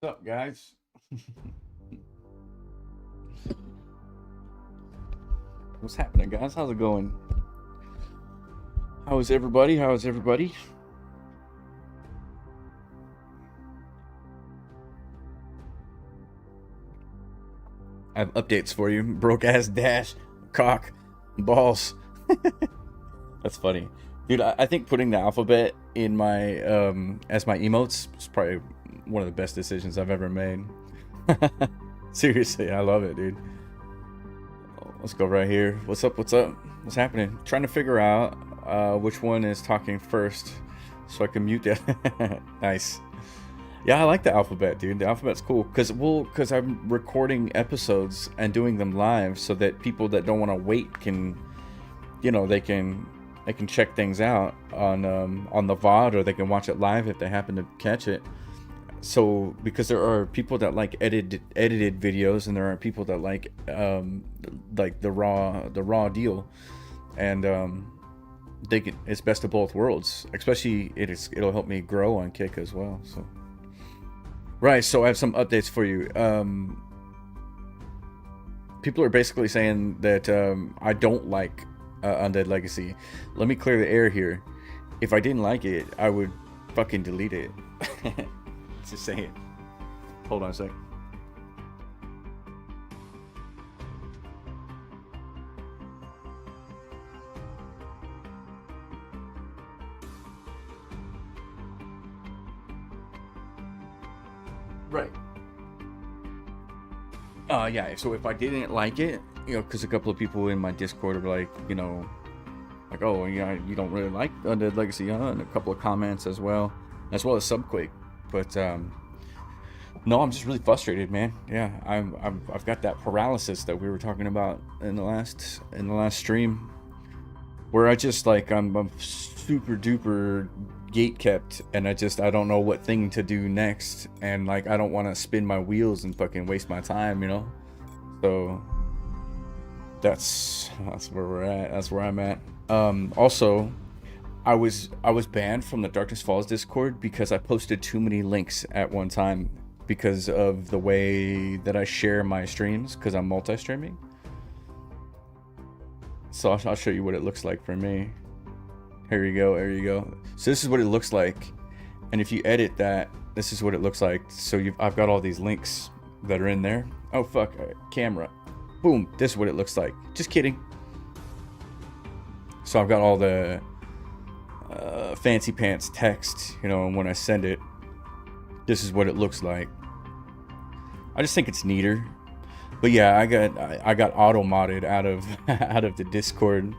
What's up, guys? What's happening, guys? How's it going? How is everybody? How is everybody? I have updates for you. Broke ass dash, cock, balls. That's funny, dude. I think putting the alphabet in my as my emotes is probably one of the best decisions I've ever made. Seriously, I love it, dude. Let's go right here. What's up? What's up? What's happening? Trying to figure out which one is talking first, so I can mute that. Nice. Yeah, I like the alphabet, dude. The alphabet's cool because I'm recording episodes and doing them live, so that people that don't want to wait can, they can check things out on the VOD, or they can watch it live if they happen to catch it. So because there are people that like edited videos, and there are people that like the raw deal, and it's best of both worlds. Especially it'll help me grow on Kick as well. So right, so I have some updates for you. People are basically saying that I don't like Undead Legacy. Let me clear the air here. If I didn't like it, I would fucking delete it. Just saying. Hold on a sec. Right. Yeah, so if I didn't like it, because a couple of people in my Discord are like, like, oh, yeah, you don't really like Undead Legacy, huh? And a couple of comments as well as Subquake. But no, I'm just really frustrated, man. Yeah, I've got that paralysis that we were talking about in the last stream, where I just like I'm super duper gate kept, and I don't know what thing to do next, and like I don't want to spin my wheels and fucking waste my time, So that's where we're at. That's where I'm at. Also, I was banned from the Darkness Falls Discord because I posted too many links at one time because of the way that I share my streams, because I'm multi-streaming. So I'll show you what it looks like for me. Here you go. There you go. So this is what it looks like, and if you edit that, this is what it looks like. So I've got all these links that are in there. Oh fuck, camera. Boom. This is what it looks like. Just kidding. So I've got all the fancy pants text, and when I send it, this is what it looks like. I just think it's neater. But yeah, I got auto modded out of out of the Discord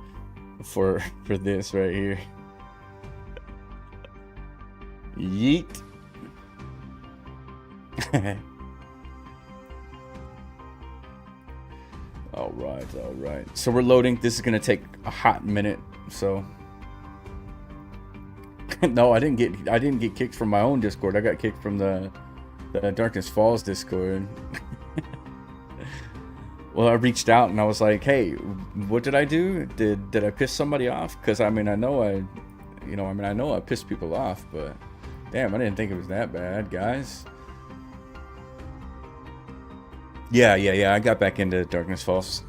for this right here. Yeet. all right, so we're loading. This is gonna take a hot minute. So no, I didn't get kicked from my own Discord. I got kicked from the Darkness Falls Discord. Well, I reached out and I was like, hey, what did I do? Did I piss somebody off? Because I know I pissed people off, but damn, I didn't think it was that bad, guys. Yeah, I got back into Darkness Falls.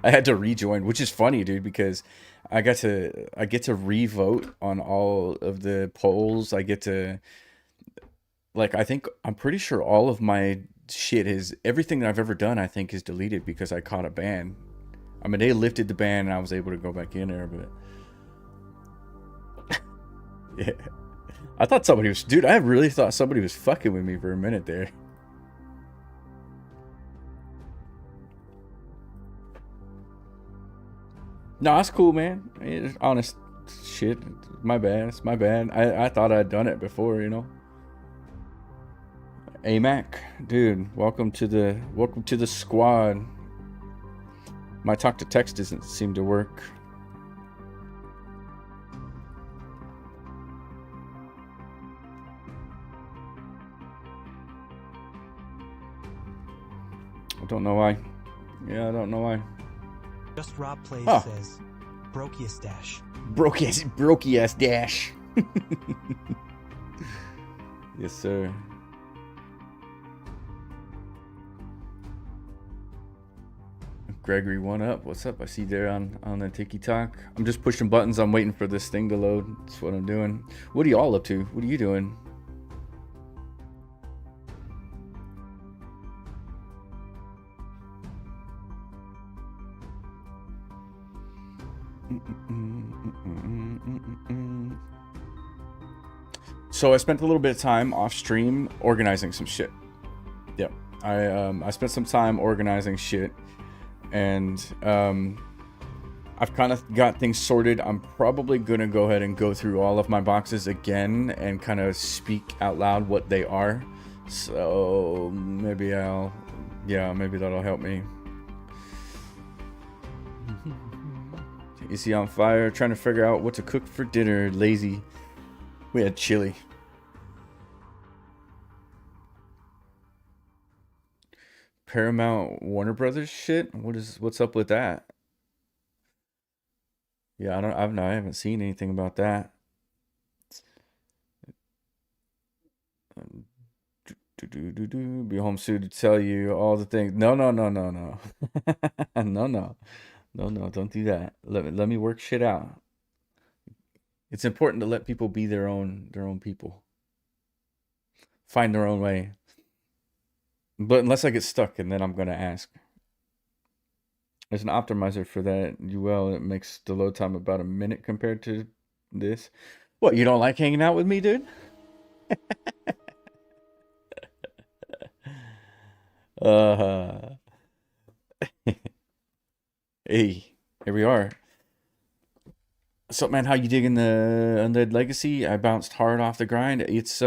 I had to rejoin, which is funny, dude, because I get to re-vote on all of the polls. I get to, like, I'm pretty sure all of my shit is, everything that I've ever done, I think, is deleted because I caught a ban. They lifted the ban and I was able to go back in there, but yeah. I thought somebody was, dude, I really thought somebody was fucking with me for a minute there. No, that's cool, man. It's honest shit. My bad. It's my bad. I thought I'd done it before, AMAC, dude, welcome to the squad. My talk to text doesn't seem to work. I don't know why. Yeah, I don't know why. Just Rob Plays says, Brokius Dash. Brokius Dash. Yes, sir. Gregory, one up. What's up? I see you there on the TikTok. I'm just pushing buttons. I'm waiting for this thing to load. That's what I'm doing. What are you all up to? What are you doing? So I spent a little bit of time off stream organizing some shit. Yep. I spent some time organizing shit, and I've kind of got things sorted. I'm probably gonna go ahead and go through all of my boxes again and kind of speak out loud what they are. So maybe maybe that'll help me. Is he on fire? Trying to figure out what to cook for dinner. Lazy. We had chili. Paramount Warner Brothers shit. What's up with that? Yeah, I haven't seen anything about that. Be home soon to tell you all the things. No. No. Don't do that. Let me work shit out. It's important to let people be their own people. Find their own way. But unless I get stuck, and then I'm gonna ask. There's an optimizer for that UL. It makes the load time about a minute compared to this. What, you don't like hanging out with me, dude? Hey, here we are. What's up, man? How you digging the Undead Legacy? I bounced hard off the grind. It's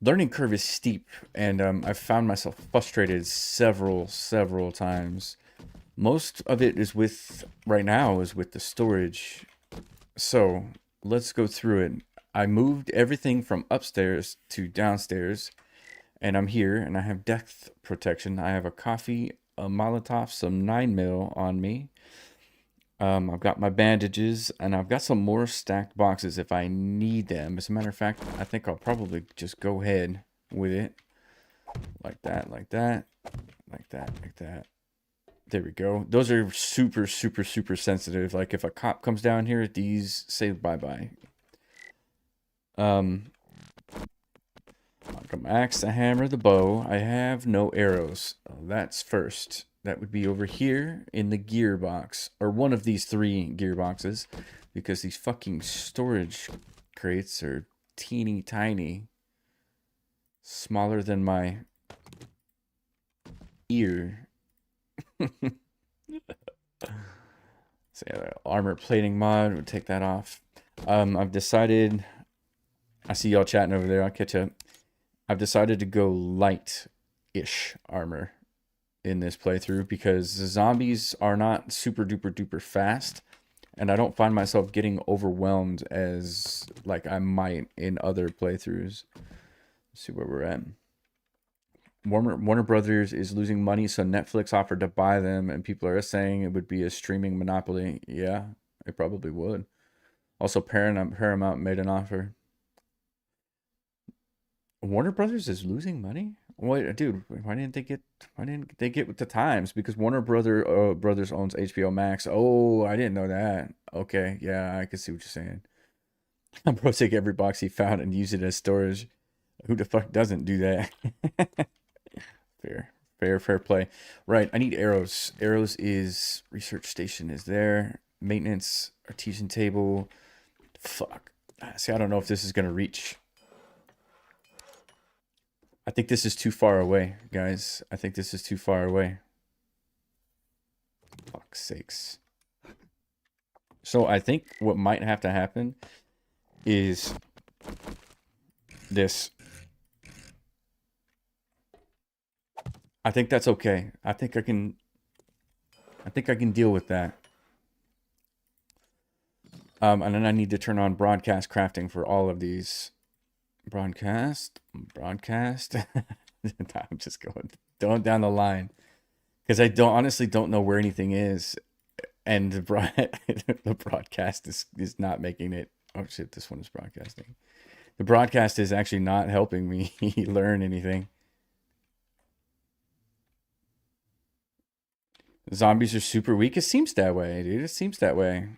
learning curve is steep, and I've found myself frustrated several times. Most of it is with the storage. So let's go through it. I moved everything from upstairs to downstairs, and I'm here, and I have depth protection. I have a coffee, a Molotov, some 9mm on me. I've got my bandages, and I've got some more stacked boxes if I need them. As a matter of fact, I think I'll probably just go ahead with it. Like that, like that, like that, like that. There we go. Those are super sensitive. Like if a cop comes down here, these say bye-bye. I've got my axe, the hammer, the bow. I have no arrows. That's first. That would be over here in the gear box, or one of these 3 gear boxes, because these fucking storage crates are teeny tiny, smaller than my ear. So armor plating mod, we'll take that off. I've decided, I see y'all chatting over there, I'll catch up. I've decided to go light-ish armor in this playthrough because the zombies are not super duper fast, and I don't find myself getting overwhelmed as like I might in other playthroughs. Let's see where we're at. Warner Brothers is losing money, so Netflix offered to buy them, and people are saying it would be a streaming monopoly. Yeah, it probably would. Also, Paramount made an offer. Warner Brothers is losing money? Wait, dude, why didn't they get with the times? Because Warner Brothers owns HBO Max. Oh, I didn't know that. Okay, yeah, I can see what you're saying. Bro, take every box he found and use it as storage. Who the fuck doesn't do that? Fair play. Right, I need arrows. Arrows is research station is there. Maintenance, artesian table. Fuck. See, I don't know if this is gonna reach. I think this is too far away, guys. I think this is too far away. Fuck's sakes. So I think what might have to happen is this. I think that's okay. I think I can deal with that. And then I need to turn on broadcast crafting for all of these. Broadcast. I'm just going down the line because I honestly don't know where anything is, and the broadcast is not making it. Oh shit! This one is broadcasting. The broadcast is actually not helping me learn anything. Zombies are super weak. It seems that way, dude. It seems that way.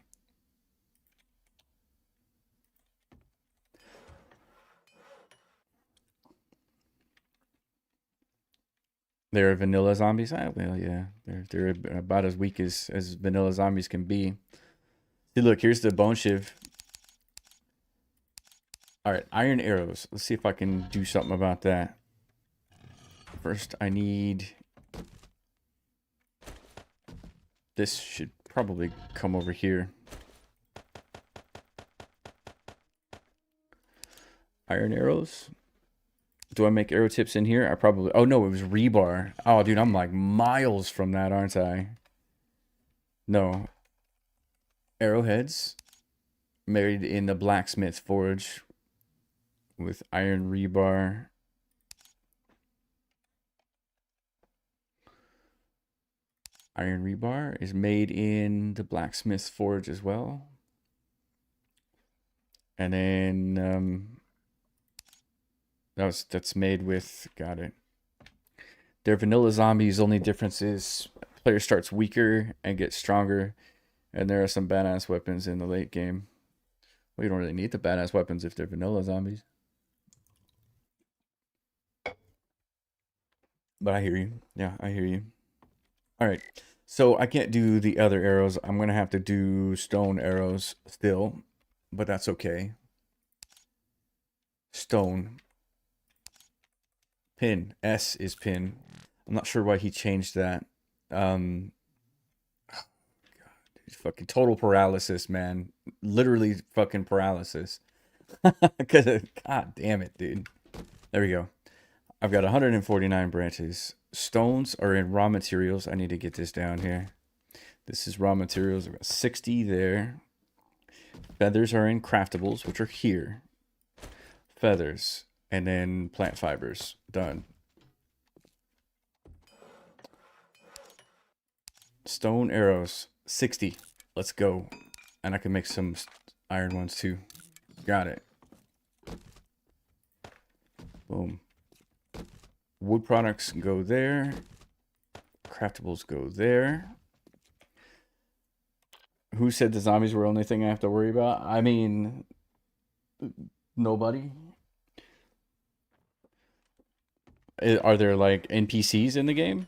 They're vanilla zombies. Well, yeah, they're about as weak as vanilla zombies can be. See, look, here's the bone shiv. All right, iron arrows. Let's see if I can do something about that. First, I need... This should probably come over here. Iron arrows. Do I make arrow tips in here? I probably... Oh, no, it was rebar. Oh, dude, I'm like miles from that, aren't I? No. Arrowheads. Made in the blacksmith forge. With iron rebar. Iron rebar is made in the blacksmith forge as well. And then that's made with, got it. They're vanilla zombies. Only difference is player starts weaker and gets stronger. And there are some badass weapons in the late game. Well, you don't really need the badass weapons if they're vanilla zombies. But I hear you. Yeah, I hear you. All right. So I can't do the other arrows. I'm going to have to do stone arrows still. But that's okay. Stone. Pin. S is pin. I'm not sure why he changed that. God, fucking total paralysis, man. Literally fucking paralysis. God damn it, dude. There we go. I've got 149 branches. Stones are in raw materials. I need to get this down here. This is raw materials. I've got 60 there. Feathers are in craftables, which are here. Feathers. And then plant fibers. Done. Stone arrows. 60. Let's go. And I can make some iron ones too. Got it. Boom. Wood products go there. Craftables go there. Who said the zombies were the only thing I have to worry about? I mean, nobody. Are there like NPCs in the game?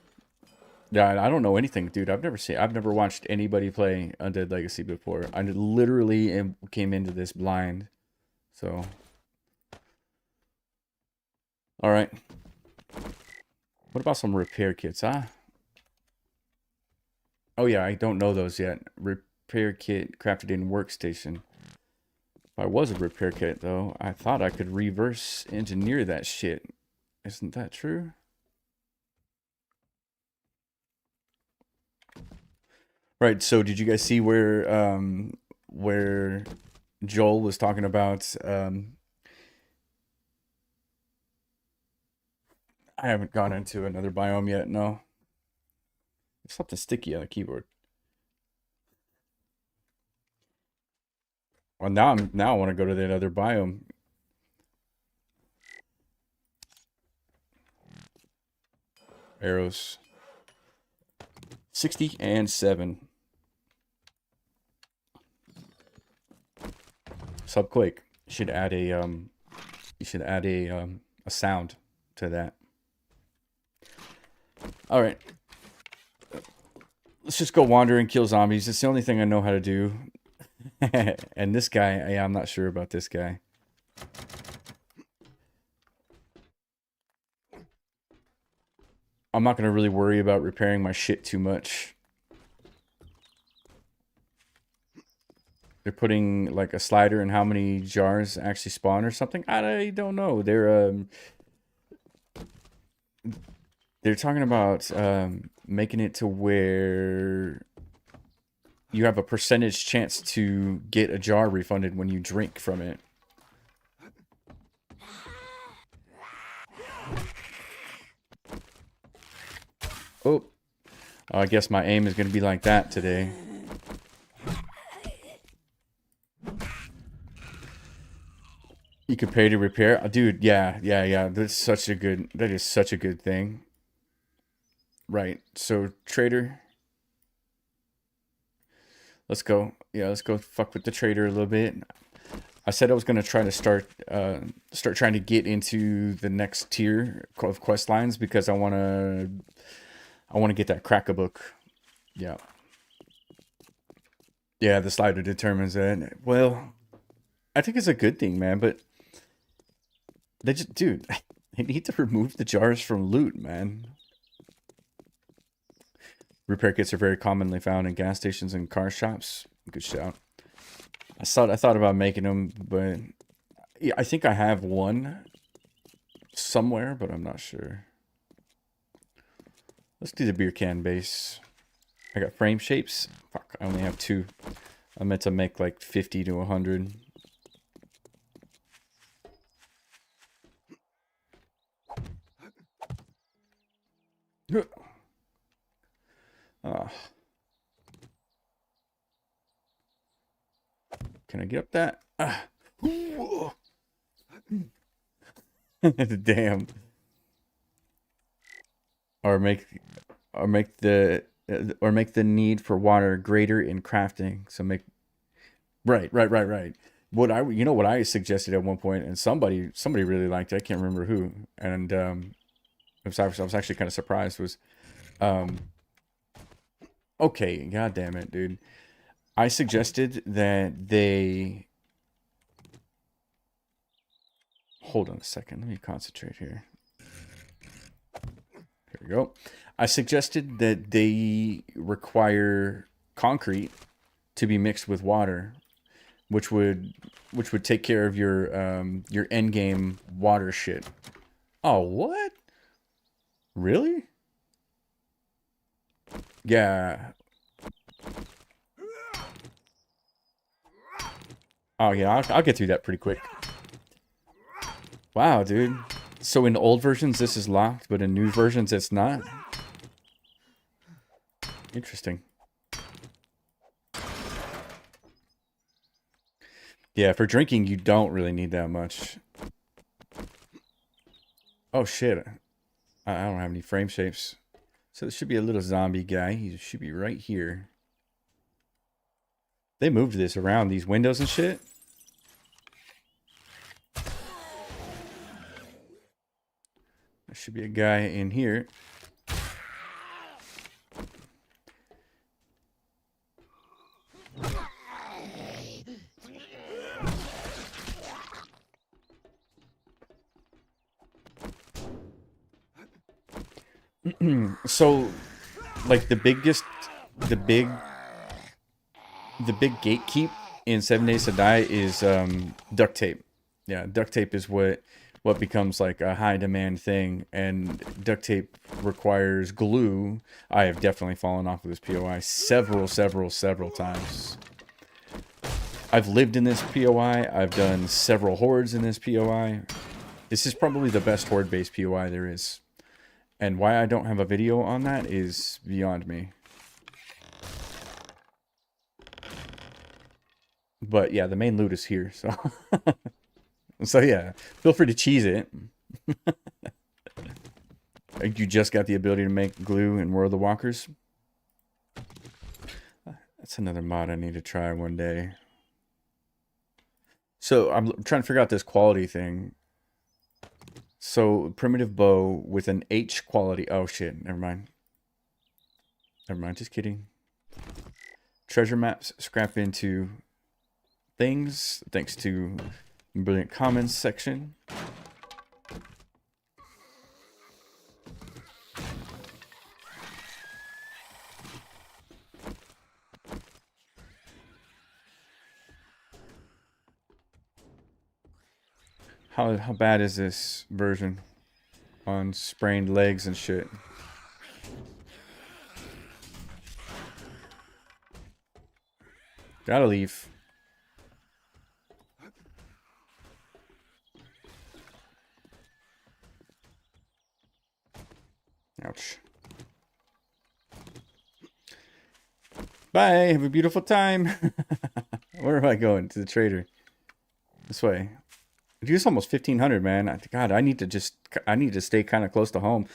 Yeah, I don't know anything, dude. I've never watched anybody play Undead Legacy before. I literally came into this blind. So, all right. What about some repair kits, huh? Oh yeah, I don't know those yet. Repair kit crafted in workstation. If I was a repair kit though, I thought I could reverse engineer that shit. Isn't that true? Right, so did you guys see where Joel was talking about I haven't gone into another biome yet, no. There's something sticky on the keyboard. Well, now I want to go to that other biome. Arrows. 60 and 7. Subquake. You should add a sound to that. All right. Let's just go wander and kill zombies. It's the only thing I know how to do. And this guy, yeah, I'm not sure about this guy. I'm not going to really worry about repairing my shit too much. They're putting like a slider in how many jars actually spawn or something. I don't know. They're talking about making it to where you have a percentage chance to get a jar refunded when you drink from it. Oh, I guess my aim is going to be like that today. You could pay to repair, dude. Yeah. That is such a good thing. Right. So trader, Let's go. Yeah, let's go fuck with the trader a little bit. I said I was gonna try to start trying to get into the next tier of quest lines because I wanna get that cracker book. Yeah. Yeah, the slider determines that. Well, I think it's a good thing, man, but they just, dude, they need to remove the jars from loot, man. Repair kits are very commonly found in gas stations and car shops. Good shout. I thought about making them, but yeah, I think I have one somewhere, but I'm not sure. Let's do the beer can base. I got frame shapes. Fuck, I only have 2. I meant to make like 50 to 100. Can I get up that? Damn. Or make the need for water greater in crafting. So make right. What I suggested at one point, and somebody really liked it. I can't remember who, and I was actually kind of surprised. Was okay, god damn it, dude. I suggested that they hold on a second. Let me concentrate here. There we go. I suggested that they require concrete to be mixed with water, which would take care of your end game water shit. Oh, what? Really? Yeah. Oh yeah, I'll get through that pretty quick. Wow, dude. So in old versions this is locked, but in new versions it's not? Interesting. Yeah, for drinking you don't really need that much. Oh shit. I don't have any frame shapes. So there should be a little zombie guy. He should be right here. They moved this around, these windows and shit. There should be a guy in here. So, like the big gatekeep in 7 Days to Die is duct tape. Yeah, duct tape is what becomes like a high demand thing, and duct tape requires glue. I have definitely fallen off of this POI several times. I've lived in this POI. I've done several hordes in this POI. This is probably the best horde-based POI there is. And why I don't have a video on that is beyond me. But yeah, the main loot is here, so... So yeah, feel free to cheese it. You just got the ability to make glue in World of Walkers. That's another mod I need to try one day. So I'm trying to figure out this quality thing. So primitive bow with an H quality. Oh shit, never mind. Just kidding. Treasure maps scrap into things thanks to brilliant comments section. How bad is this version on sprained legs and shit? Gotta leave. Ouch. Bye. Have a beautiful time. Where am I going? To the trader. This way. Dude, it's almost 1,500, man. God, I need to stay kind of close to home.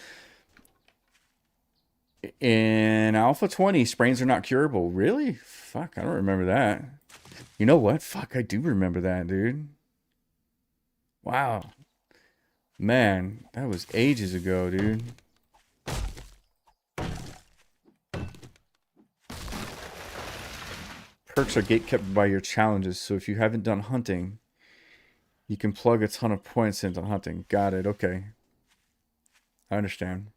In Alpha 20, sprains are not curable. Really? Fuck, I don't remember that. You know what? Fuck, I do remember that, dude. Wow. Man, that was ages ago, dude. Perks are gatekept by your challenges, so if you haven't done hunting, you can plug a ton of points into hunting. Got it, okay. I understand.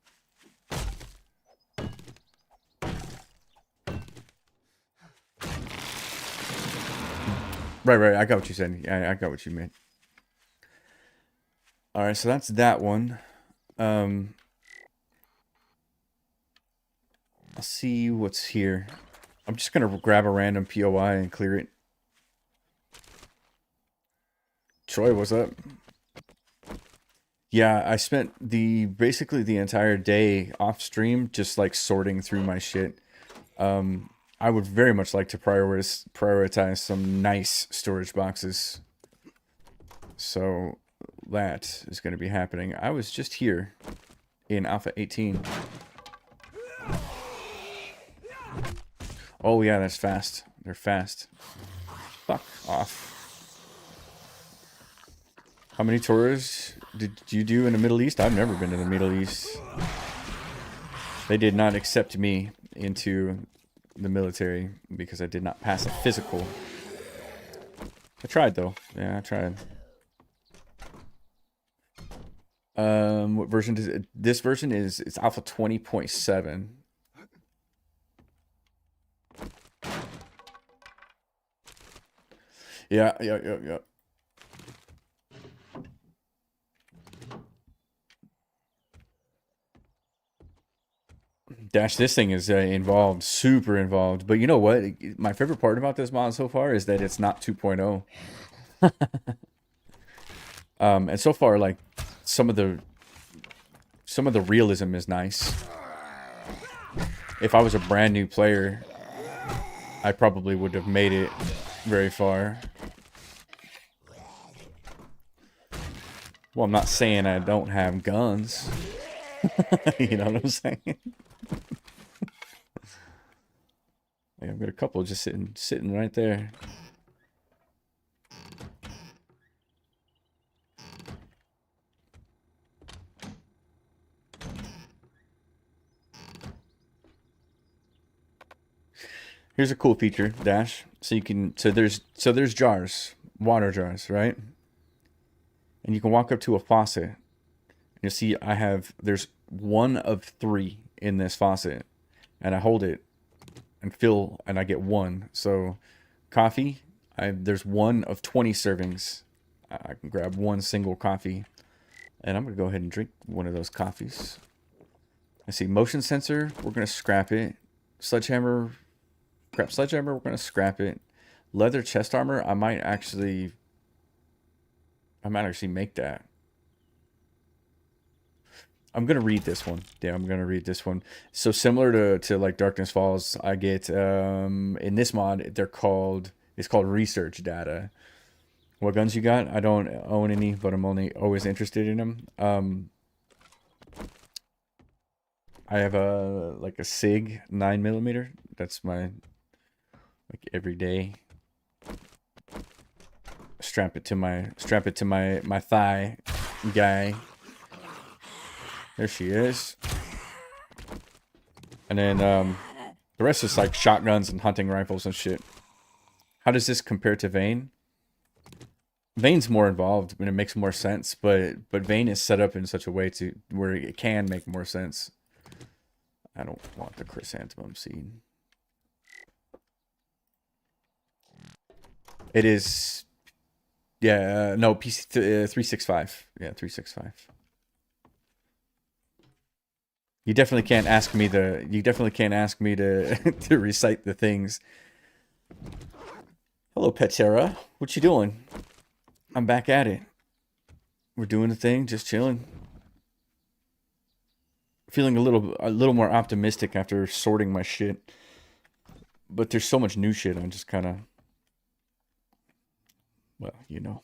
Right, I got what you said. I got what you meant. Alright, so that's that one. I'll see what's here. I'm just gonna grab a random POI and clear it. Troy, what's up? Yeah, I spent basically the entire day off stream just like sorting through my shit. I would very much like to prioritize some nice storage boxes. So that is going to be happening. I was just here in Alpha 18. Oh yeah, that's fast. They're fast. Fuck off. How many tours did you do in the Middle East? I've never been to the Middle East. They did not accept me into the military because I did not pass a physical. I tried though. Yeah, I tried. What version does it? This version it's Alpha 20.7. Yeah. Dash, this thing is involved, super involved. But you know what? My favorite part about this mod so far is that it's not 2.0. And so far, like some of the realism is nice. If I was a brand new player, I probably would have made it very far. Well, I'm not saying I don't have guns. You know what I'm saying? Yeah, I've got a couple just sitting right there. Here's a cool feature, Dash. So there's jars, water jars, right? And you can walk up to a faucet. And you'll see there's one of 3 in this faucet. And I hold it and fill, and I get 1. So coffee, there's 1 of 20 servings. I can grab 1 single coffee. And I'm going to go ahead and drink one of those coffees. I see motion sensor, we're going to scrap it. Sledgehammer, we're going to scrap it. Leather chest armor, I might actually make that. I'm going to read this one. Yeah, I'm going to read this one. So similar to like Darkness Falls, I get, in this mod, it's called research data. What guns you got? I don't own any, but I'm always interested in them. I have a SIG 9mm. That's my everyday. Strap it to my thigh guy. There she is. And then the rest is like shotguns and hunting rifles and shit. How does this compare to Vane? Vane's more involved and it makes more sense, but Vane is set up in such a way to where it can make more sense. I don't want the chrysanthemum seed. It is, yeah, no, PC 365. Yeah, 365. You definitely can't ask me to to recite the things. Hello, Petera. What you doing? I'm back at it. We're doing the thing, just chilling. Feeling a little more optimistic after sorting my shit. But there's so much new shit, I'm just kind of, well, you know.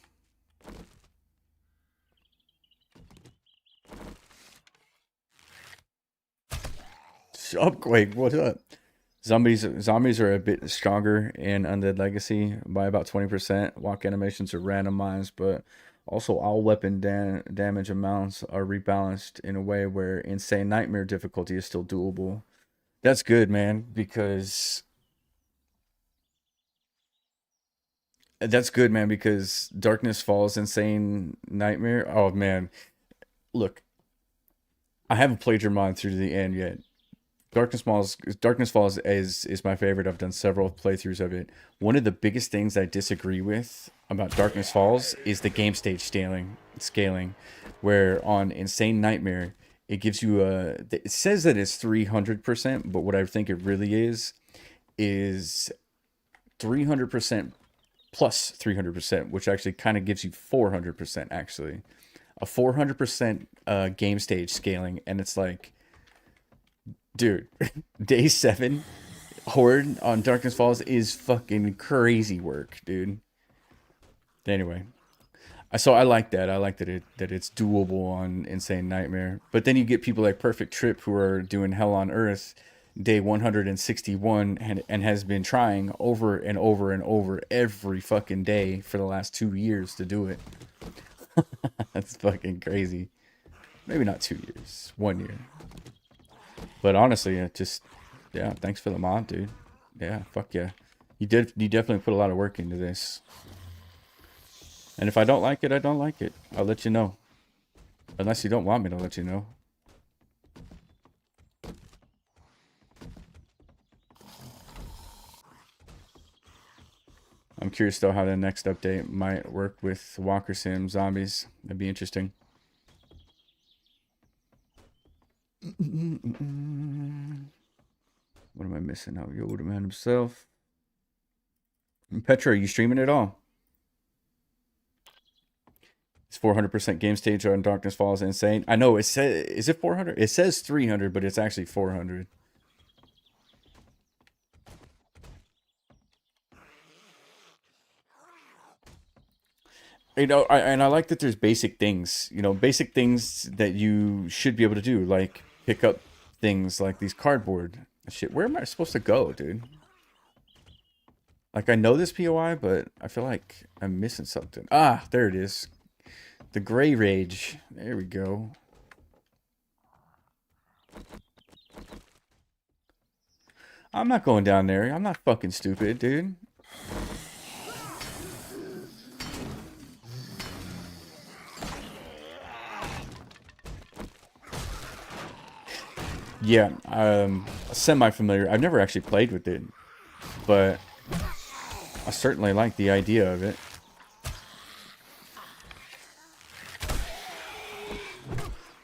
Upquake, what up? Zombies are a bit stronger in Undead Legacy by about 20%. Walk animations are randomized, but also all weapon damage amounts are rebalanced in a way where Insane Nightmare difficulty is still doable. That's good, man, because Darkness Falls, Insane Nightmare. Oh man, look, I haven't played your mod through to the end yet. Darkness Falls is my favorite. I've done several playthroughs of it. One of the biggest things I disagree with about Darkness Falls is the game stage scaling, where on Insane Nightmare it gives you it says that it's 300%, but what I think it really is 300% plus 300%, which actually kind of gives you 400% actually. A 400% game stage scaling, and it's like, dude, day 7 Horde on Darkness Falls is fucking crazy work, dude. Anyway, I like that. I like that it's doable on Insane Nightmare. But then you get people like Perfect Trip who are doing Hell on Earth day 161 and has been trying over and over and over every fucking day for the last 2 years to do it. That's fucking crazy. Maybe not 2 years, 1 year. But honestly, yeah, thanks for the mod, dude. Yeah, fuck yeah. You definitely put a lot of work into this. And if I don't like it, I don't like it. I'll let you know. Unless you don't want me to let you know. I'm curious though how the next update might work with Walker Sim zombies. That'd be interesting. What am I missing out? Yoda Man himself. Petra, are you streaming at all? It's 400% game stage on Darkness Falls insane. I know it says, is it 400? It says 300, but it's actually 400. You know, I like that there's basic things, basic things that you should be able to do, like pick up things like these cardboard shit. Where am I supposed to go, dude? Like, I know this POI, but I feel like I'm missing something. Ah, there it is. The Gray Rage. There we go. I'm not going down there. I'm not fucking stupid, dude. Yeah, semi-familiar. I've never actually played with it, but I certainly like the idea of it.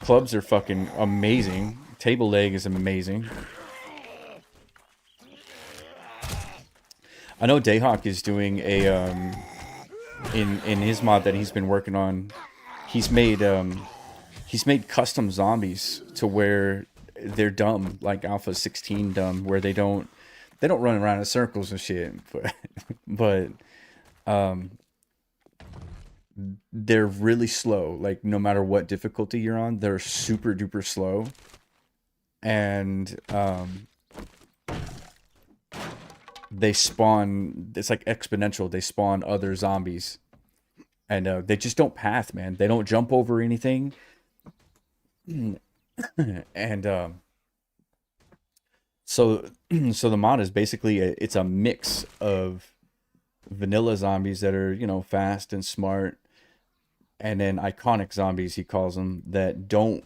Clubs are fucking amazing. Table leg is amazing. I know Dayhawk is doing a in his mod that he's been working on. He's made custom zombies to where they're dumb, like Alpha 16 dumb, where they don't run around in circles and shit, but they're really slow. Like, no matter what difficulty you're on, they're super duper slow, and they spawn. It's like exponential. They spawn other zombies, and they just don't path, man. They don't jump over anything. And so the mod is basically it's a mix of vanilla zombies that are, fast and smart, and then iconic zombies, he calls them, that don't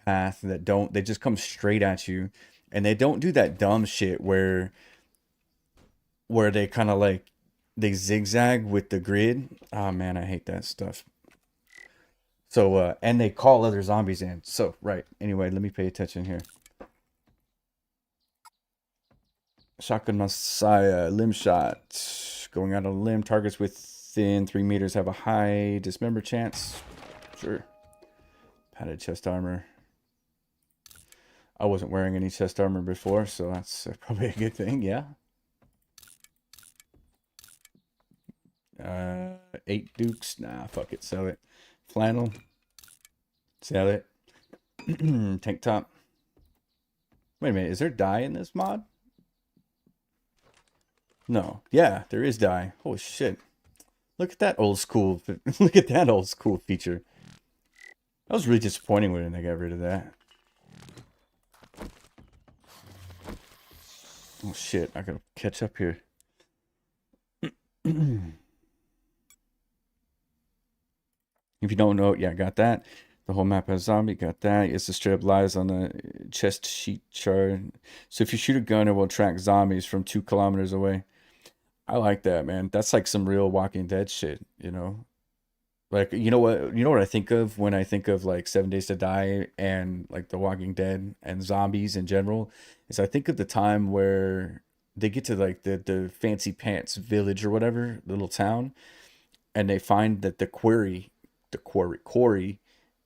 path, they just come straight at you, and they don't do that dumb shit where they kind of like they zigzag with the grid. Oh man, I hate that stuff. So, and they call other zombies in. So, right. Anyway, let me pay attention here. Shotgun Messiah, limb shot. Going out on a limb. Targets within 3 meters have a high dismember chance. Sure. Padded chest armor. I wasn't wearing any chest armor before, so that's probably a good thing, yeah. 8 dukes. Nah, fuck it. Sell it. Flannel. Sell it. Tank top. Wait a minute, is there dye in this mod? No. Yeah, there is dye. Holy shit. Look at that old school. Look at that old school feature. That was really disappointing when they got rid of that. Oh shit, I gotta catch up here. If you don't know, yeah, got that. The whole map has zombie, got that. It's the straight up lies on the chest sheet chart. So if you shoot a gun, it will track zombies from 2 kilometers away. I like that, man. That's like some real Walking Dead shit, you know? Like, you know what I think of when I think of like 7 Days to Die and like The Walking Dead and zombies in general, is I think of the time where they get to like the fancy pants village or whatever, little town, and they find that the quarry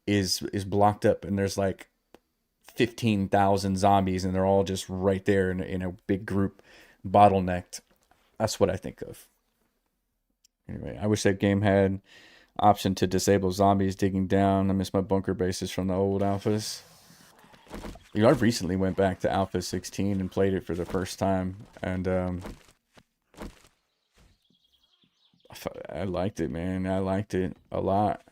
is blocked up, and there's like 15,000 zombies, and they're all just right there in a big group, bottlenecked. That's what I think of. Anyway, I wish that game had option to disable zombies digging down. I miss my bunker bases from the old alphas. You know, I recently went back to Alpha 16 and played it for the first time, and I liked it, man. I liked it a lot.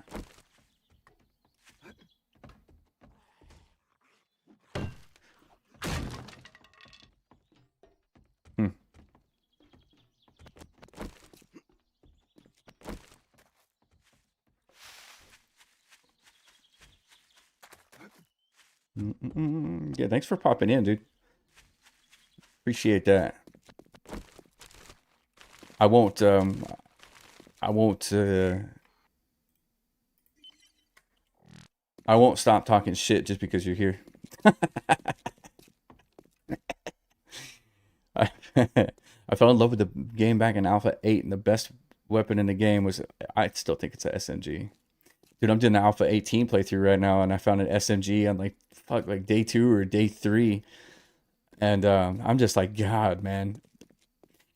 Hmm. Yeah, thanks for popping in, dude. Appreciate that. I won't I won't I won't stop talking shit just because you're here. I, I fell in love with the game back in Alpha 8, and the best weapon in the game was, I still think it's a SMG. Dude, I'm doing the Alpha 18 playthrough right now, and I found an SMG on like day 2 or day 3. And I'm just like, God, man.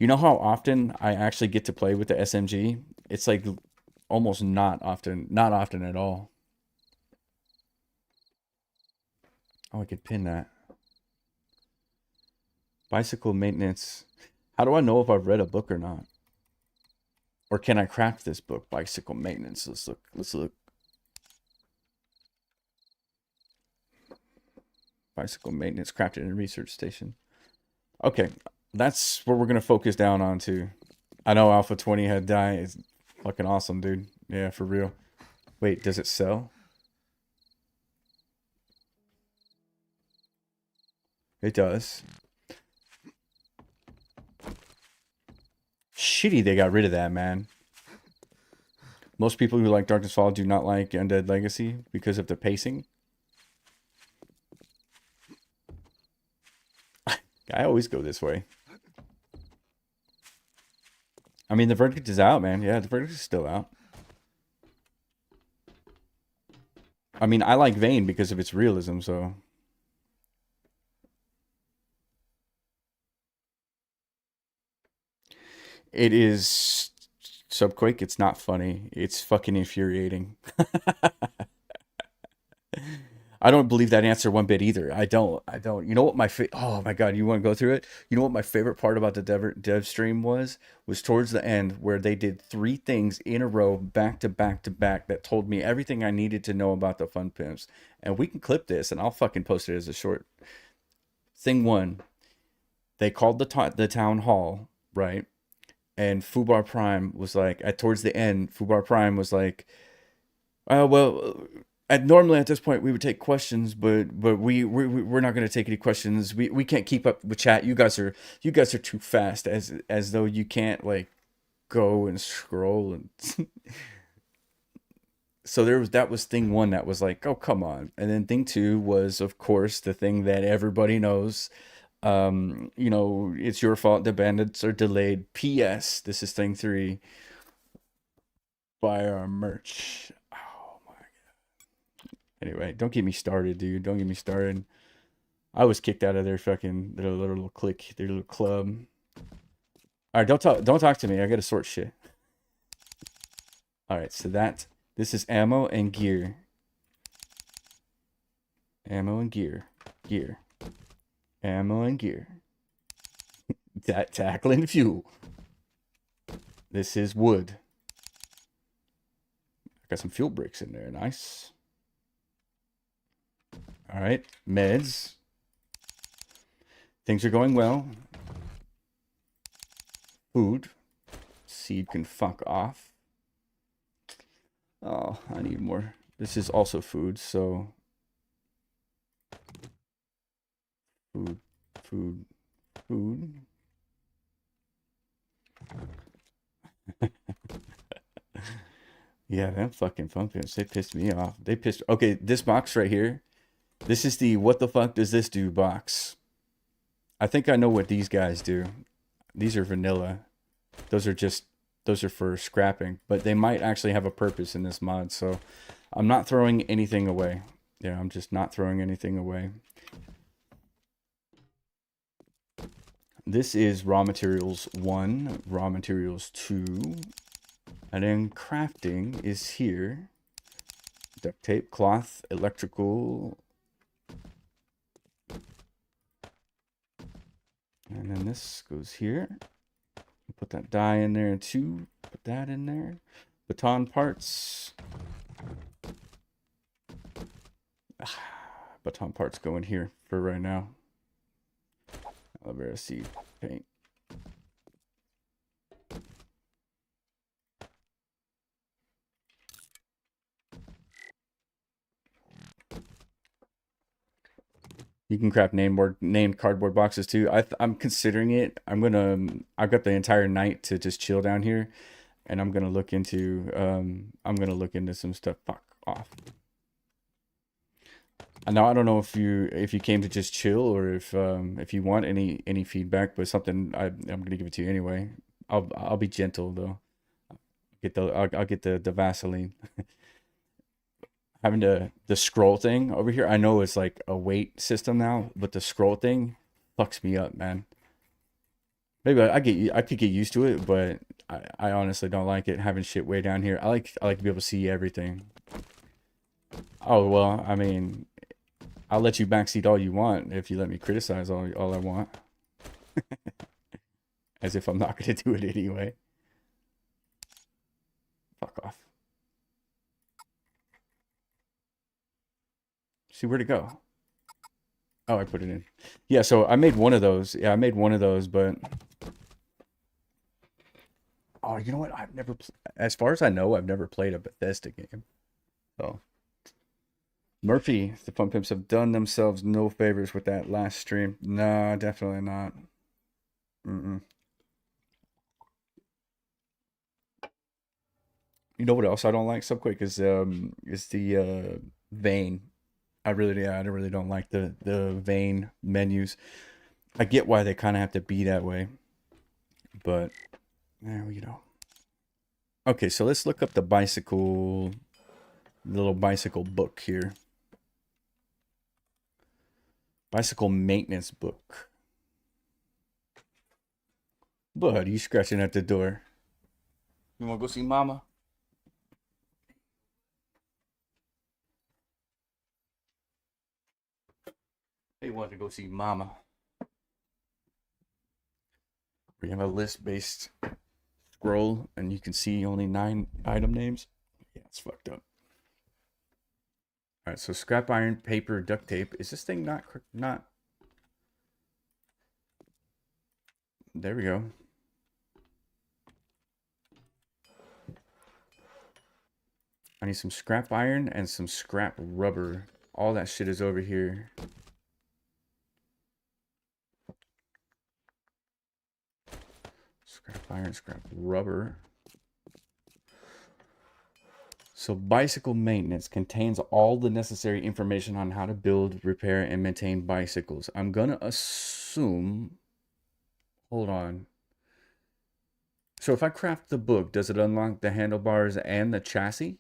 You know how often I actually get to play with the SMG? It's like almost not often at all. Oh, I could pin that. Bicycle maintenance. How do I know if I've read a book or not? Or can I craft this book? Bicycle maintenance. Let's look. Let's look. Bicycle maintenance crafted in a research station. Okay, that's what we're gonna focus down on too. I know Alpha 20 had dye. It's fucking awesome, dude. Yeah, for real. Wait, does it sell? It does. Shitty they got rid of that, man. Most people who like Darkness Fall do not like Undead Legacy because of the pacing. I always go this way. I mean, the verdict is out, man. Yeah, the verdict is still out. I mean, I like Vane because of its realism, so... It is... Subquake, it's not funny. It's fucking infuriating. I don't believe that answer one bit either. I don't. You know what oh my God, you want to go through it? You know what my favorite part about the dev stream was towards the end where they did 3 things in a row, back to back to back, that told me everything I needed to know about the Fun Pimps. And we can clip this and I'll fucking post it as a short. Thing 1, they called the town hall, right? And Fubar Prime was like, towards the end, Fubar Prime was like, well, normally at this point we would take questions, but we're not going to take any questions. We can't keep up with chat. You guys are too fast, as though you can't like go and scroll. And so that was thing 1 that was like, oh come on. And then thing 2 was, of course, the thing that everybody knows. You know, it's your fault the bandits are delayed. P.S. This is thing 3. Buy our merch. Oh my God. Anyway, don't get me started, dude. Don't get me started. I was kicked out of their little clique, their little club. All right, don't talk to me. I gotta sort shit. All right, so this is ammo and gear. Ammo and gear. Ammo and gear. Tackling fuel. This is wood. Got some fuel bricks in there. Nice. All right. Meds. Things are going well. Food. Seed can fuck off. Oh, I need more. This is also food, so... Food. Food. Food. Yeah, them fucking pumpkins, they pissed me off. They pissed... Okay, this box right here. This is the what the fuck does this do box. I think I know what these guys do. These are vanilla. Those are for scrapping, but they might actually have a purpose in this mod, so I'm not throwing anything away. Yeah, I'm just not throwing anything away. This is raw materials 1, raw materials 2, and then crafting is here. Duct tape, cloth, electrical, and then this goes here. Put that dye in there too. Put that in there. Baton parts. Baton parts go in here for right now. Aloe vera seed paint. You can craft named cardboard boxes too. I'm considering it. I've got the entire night to just chill down here, and I'm gonna look into some stuff. Fuck off. Now I don't know if you came to just chill or if you want any feedback, but something I'm gonna give it to you anyway. I'll be gentle though. I'll get the Vaseline. Having the scroll thing over here, I know it's like a weight system now, but the scroll thing fucks me up, man. Maybe I could get used to it, but I honestly don't like it having shit way down here. I like to be able to see everything. Oh well, I mean, I'll let you backseat all you want if you let me criticize all I want. As if I'm not gonna do it anyway. Fuck off. See, where'd it go? Oh, I put it in. Yeah, so I made one of those. Yeah, I made one of those, but... Oh, you know what? As far as I know, I've never played a Bethesda game. So... Murphy, the Fun Pimps have done themselves no favors with that last stream. No, definitely not. You know what else I don't like, Subquake, is the vein. I really don't like the vein menus. I get why they kind of have to be that way, but there we go. Okay, so let's look up the little bicycle book here. Bicycle maintenance book. Bud, you scratching at the door. You want to go see Mama? They want to go see Mama. We have a list-based scroll, and you can see only 9 item names. Yeah, it's fucked up. All right, so scrap iron, paper, duct tape. Is this thing not? There we go. I need some scrap iron and some scrap rubber. All that shit is over here. Scrap iron, scrap rubber. So bicycle maintenance contains all the necessary information on how to build, repair, and maintain bicycles. I'm gonna assume... Hold on. So if I craft the book, does it unlock the handlebars and the chassis?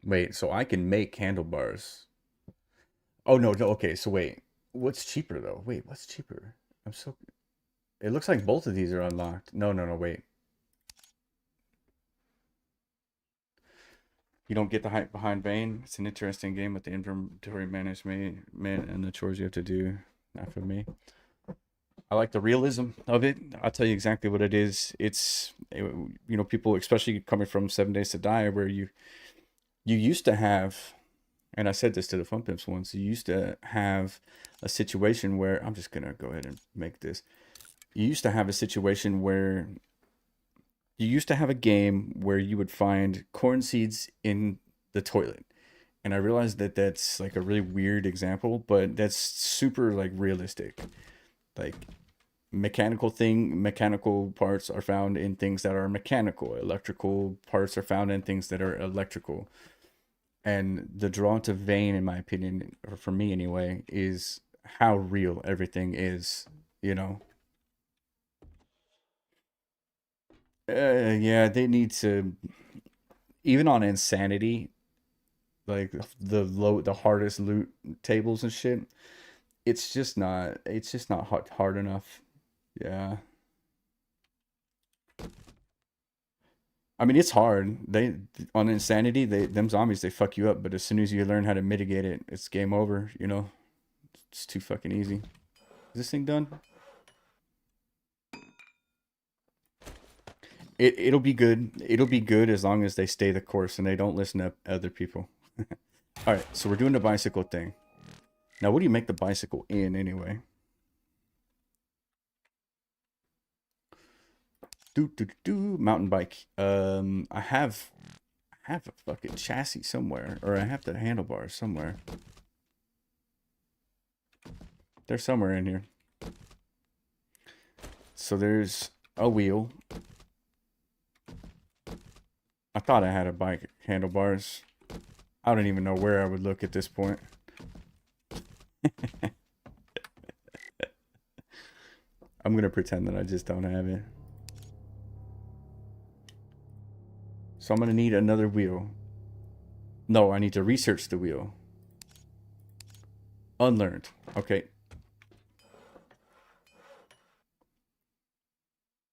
Wait, so I can make handlebars. Oh, no, okay, so wait. What's cheaper, though? Wait, what's cheaper? It looks like both of these are unlocked. No, wait. You don't get the hype behind Vayne. It's an interesting game with the inventory management and the chores you have to do. Not for me. I like the realism of it. I'll tell you exactly what it is. It's, you know, people, especially coming from 7 Days to Die, where you used to have, and I said this to the Fun Pimps once, you used to have a situation where, I'm just gonna go ahead and make this. You used to have a situation where you used to have a game where you would find corn seeds in the toilet. And I realized that that's like a really weird example, but that's super like realistic. Like mechanical parts are found in things that are mechanical. Electrical parts are found in things that are electrical. And the draw to Vayne, in my opinion, or for me anyway, is how real everything is, you know. Yeah, they need to, even on Insanity, like the hardest loot tables and shit. It's just not hard enough. Yeah. I mean, it's hard. They on Insanity, them zombies, they fuck you up, but as soon as you learn how to mitigate it, it's game over, you know? It's too fucking easy. Is this thing done? It'll be good. It'll be good as long as they stay the course and they don't listen to other people. All right, so we're doing the bicycle thing. Now, what do you make the bicycle in anyway? Mountain bike. I have a fucking chassis somewhere, or I have the handlebars somewhere. They're somewhere in here. So there's a wheel. I thought I had a bike handlebars. I don't even know where I would look at this point. I'm gonna pretend that I just don't have it. So I'm gonna need another wheel. No, I need to research the wheel. Unlearned. Okay.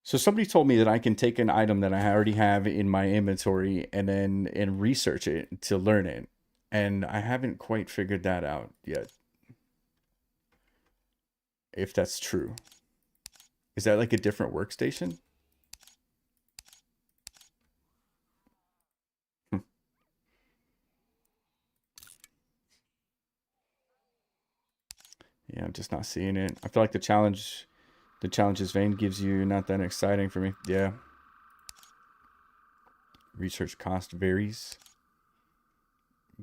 So somebody told me that I can take an item that I already have in my inventory and research it to learn it. And I haven't quite figured that out yet. If that's true. Is that like a different workstation? Yeah, I'm just not seeing it. I feel like the challenges Vayne gives you not that exciting for me. Yeah. Research cost varies.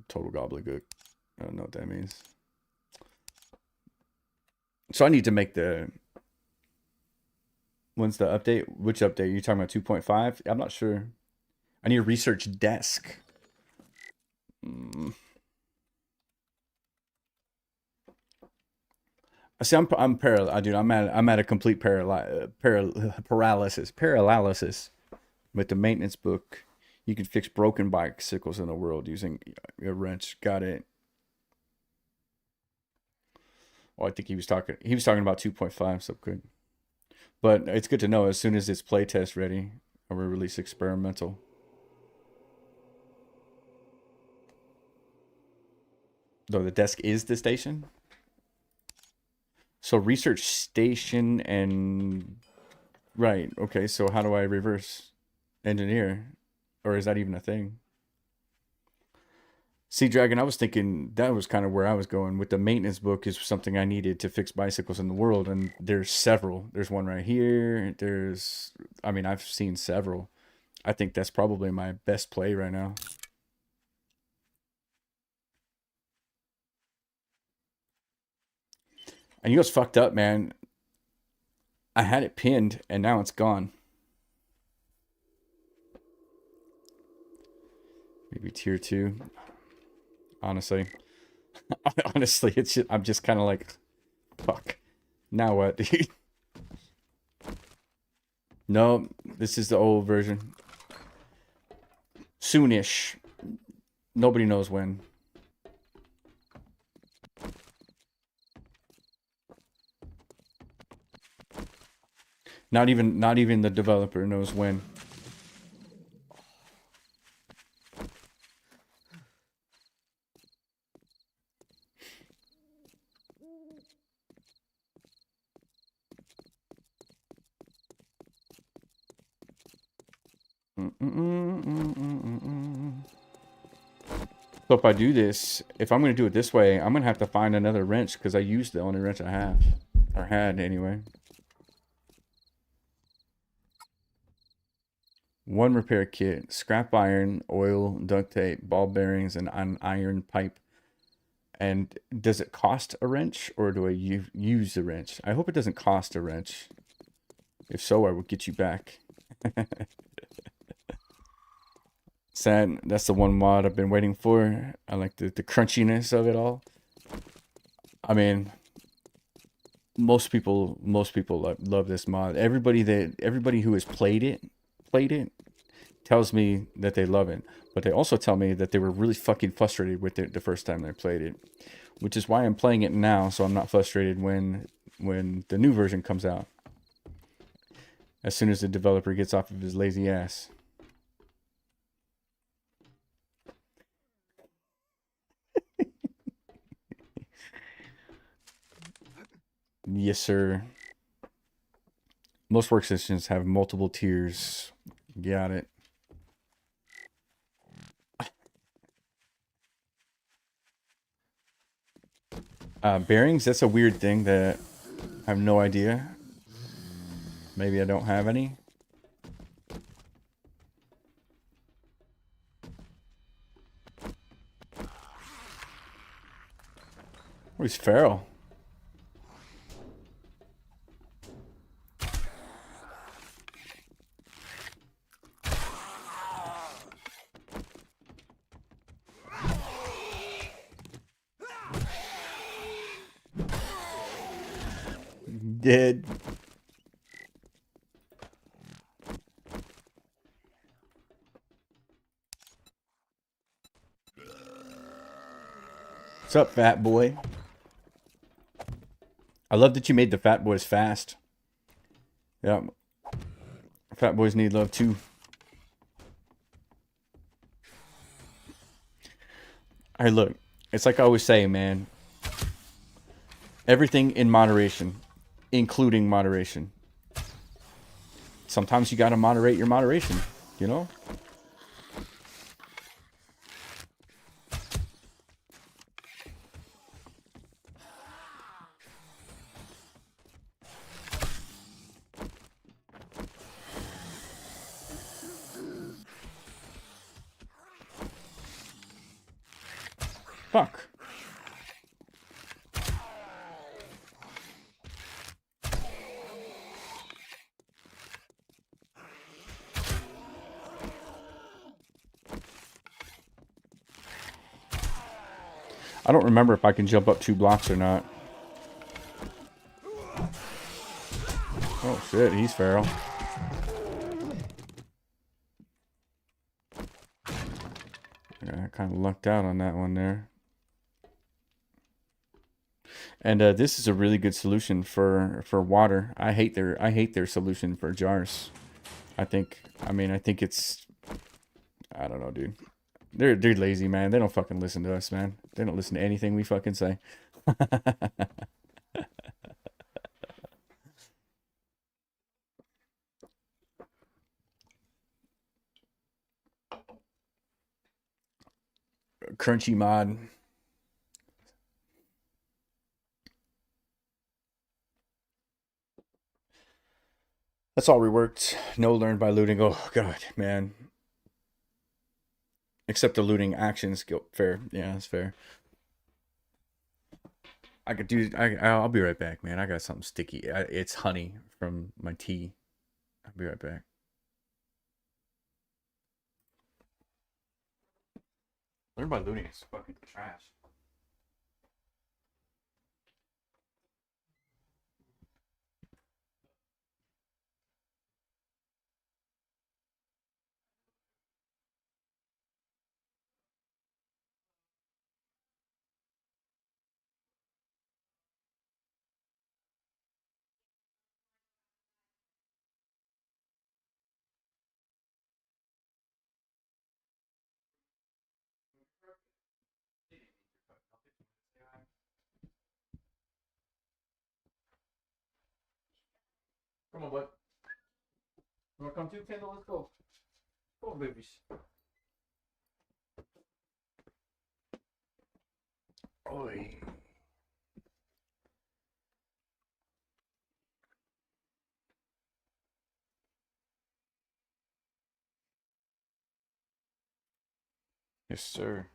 Total gobbledygook. I don't know what that means. So I need to make the... When's the update? Which update? Are you talking about 2.5? I'm not sure. I need a research desk. See, I'm dude. I'm at a complete paralysis with the maintenance book. You can fix broken bicycles in the world using a wrench. Got it. Oh, I think he was talking about 2.5, so good. But it's good to know as soon as it's playtest ready, I will release experimental. Though the desk is the station. So research station and right. Okay, so how do I reverse engineer? Or is that even a thing? See, Dragon, I was thinking that was kind of where I was going with the maintenance book is something I needed to fix bicycles in the world. And there's several. There's one right here. I mean, I've seen several. I think that's probably my best play right now. And you know what's fucked up, man? I had it pinned and now it's gone. Maybe tier 2. Honestly. Honestly, I'm just kind of like, fuck. Now what, dude? No, this is the old version. Soonish. Nobody knows when. Not even the developer knows when. So if I do this, if I'm going to do it this way, I'm going to have to find another wrench because I used the only wrench I have. Or had, anyway. One repair kit. Scrap iron, oil, duct tape, ball bearings, and an iron pipe. And does it cost a wrench or do I use the wrench? I hope it doesn't cost a wrench. If so, I will get you back. Sad. That's the one mod I've been waiting for. I like the crunchiness of it all. I mean, most people love this mod. Everybody who has played it tells me that they love it, but they also tell me that they were really fucking frustrated with it the first time they played it, which is why I'm playing it now, so I'm not frustrated when the new version comes out. As soon as the developer gets off of his lazy ass. Yes, sir. Most workstations have multiple tiers. Got it. Bearings, that's a weird thing that I have no idea. Maybe I don't have any. Where's Farrell? Dead. What's up, fat boy? I love that you made the fat boys fast. Yeah. Fat boys need love too. Alright, look. It's like I always say, man. Everything in moderation. Including moderation. Sometimes you gotta moderate your moderation. You know? Fuck. I don't remember if I can jump up 2 blocks or not. Oh shit, he's feral. I kind of lucked out on that one there. And this is a really good solution for water. I hate their solution for jars. I think it's, I don't know, dude. They're lazy, man. They don't fucking listen to us, man. They don't listen to anything we fucking say. Crunchy mod. That's all reworked. No learned by looting. Oh god, man. Except the looting action skill. Fair. Yeah, that's fair. I could do. I'll be right back, man. I got something sticky. It's honey from my tea. I'll be right back. Learn by looting is fucking trash. Come on, bud. You wanna come too, Kendall? Let's go. Oh, babies. Oi. Yes, sir.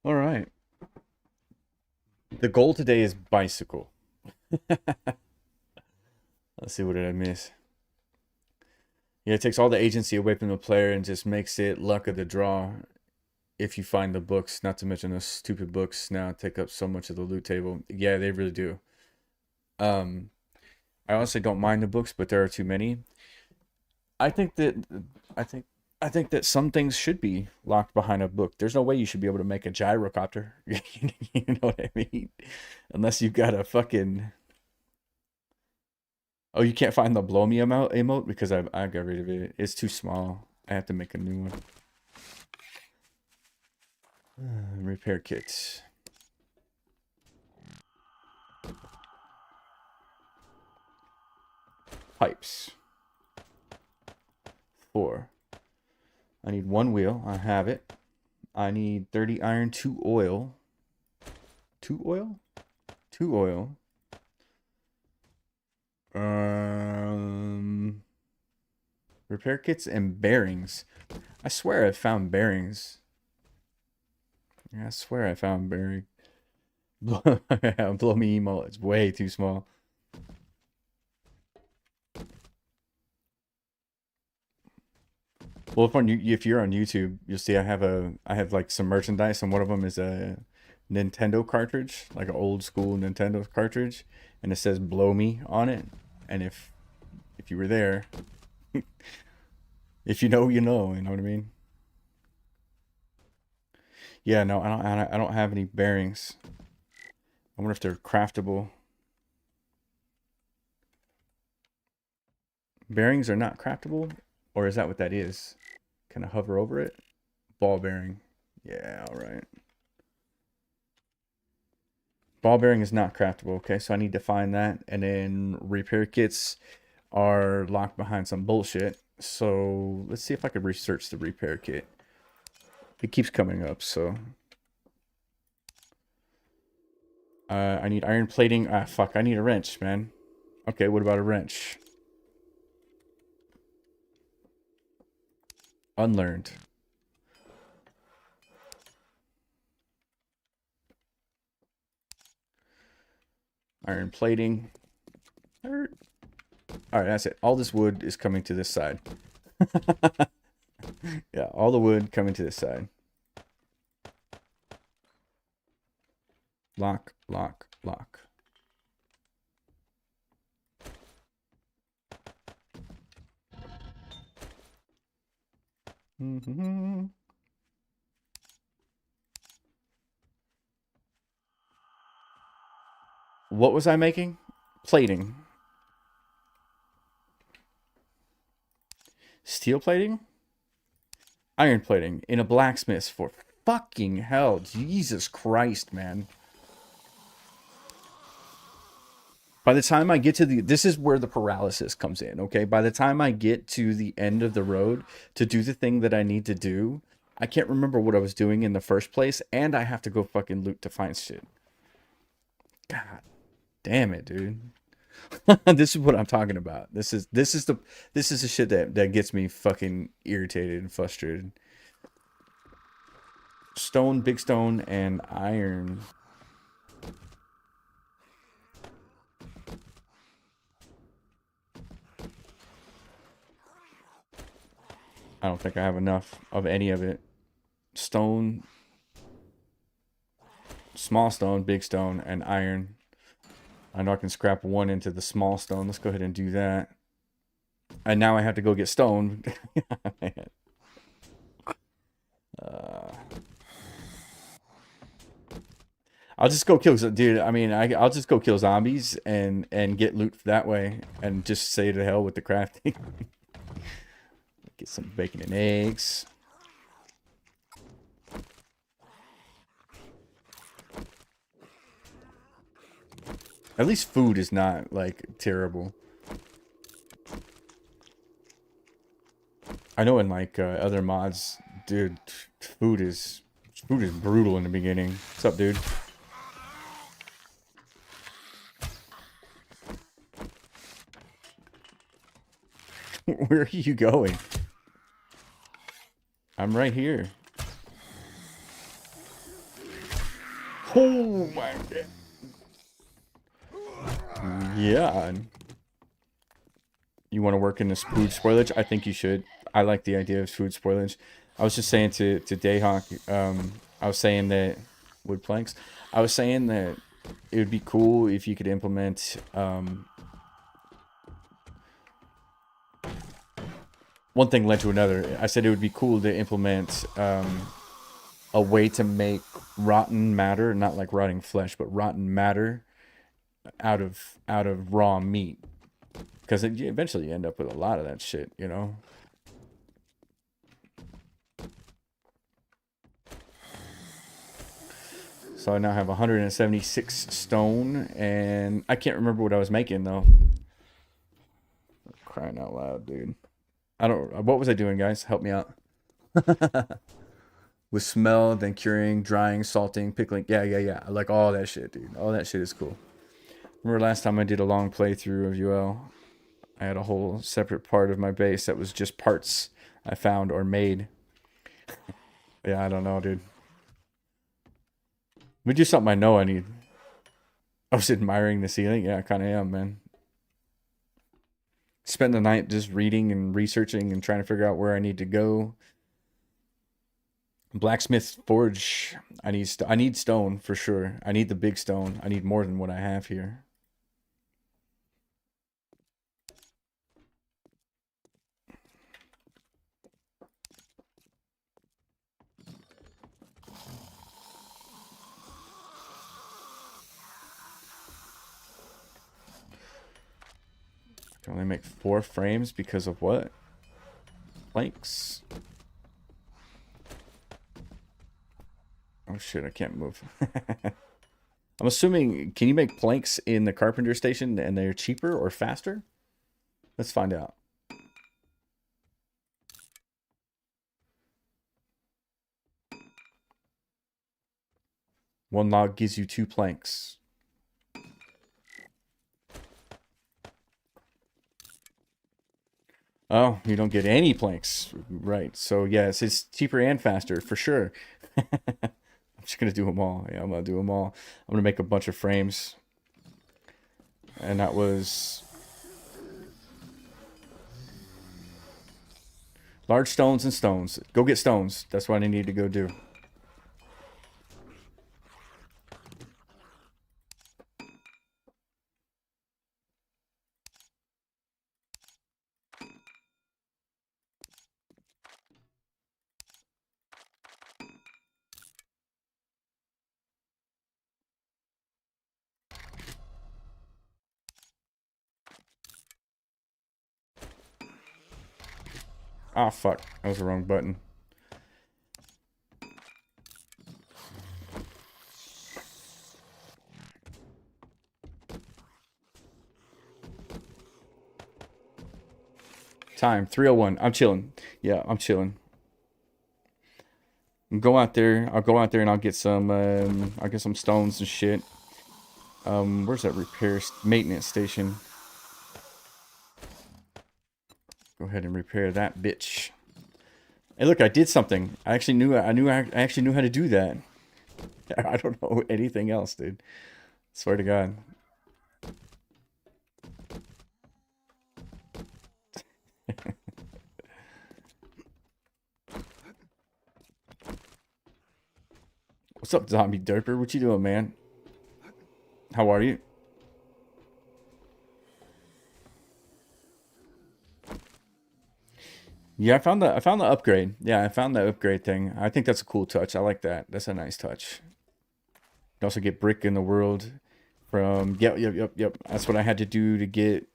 All right. The goal today is bicycle. Let's see, what did I miss? Yeah, it takes all the agency away from the player and just makes it luck of the draw if you find the books, not to mention those stupid books now take up so much of the loot table. Yeah, they really do. Um, I honestly don't mind the books, but there are too many. I think that I think I think that some things should be locked behind a book. There's no way you should be able to make a gyrocopter. You know what I mean? Unless you've got a fucking. Oh, you can't find the blow me emote because I got rid of it. It's too small. I have to make a new one. Repair kits. Pipes. 4. I need 1 wheel. I have it. I need 30 iron, 2 oil. 2 oil? 2 oil. Repair kits and bearings. I swear I found bearings. Yeah, I swear I found bearing. Blow me emo. It's way too small. Well, if you're on YouTube, you'll see I have like some merchandise, and one of them is a Nintendo cartridge, like an old school Nintendo cartridge, and it says "Blow Me" on it. And if you were there, if you know, you know. You know what I mean? Yeah, no, I don't have any bearings. I wonder if they're craftable. Bearings are not craftable, or is that what that is? Can I hover over it? Ball bearing. Yeah, all right. Ball bearing is not craftable. Okay, so I need to find that. And then repair kits are locked behind some bullshit. So let's see if I could research the repair kit. It keeps coming up, so. I need iron plating. Ah, fuck, I need a wrench, man. Okay, what about a wrench? Unlearned. Iron plating. Alright, that's it. All this wood is coming to this side. Yeah, all the wood coming to this side. Lock, lock, lock. What was I making? Plating. Steel plating? Iron plating in a blacksmith for fucking hell. Jesus Christ, man. By the time I get to this is where the paralysis comes in, okay? By the time I get to the end of the road to do the thing that I need to do, I can't remember what I was doing in the first place, and I have to go fucking loot to find shit. God damn it, dude. This is what I'm talking about. This is the shit that gets me fucking irritated and frustrated. Stone, big stone, and iron. I don't think I have enough of any of it. Stone, small stone, big stone, and iron. I know I can scrap 1 into the small stone. Let's go ahead and do that. And now I have to go get stone. I'll just go kill, dude. I mean, I'll just go kill zombies and get loot that way, and just say to hell with the crafting. Get some bacon and eggs. At least food is not like terrible. I know in like other mods, dude, food is brutal in the beginning. What's up, dude? Where are you going? I'm right here. Oh my god. Yeah. You want to work in this food spoilage? I think you should. I like the idea of food spoilage. I was just saying to Dayhawk, I was saying that wood planks. I was saying that it would be cool if you could implement one thing led to another. I said it would be cool to implement a way to make rotten matter, not like rotting flesh, but rotten matter out of raw meat. Because eventually you end up with a lot of that shit, you know? So I now have 176 stone, and I can't remember what I was making, though. Crying out loud, dude. I don't... What was I doing, guys? Help me out. With smell, then curing, drying, salting, pickling. Yeah. I like all that shit, dude. All that shit is cool. Remember last time I did a long playthrough of UL? I had a whole separate part of my base that was just parts I found or made. Yeah, I don't know, dude. Let me do something I know I need. I was admiring the ceiling. Yeah, I kind of am, man. Spend the night just reading and researching and trying to figure out where I need to go. Blacksmith forge. I need stone for sure. I need the big stone. I need more than what I have here. Can only make 4 frames because of what? Planks. Oh shit, I can't move. I'm assuming, can you make planks in the carpenter station and they're cheaper or faster? Let's find out. One log gives you 2 planks. Oh, you don't get any planks. Right. So, yes, it's cheaper and faster, for sure. I'm just going to do them all. Yeah, I'm going to do them all. I'm going to make a bunch of frames. And that was... large stones and stones. Go get stones. That's what I need to go do. Oh, fuck. That was the wrong button. Time, 3:01. I'm chilling. Yeah, I'm chilling. I'll go out there and I'll get some stones and shit. Where's that maintenance station? Go ahead and repair that bitch. Hey, look, I did something. I actually knew how to do that. I don't know anything else, dude. Swear to God. What's up, zombie derper? What you doing, man? How are you? Yeah, I found the upgrade. Yeah, I found the upgrade thing. I think that's a cool touch. I like that. That's a nice touch. You also get brick in the world from yep. That's what I had to do to get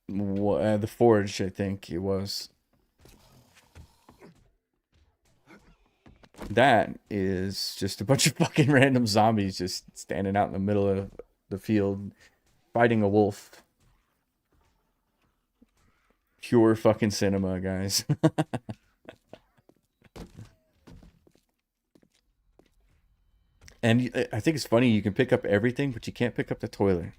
the forge, I think it was. That is just a bunch of fucking random zombies just standing out in the middle of the field fighting a wolf. Pure fucking cinema, guys. And I think it's funny, you can pick up everything, but you can't pick up the toilet.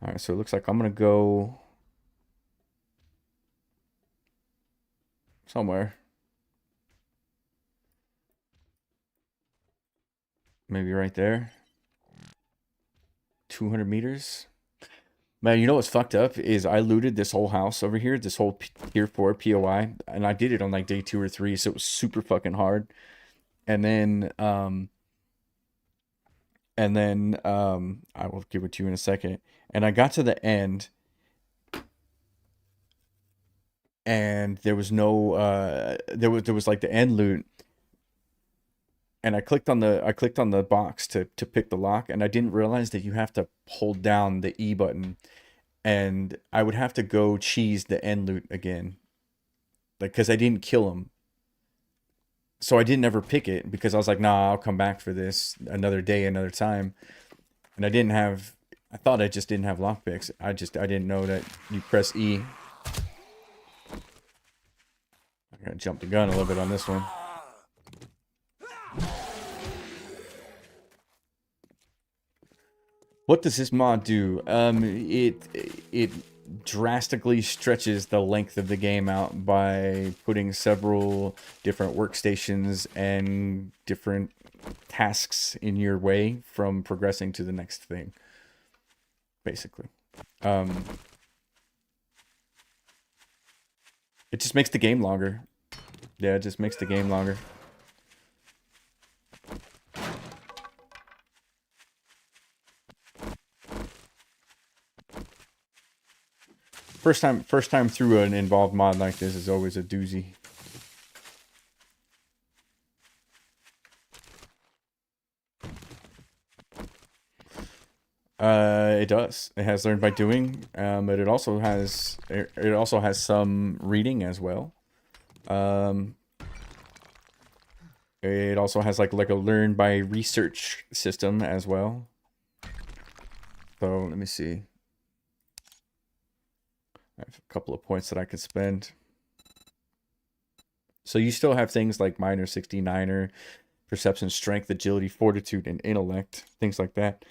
Alright, so it looks like I'm gonna go somewhere. Maybe right there. 200 meters. Man, you know what's fucked up is I looted this whole house over here, this whole tier 4 POI, and I did it on like day 2 or 3, so it was super fucking hard. And then I will give it to you in a second. And I got to the end, and there was no there was like the end loot, and I clicked on the box to pick the lock, and I didn't realize that you have to hold down the E button, and I would have to go cheese the end loot again, like, because I didn't kill him. So I didn't ever pick it because I was like, nah, I'll come back for this another day, another time. And I thought I just didn't have lockpicks. I didn't know that you press E. I'm gonna jump the gun a little bit on this one. What does this mod do? It drastically stretches the length of the game out by putting several different workstations and different tasks in your way from progressing to the next thing, basically. It just makes the game longer. Yeah, it just makes the game longer. First time through an involved mod like this is always a doozy. It does. It has learned by doing, but it also has some reading as well. It also has like a learn by research system as well. So let me see. I have a couple of points that I could spend. So you still have things like minor 69er, perception, strength, agility, fortitude, and intellect, things like that.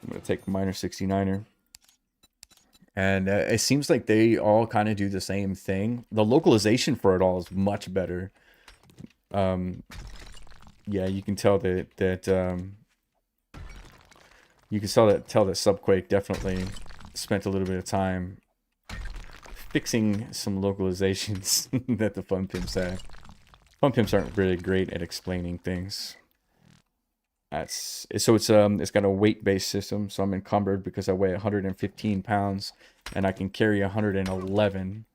I'm going to take minor 69er. And it seems like they all kind of do the same thing. The localization for it all is much better. Yeah, you can tell that tell that Subquake definitely spent a little bit of time fixing some localizations that the fun pimps have. Fun pimps aren't really great at explaining things. It's got a weight-based system, so I'm encumbered because I weigh 115 pounds and I can carry 111.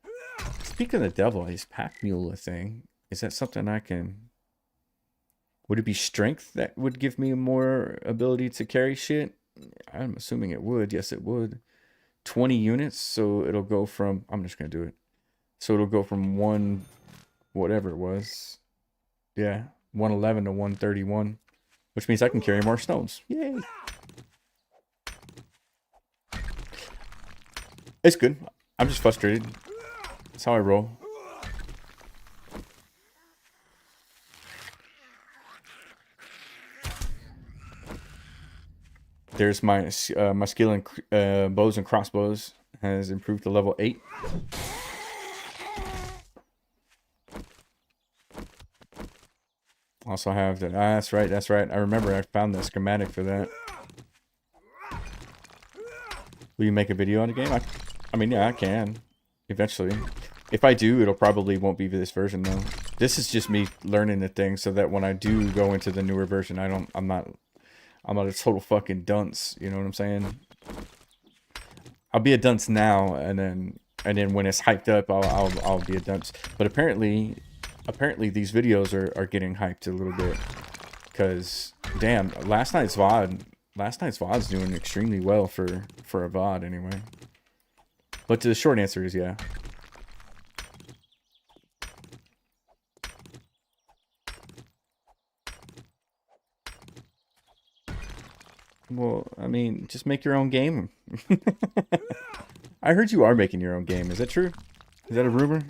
Speaking of the devil, is pack mule a thing? Is that something I can? Would it be strength that would give me more ability to carry shit? I'm assuming it would. Yes, it would. 20 units, so it'll go from, I'm just gonna do it. So it'll go from whatever it was. Yeah, 111 to 131, which means I can carry more stones. Yay! It's good. I'm just frustrated. That's how I roll. There's my skill in bows and crossbows has improved to level 8. Also have that. That's right. That's right. I remember I found the schematic for that. Will you make a video on the game? I mean, yeah, I can eventually. If I do, it'll probably won't be this version though. This is just me learning the thing so that when I do go into the newer version, I'm not a total fucking dunce. You know what I'm saying? I'll be a dunce now, and then when it's hyped up, I'll be a dunce. But apparently these videos are getting hyped a little bit, because damn, last night's VOD's doing extremely well for a VOD anyway. But the short answer is yeah. Well, I mean, just make your own game. I heard you are making your own game. Is that true? Is that a rumor?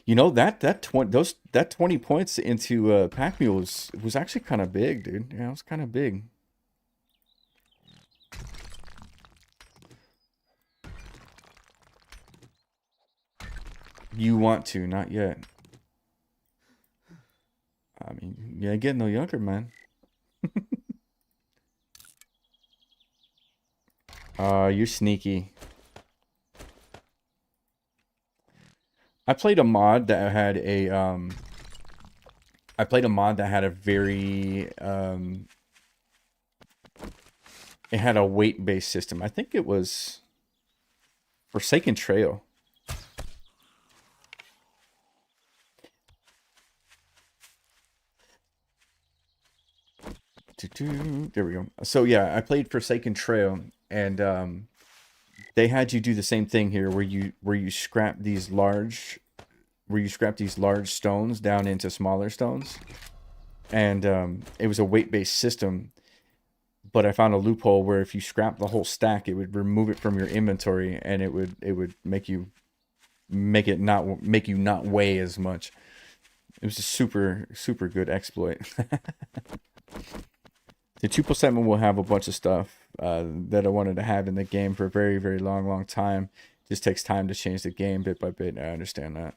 You know that 20 points into Pack Mule was actually kind of big, dude. Yeah, it was kind of big. You want to, not yet. I mean, you ain't getting no younger, man. You're sneaky. I played a mod that had a I played a mod that had a very it had a weight-based system. I think it was Forsaken Trail. There we go. So yeah, I played Forsaken Trail, and they had you do the same thing here, where you scrap these large stones down into smaller stones, and it was a weight-based system. But I found a loophole where if you scrap the whole stack, it would remove it from your inventory, and it would make you not weigh as much. It was a super good exploit. The 2.7 will have a bunch of stuff that I wanted to have in the game for a very, very long time. It just takes time to change the game bit by bit. I understand that.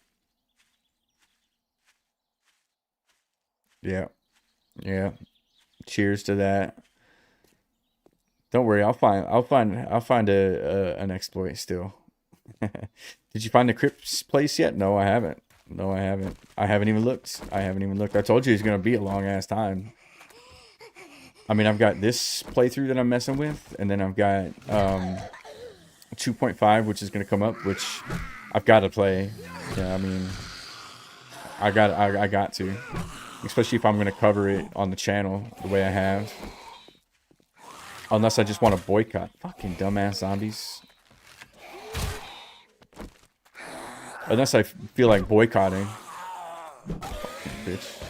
Yeah, yeah. Cheers to that. Don't worry, I'll find an exploit still. Did you find the crypt's place yet? No, I haven't. No, I haven't. I haven't even looked. I told you it's gonna be a long ass time. I mean, I've got this playthrough that I'm messing with, and then I've got 2.5, which is gonna come up, which I've got to play. Yeah, I mean, I got to, especially if I'm gonna cover it on the channel the way I have. Unless I just want to boycott. Fucking dumbass zombies. Unless I feel like boycotting. Fucking bitch.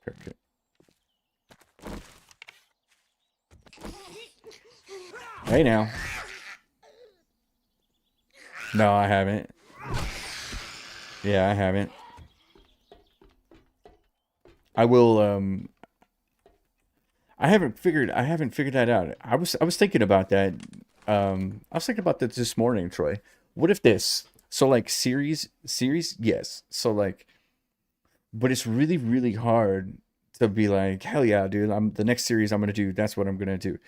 Cricket. Hey now. No, I haven't. Yeah, I haven't. I will I haven't figured that out. I was thinking about that. I was thinking about that this morning, Troy. What if this? So like series, yes. So like, but it's really hard to be like, hell yeah, dude. I'm the next series I'm gonna do. That's what I'm gonna do.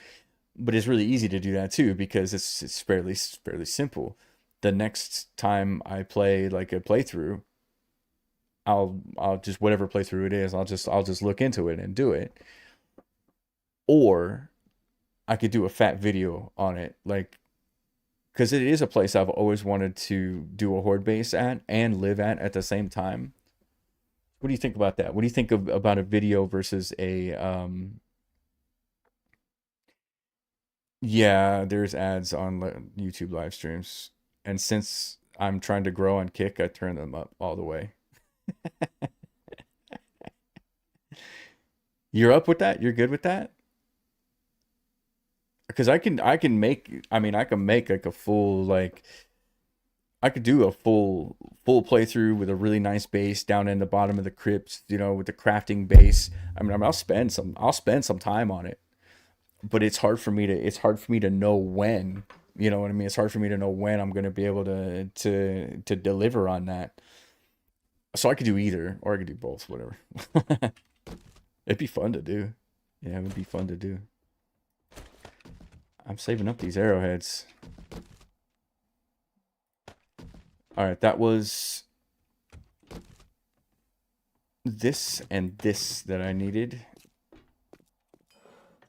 But it's really easy to do that too because it's fairly simple. The next time I play like a playthrough, I'll just whatever playthrough it is, I'll just look into it and do it. Or I could do a fat video on it, like, because it is a place I've always wanted to do a horde base at and live at the same time. What do you think about that? What do you think about a video versus a yeah, there's ads on YouTube live streams, and since I'm trying to grow on Kick, I turn them up all the way. You're up with that? You're good with that? Because I can make, I mean, I can make like a full, like, I could do a full playthrough with a really nice base down in the bottom of the crypt, with the crafting base. I mean, I'll spend some time on it, but it's hard for me to know when, you know what I mean? It's hard for me to know when I'm going to be able to deliver on that. So I could do either, or I could do both, whatever. It'd be fun to do. Yeah, it would be fun to do. I'm saving up these arrowheads. All right, that was this and this that I needed.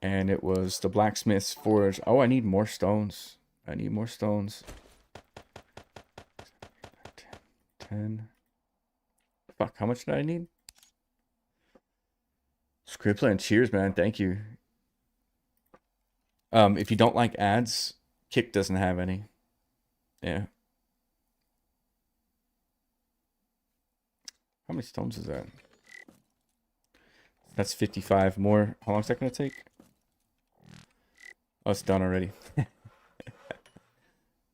And it was the blacksmith's forge. Oh, I need more stones. I need more stones. 10. Fuck, how much did I need? Scribbler and cheers, man. Thank you. If you don't like ads, Kick doesn't have any. Yeah. How many stones is that? That's 55 more. How long is that going to take? Oh, it's done already.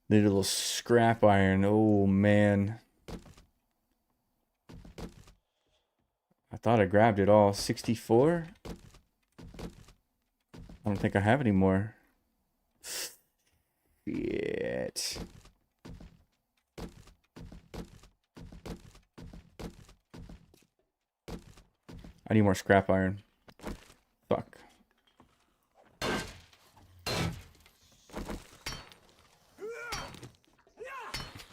Need a little scrap iron. Oh, man. I thought I grabbed it all. 64? I don't think I have any more. Shit. I need more scrap iron. Fuck.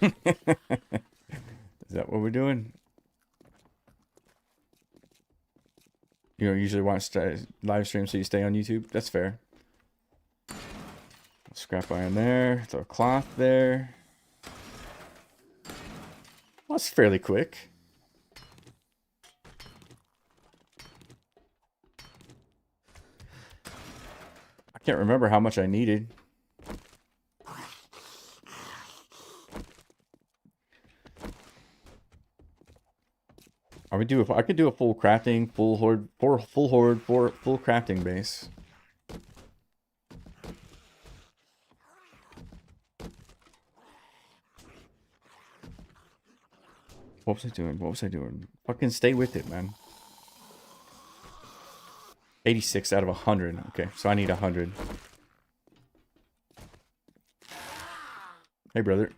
Is that what we're doing? You don't usually watch live streams so you stay on YouTube? That's fair. Scrap iron there. Throw a cloth there. Well, that's fairly quick. I can't remember how much I needed. I could do a full crafting, full crafting base. What was I doing? What was I doing? Fucking stay with it, man. 86 out of 100. Okay, so I need 100. Hey, brother.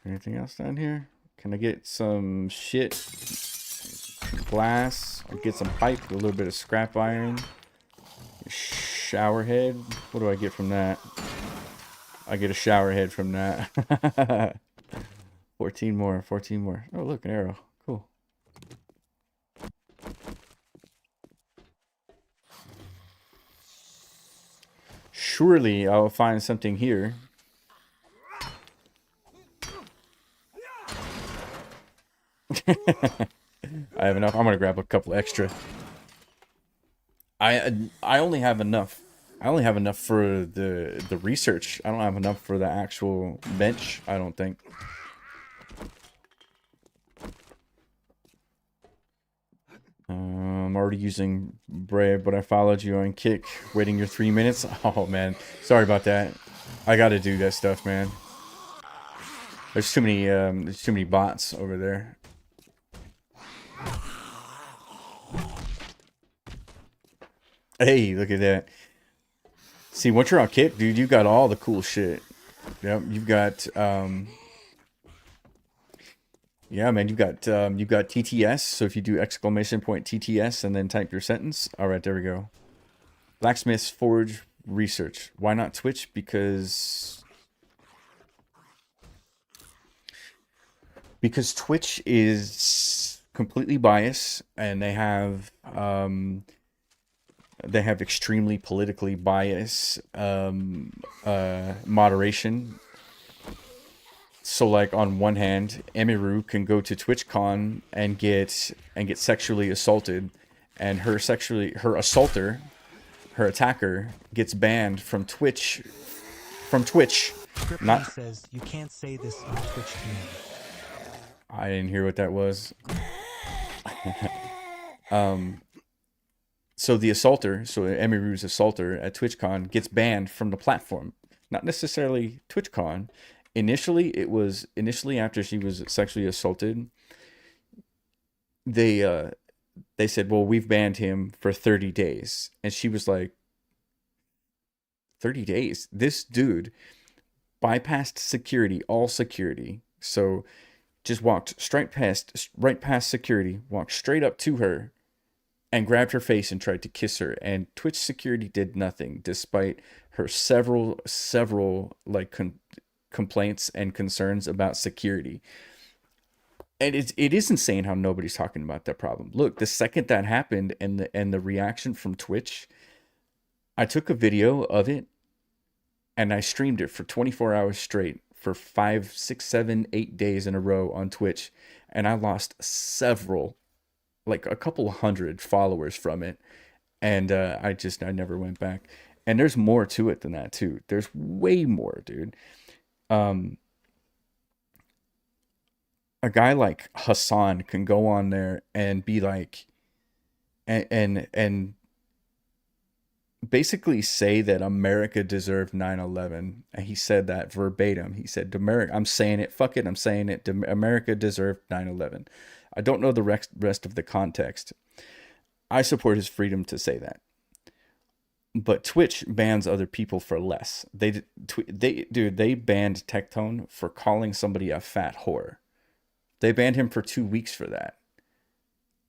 Anything else down here? Can I get some shit? Glass. I'll get some pipe, a little bit of scrap iron. Shower head. What do I get from that? I get a shower head from that. 14 more. 14 more. Oh, look, an arrow. Cool. Surely I'll find something here. I have enough. I'm gonna grab a couple extra. I only have enough. I only have enough for the research. I don't have enough for the actual bench, I don't think. I'm already using Brave, but I followed you on Kick, waiting your 3 minutes. Oh man, sorry about that. I gotta do that stuff, man. There's too many bots over there. Hey, look at that. See, once you're on Kick, dude, you got all the cool shit. Yep, you've got yeah, man, you've got TTS. So if you do exclamation point TTS and then type your sentence, all right, there we go. Blacksmith's Forge research. Why not Twitch? Because Twitch is completely biased, and they have extremely politically biased moderation. So, like, on one hand, Emiru can go to TwitchCon and get sexually assaulted, and her attacker gets banned from Twitch. Not says you can't say this on Twitch community. I didn't hear what that was. So the assaulter, so Emiru's assaulter at TwitchCon gets banned from the platform. Not necessarily TwitchCon. Initially after she was sexually assaulted, they said, well, we've banned him for 30 days. And she was like, 30 days? This dude bypassed security, all security. So just walked right past security, walked straight up to her and grabbed her face and tried to kiss her. And Twitch security did nothing, despite her several like complaints and concerns about security. And it is insane how nobody's talking about that problem. Look, the second that happened and the reaction from Twitch, I took a video of it and I streamed it for 24 hours straight for 5, 6, 7, 8 days in a row on Twitch, and I lost several like a couple hundred followers from it, and I never went back. And there's more to it than that too. There's way more, dude. Um, a guy like Hassan can go on there and be like, and basically say that America deserved 9/11. And he said that verbatim. He said, America, I'm saying it, fuck it, I'm saying it. America deserved 9/11. I don't know the rest of the context. I support his freedom to say that. But Twitch bans other people for less. They banned Tectone for calling somebody a fat whore. They banned him for 2 weeks for that.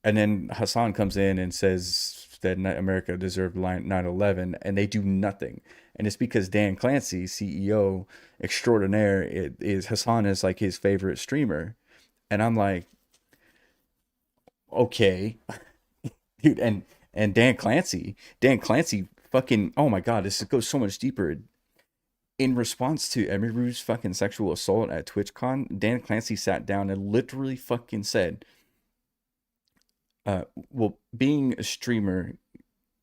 And then Hassan comes in and says that America deserved 9/11, and they do nothing. And it's because Dan Clancy, CEO extraordinaire, Hassan is like his favorite streamer. And I'm like, okay, dude. And Dan Clancy fucking, oh my god, this goes so much deeper. In response to Emiru's fucking sexual assault at TwitchCon, Dan Clancy sat down and literally fucking said, well, being a streamer,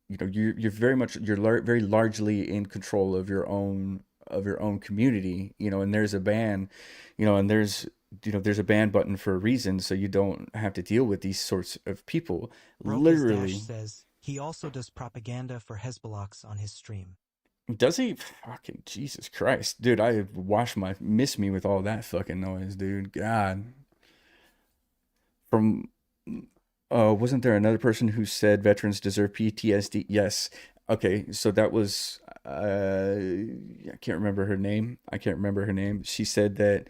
you know, you're very largely in control of your own community, you know, and there's a ban, you know, and there's a ban button for a reason, so you don't have to deal with these sorts of people. Literally says he also does propaganda for Hezbollahs on his stream. Does he? Fucking Jesus Christ, dude! I miss me with all that fucking noise, dude. God. From wasn't there another person who said veterans deserve PTSD? Yes. Okay, so that was I can't remember her name. She said that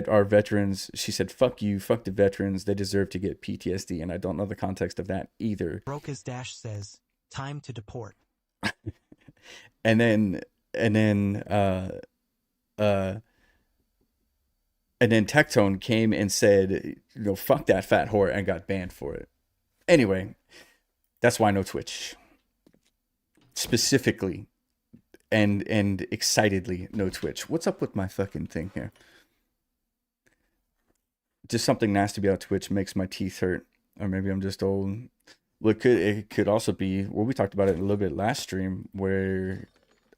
our veterans, she said, fuck you, fuck the veterans, they deserve to get PTSD, and I don't know the context of that either. Broca's Dash says, time to deport. and then Tectone came and said, you know, fuck that fat whore, and got banned for it. Anyway, that's why no Twitch. Specifically and excitedly no Twitch. What's up with my fucking thing here? Just something nasty about Twitch makes my teeth hurt. Or maybe I'm just old. Well, it could also be, well, we talked about it a little bit last stream, where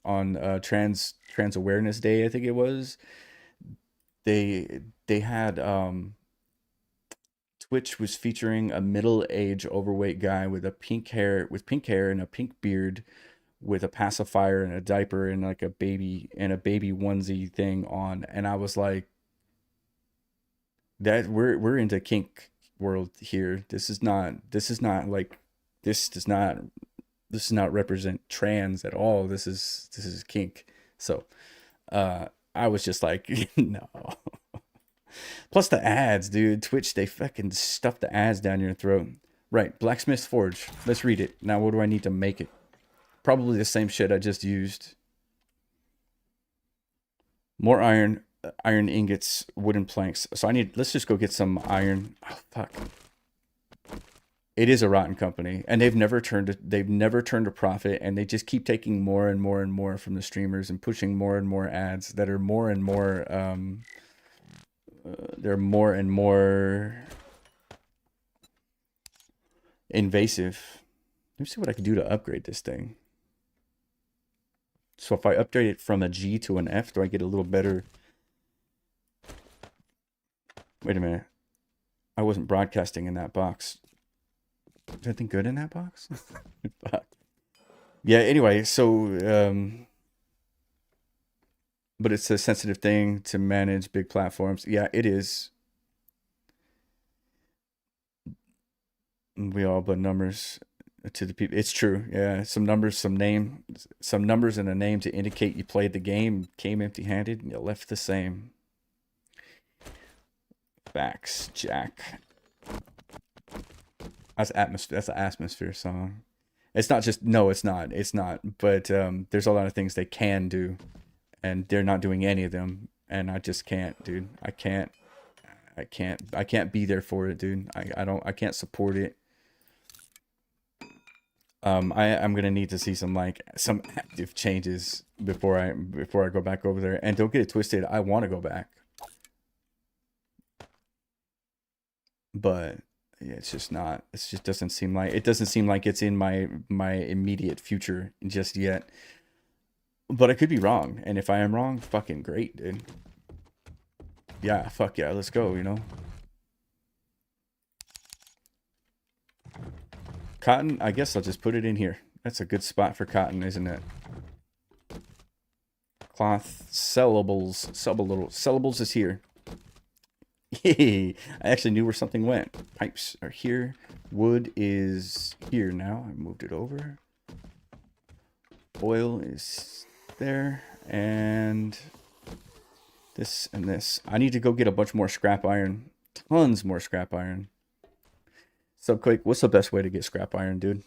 on Trans Awareness Day, I think it was, they had Twitch was featuring a middle-aged overweight guy with pink hair and a pink beard, with a pacifier and a diaper and like a baby onesie thing on, and I was like, that we're into kink world here. This does not represent trans at all. This is kink. So I was just like, no. Plus the ads, dude. Twitch, they fucking stuff the ads down your throat. Right, Blacksmith's Forge. Let's read it. Now what do I need to make it? Probably the same shit I just used. More iron ingots, wooden planks. So let's just go get some iron. Oh, fuck. It is a rotten company, and they've never turned a profit, and they just keep taking more and more and more from the streamers and pushing more and more ads that are more and more they're more and more invasive. Let me see what I can do to upgrade this thing. So if I upgrade it from a G to an F, do I get a little better? Wait a minute. I wasn't broadcasting in that box. Is anything good in that box? Yeah, anyway, so but it's a sensitive thing to manage big platforms. Yeah, it is. We all but numbers to the people. It's true. Yeah, some numbers and a name to indicate you played the game, came empty-handed, and you left the same. Facts, Jack. That's atmosphere. That's an atmosphere song. It's not just, no, it's not. But there's a lot of things they can do, and they're not doing any of them. And I just can't, dude. I can't be there for it, dude. I can't support it. I'm gonna need to see some active changes before I go back over there. And don't get it twisted, I want to go back, but Yeah, it's just not. It just doesn't seem like it doesn't seem like it's in my immediate future just yet. But I could be wrong, and if I am wrong, fucking great, dude. Yeah, fuck yeah, let's go, you know. Cotton, I guess I'll just put it in here. That's a good spot for cotton, isn't it? Cloth, sellables is here. Yay! I actually knew where something went. Pipes are here. Wood is here now. I moved it over. Oil is there. And this and this. I need to go get a bunch more scrap iron. Tons more scrap iron. Subquake, what's the best way to get scrap iron, dude?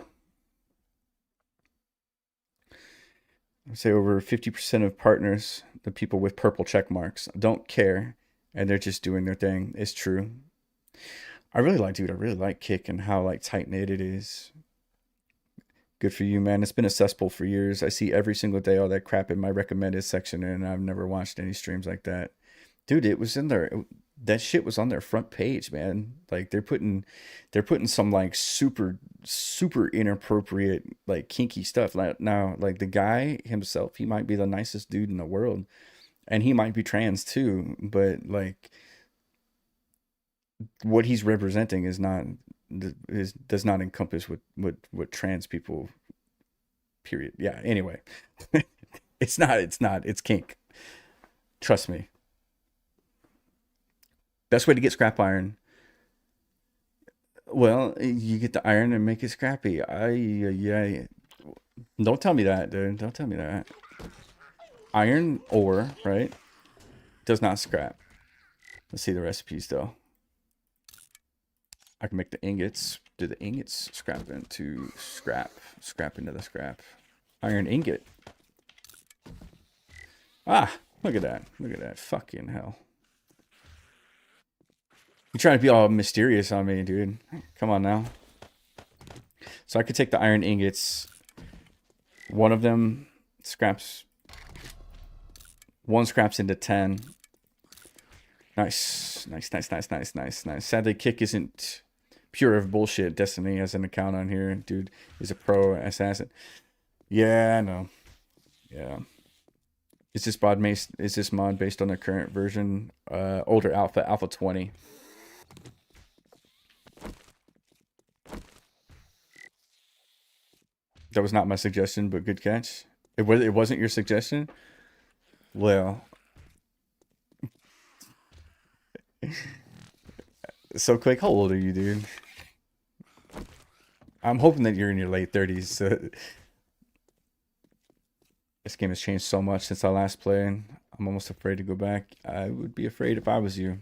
I'd say over 50% of partners, the people with purple check marks, don't care. And they're just doing their thing. It's true. I really like Kick and how like tight knit it is. Good for you, man. It's been a cesspool for years. I see every single day all that crap in my recommended section, and I've never watched any streams like that. Dude, it was in there. That shit was on their front page, man. Like they're putting some like super inappropriate like kinky stuff. Like now, like the guy himself, he might be the nicest dude in the world. And he might be trans too, but like what he's representing is not does not encompass what trans people. Period. Yeah. Anyway, it's kink. Trust me. Best way to get scrap iron. Well, you get the iron and make it scrappy. Yeah. Don't tell me that, dude. Don't tell me that. Iron ore, right? Does not scrap. Let's see the recipes though. I can make the ingots. Do the ingots scrap into scrap? Scrap into the scrap. Iron ingot. Ah, look at that. Look at that. Fucking hell. You're trying to be all mysterious on me, dude. Come on now. So I could take the iron ingots. One of them scraps. One scraps into 10. Nice. Sadly, Kick isn't pure of bullshit. Destiny has an account on here. Dude is a pro assassin. Yeah, I know. Yeah. Is this mod based on the current version? Older Alpha 20. That was not my suggestion, but good catch. It wasn't your suggestion? Well, so quick. How old are you, dude? I'm hoping that you're in your late 30s. So this game has changed so much since I last played. I'm almost afraid to go back. I would be afraid if I was you.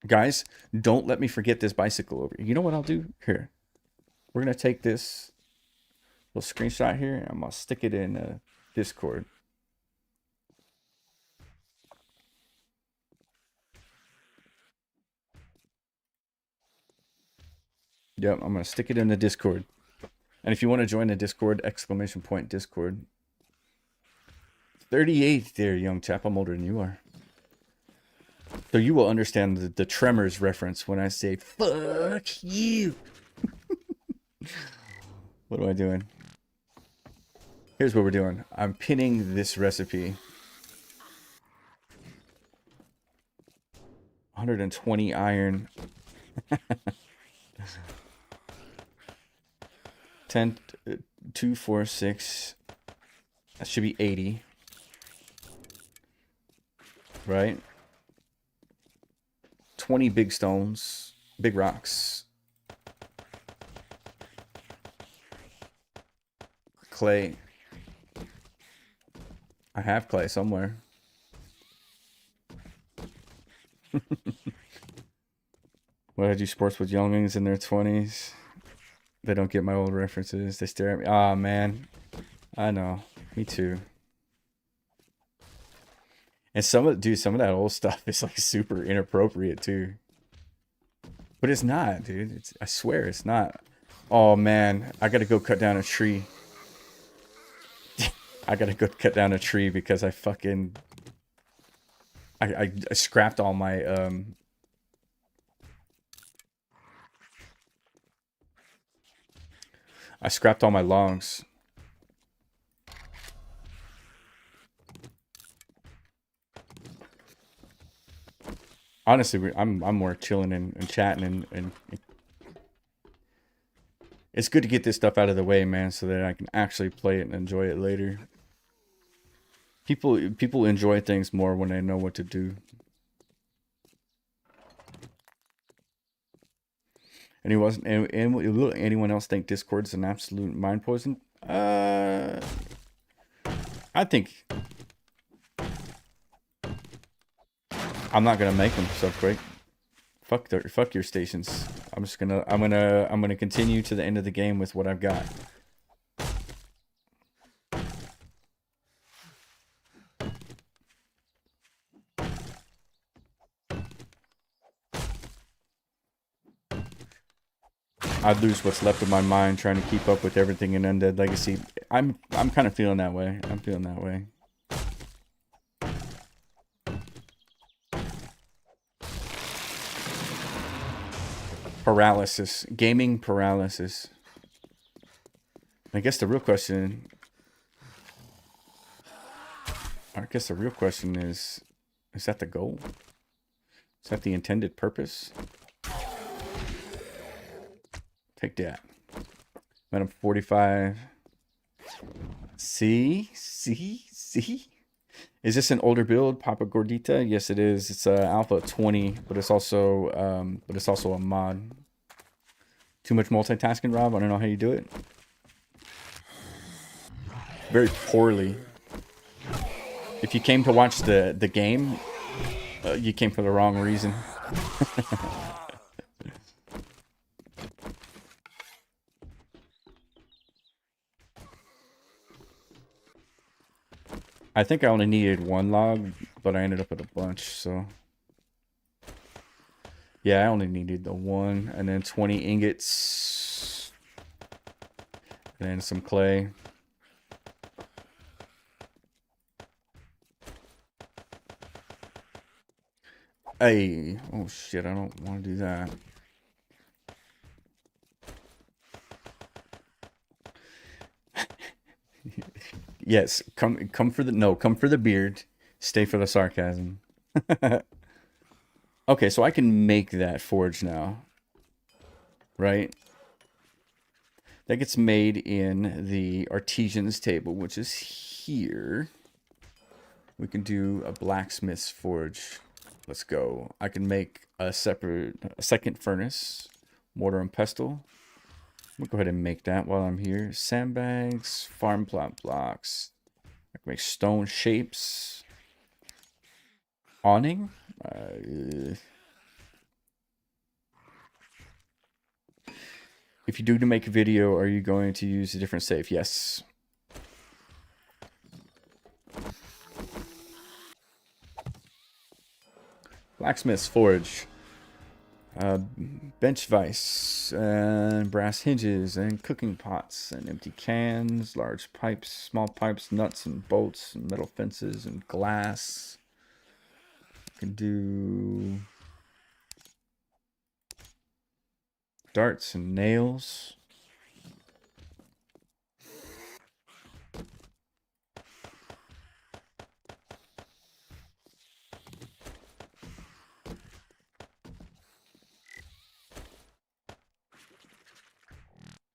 Guys, don't let me forget this bicycle over here. You know what I'll do? Here. We're going to take this little screenshot here, and I'm going to stick it in Discord. Yep, I'm going to stick it in the Discord. And if you want to join the Discord, ! Discord. 38 there, young chap. I'm older than you are. So you will understand the Tremors reference when I say, fuck you. What am I doing? Here's what we're doing. I'm pinning this recipe. 120 iron. 10, 2, 4, 6. That should be 80. Right? 20 big stones. Big rocks. Clay. I have clay somewhere. What, I do sports with younglings in their 20s. They don't get my old references. They stare at me. Ah, man. I know. Me too. And some of that old stuff is like super inappropriate too. But it's not, dude. I swear it's not. Oh man, I gotta go cut down a tree. I gotta go cut down a tree because I fucking I scrapped all my I scrapped all my logs. Honestly, I'm more chilling and chatting and it's good to get this stuff out of the way, man, so that I can actually play it and enjoy it later. People enjoy things more when they know what to do. Will anyone else think Discord's an absolute mind poison? I think I'm not gonna make them so quick. Fuck your stations. I'm gonna continue to the end of the game with what I've got. I'd lose what's left of my mind trying to keep up with everything in Undead Legacy. I'm kind of feeling that way. I'm feeling that way. Paralysis. Gaming paralysis. I guess the real question is that the goal? Is that the intended purpose? Take that. Madam 45. See? Is this an older build, Papa Gordita? Yes, it is. It's Alpha 20, but it's also a mod. Too much multitasking, Rob? I don't know how you do it. Very poorly. If you came to watch the game, you came for the wrong reason. I think I only needed one log, but I ended up with a bunch, so... Yeah, I only needed the one, and then 20 ingots. And then some clay. Hey, oh shit, I don't want to do that. Yes, come for the beard. Stay for the sarcasm. Okay, so I can make that forge now. Right? That gets made in the artisans table, which is here. We can do a blacksmith's forge. Let's go. I can make a second furnace, mortar and pestle. We'll go ahead and make that while I'm here. Sandbags, farm plot blocks. I can make stone shapes. Awning. If you do to make a video, are you going to use a different save? Yes. Blacksmith's forge. Bench vise and brass hinges and cooking pots and empty cans, large pipes, small pipes, nuts and bolts and metal fences and glass. Can do darts and nails.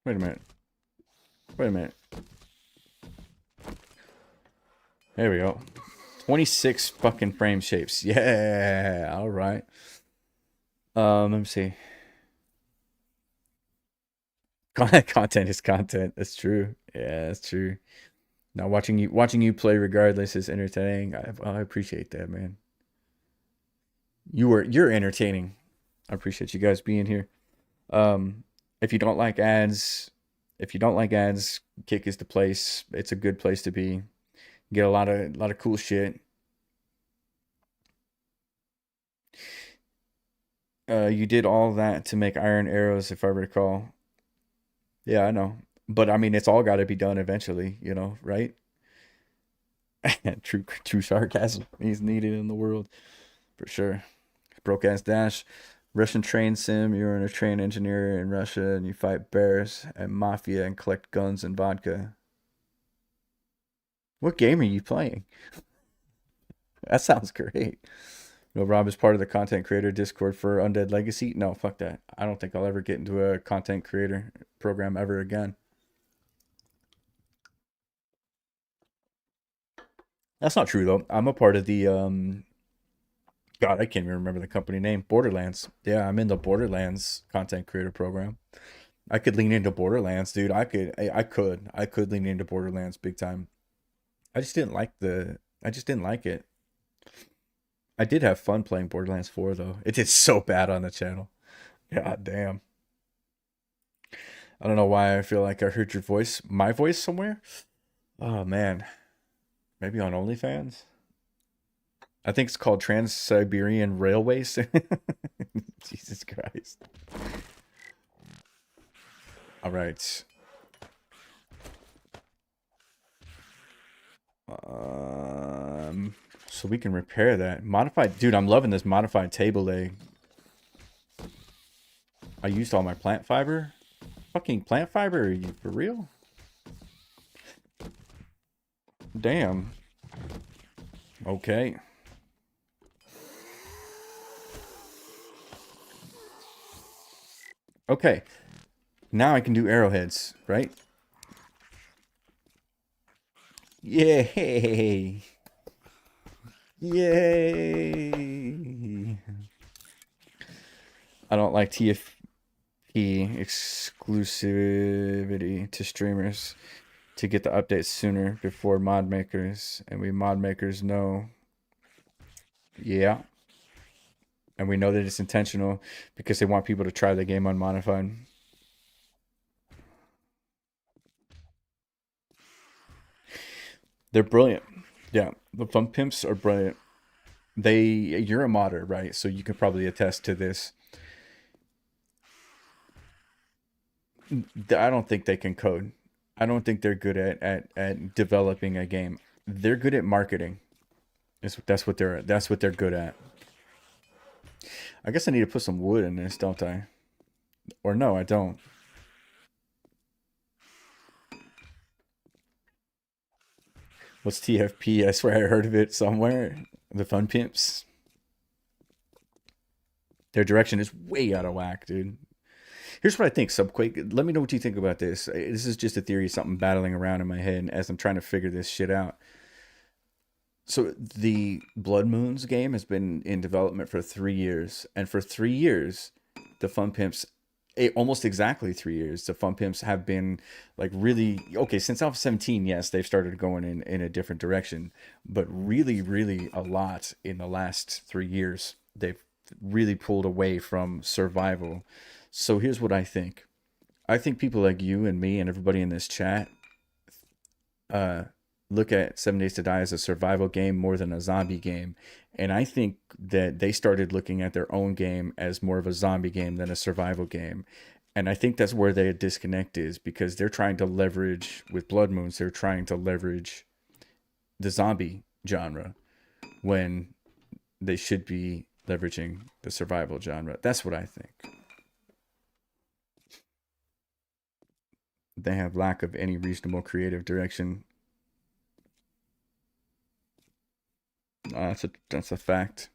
Wait a minute. Wait a minute. There we go. 26 fucking frame shapes. Yeah. All right. Let me see. Content is content. That's true. Yeah, that's true. Now watching you play regardless is entertaining. I appreciate that, man. You're entertaining. I appreciate you guys being here. If you don't like ads, Kick is the place. It's a good place to be. Get a lot of cool shit. You did all that to make iron arrows, if I recall. Yeah, I know. But I mean, it's all got to be done eventually, right? True sarcasm is needed in the world for sure. Broke ass dash. Russian train sim. You're in a train engineer in Russia and you fight bears and mafia and collect guns and vodka. What game are you playing? That sounds great. Rob is part of the content creator Discord for Undead Legacy. No, fuck that. I don't think I'll ever get into a content creator program ever again. That's not true though. I'm a part of the God, I can't even remember the company name. Borderlands. Yeah, I'm in the Borderlands content creator program. I could lean into Borderlands, dude. I could lean into Borderlands big time. I just didn't like it. I did have fun playing Borderlands 4 though. It did so bad on the channel. God damn. I don't know why I feel like I heard your voice, my voice somewhere. Oh man. Maybe on OnlyFans? I think it's called Trans-Siberian Railways. Jesus Christ. All right. So we can repair that. Modified, dude, I'm loving this modified table leg. I used all my plant fiber. Fucking plant fiber? Are you for real? Damn. Okay. Okay. Now I can do arrowheads, right? Yay! Yay! I don't like TFP exclusivity to streamers to get the updates sooner before mod makers, and we mod makers know. Yeah. And we know that it's intentional because they want people to try the game unmodified. They're brilliant. Yeah, the fun pimps are brilliant. You're a modder, right? So you can probably attest to this. I don't think they can code. I don't think they're good at developing a game. They're good at marketing. That's what they're good at. I guess I need to put some wood in this, don't I? Or no, I don't. What's TFP? I swear I heard of it somewhere. The Fun Pimps. Their direction is way out of whack, dude. Here's what I think, Subquake. Let me know what you think about this. This is just a theory, something battling around in my head as I'm trying to figure this shit out. So the Blood Moons game has been in development for 3 years, and for 3 years, the Fun Pimps, almost exactly 3 years, the Fun Pimps have been like really okay since Alpha 17. Yes, they've started going in a different direction, but really, really a lot in the last 3 years. They've really pulled away from survival. So here's what I think. I think people like you and me and everybody in this chat uh, look at 7 Days to Die as a survival game more than a zombie game. And I think that they started looking at their own game as more of a zombie game than a survival game. And I think that's where their disconnect is, because they're trying to leverage, with Blood Moons, they're trying to leverage the zombie genre when they should be leveraging the survival genre. That's what I think. They have lack of any reasonable creative direction. That's a fact.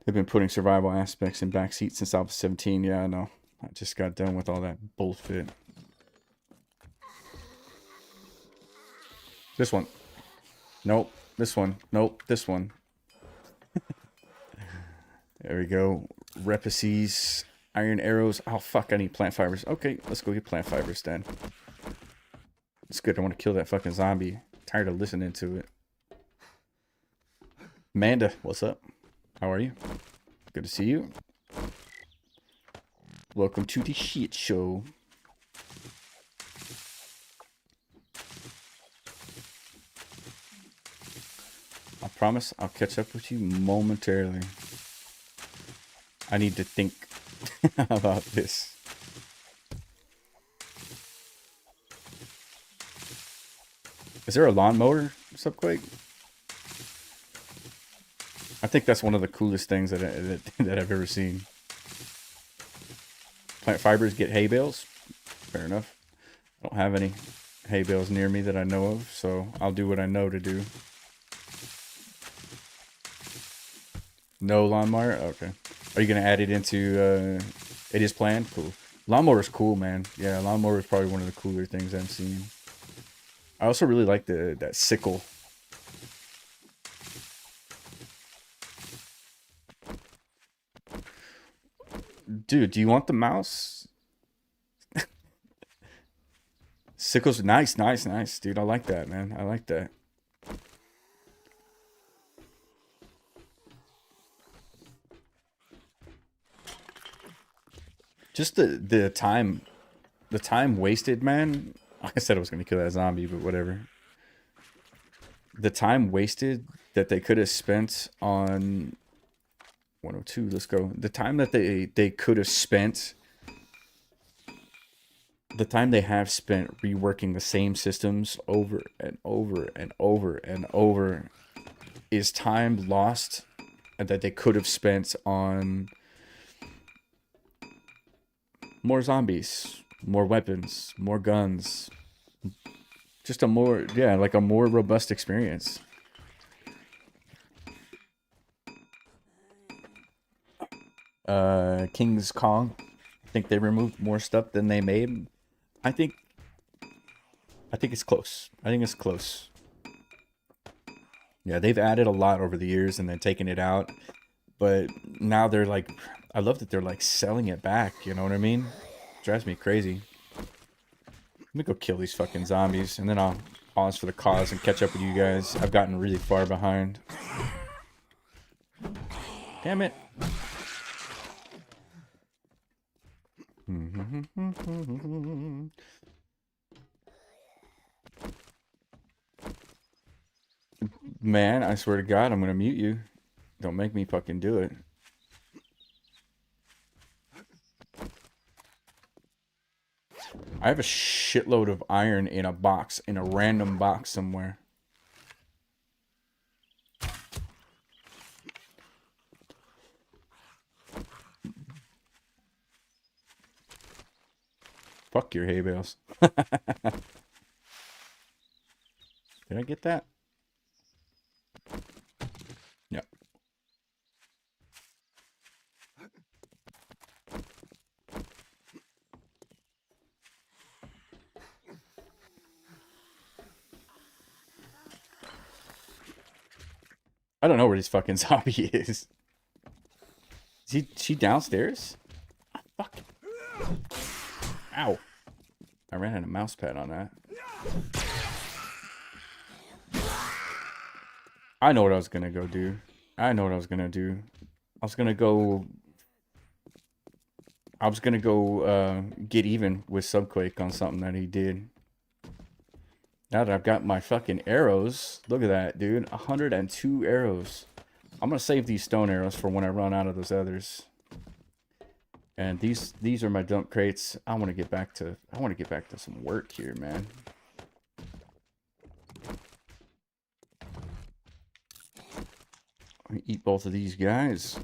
They've been putting survival aspects in backseat since I was 17. Yeah, I know. I just got done with all that bullshit. This one. Nope. This one. Nope. This one. There we go. Repices. Iron arrows. Oh, fuck. I need plant fibers. Okay, let's go get plant fibers then. It's good. I want to kill that fucking zombie. I'm tired of listening to it. Amanda, what's up? How are you? Good to see you. Welcome to the shit show. I promise I'll catch up with you momentarily. I need to think about this. Is there a lawnmower subquake? I think that's one of the coolest things that I've ever seen. Plant fibers get hay bales. Fair enough. I don't have any hay bales near me that I know of, so I'll do what I know to do. No lawnmower? Okay. Are you going to add it into... it is planned? Cool. Lawnmower's cool, man. Yeah, lawnmower is probably one of the cooler things I've seen. I also really like that sickle. Dude, do you want the mouse? Sickle's nice, nice, nice. Dude, I like that, man. I like that. Just the time wasted, man. I said I was gonna kill that zombie, but whatever. The time wasted that they could have spent on 102. Let's go. The time that they could have spent. The time they have spent reworking the same systems over and over and over and over is time lost, and that they could have spent on more zombies, more weapons, more guns. Just a more, yeah, like a more robust experience. King's Kong. I think they removed more stuff than they made. I think it's close. I think it's close. Yeah, they've added a lot over the years and then taken it out. But now they're like, I love that they're like selling it back, you know what I mean? Drives me crazy. Let me go kill these fucking zombies, and then I'll pause for the cause and catch up with you guys. I've gotten really far behind. Damn it. Man, I swear to God, I'm gonna mute you. Don't make me fucking do it. I have a shitload of iron in a box, in a random box somewhere. Fuck your hay bales. Did I get that? Yep. I don't know where this fucking zombie is. Is she downstairs? Oh, fuck. Ow. I ran out of mouse pad on that. I know what I was gonna go do. I know what I was gonna do. I was gonna go get even with Subquake on something that he did. Now that I've got my fucking arrows, look at that, dude. 102 arrows. I'm gonna save these stone arrows for when I run out of those others. And these are my dump crates. I want to get back to some work here, man. Let me eat both of these guys.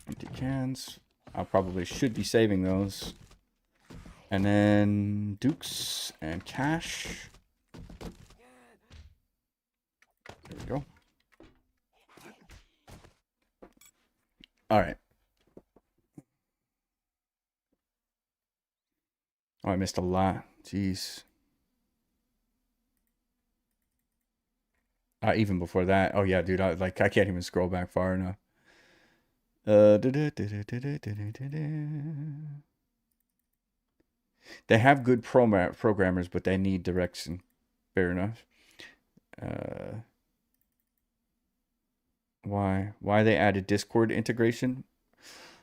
Empty cans. I probably should be saving those. And then dukes and cash. There we go. All right. Oh, I missed a lot. Jeez. Even before that. Oh yeah, dude. I can't even scroll back far enough. They have good programmers, but they need direction. Fair enough. Why they added Discord integration?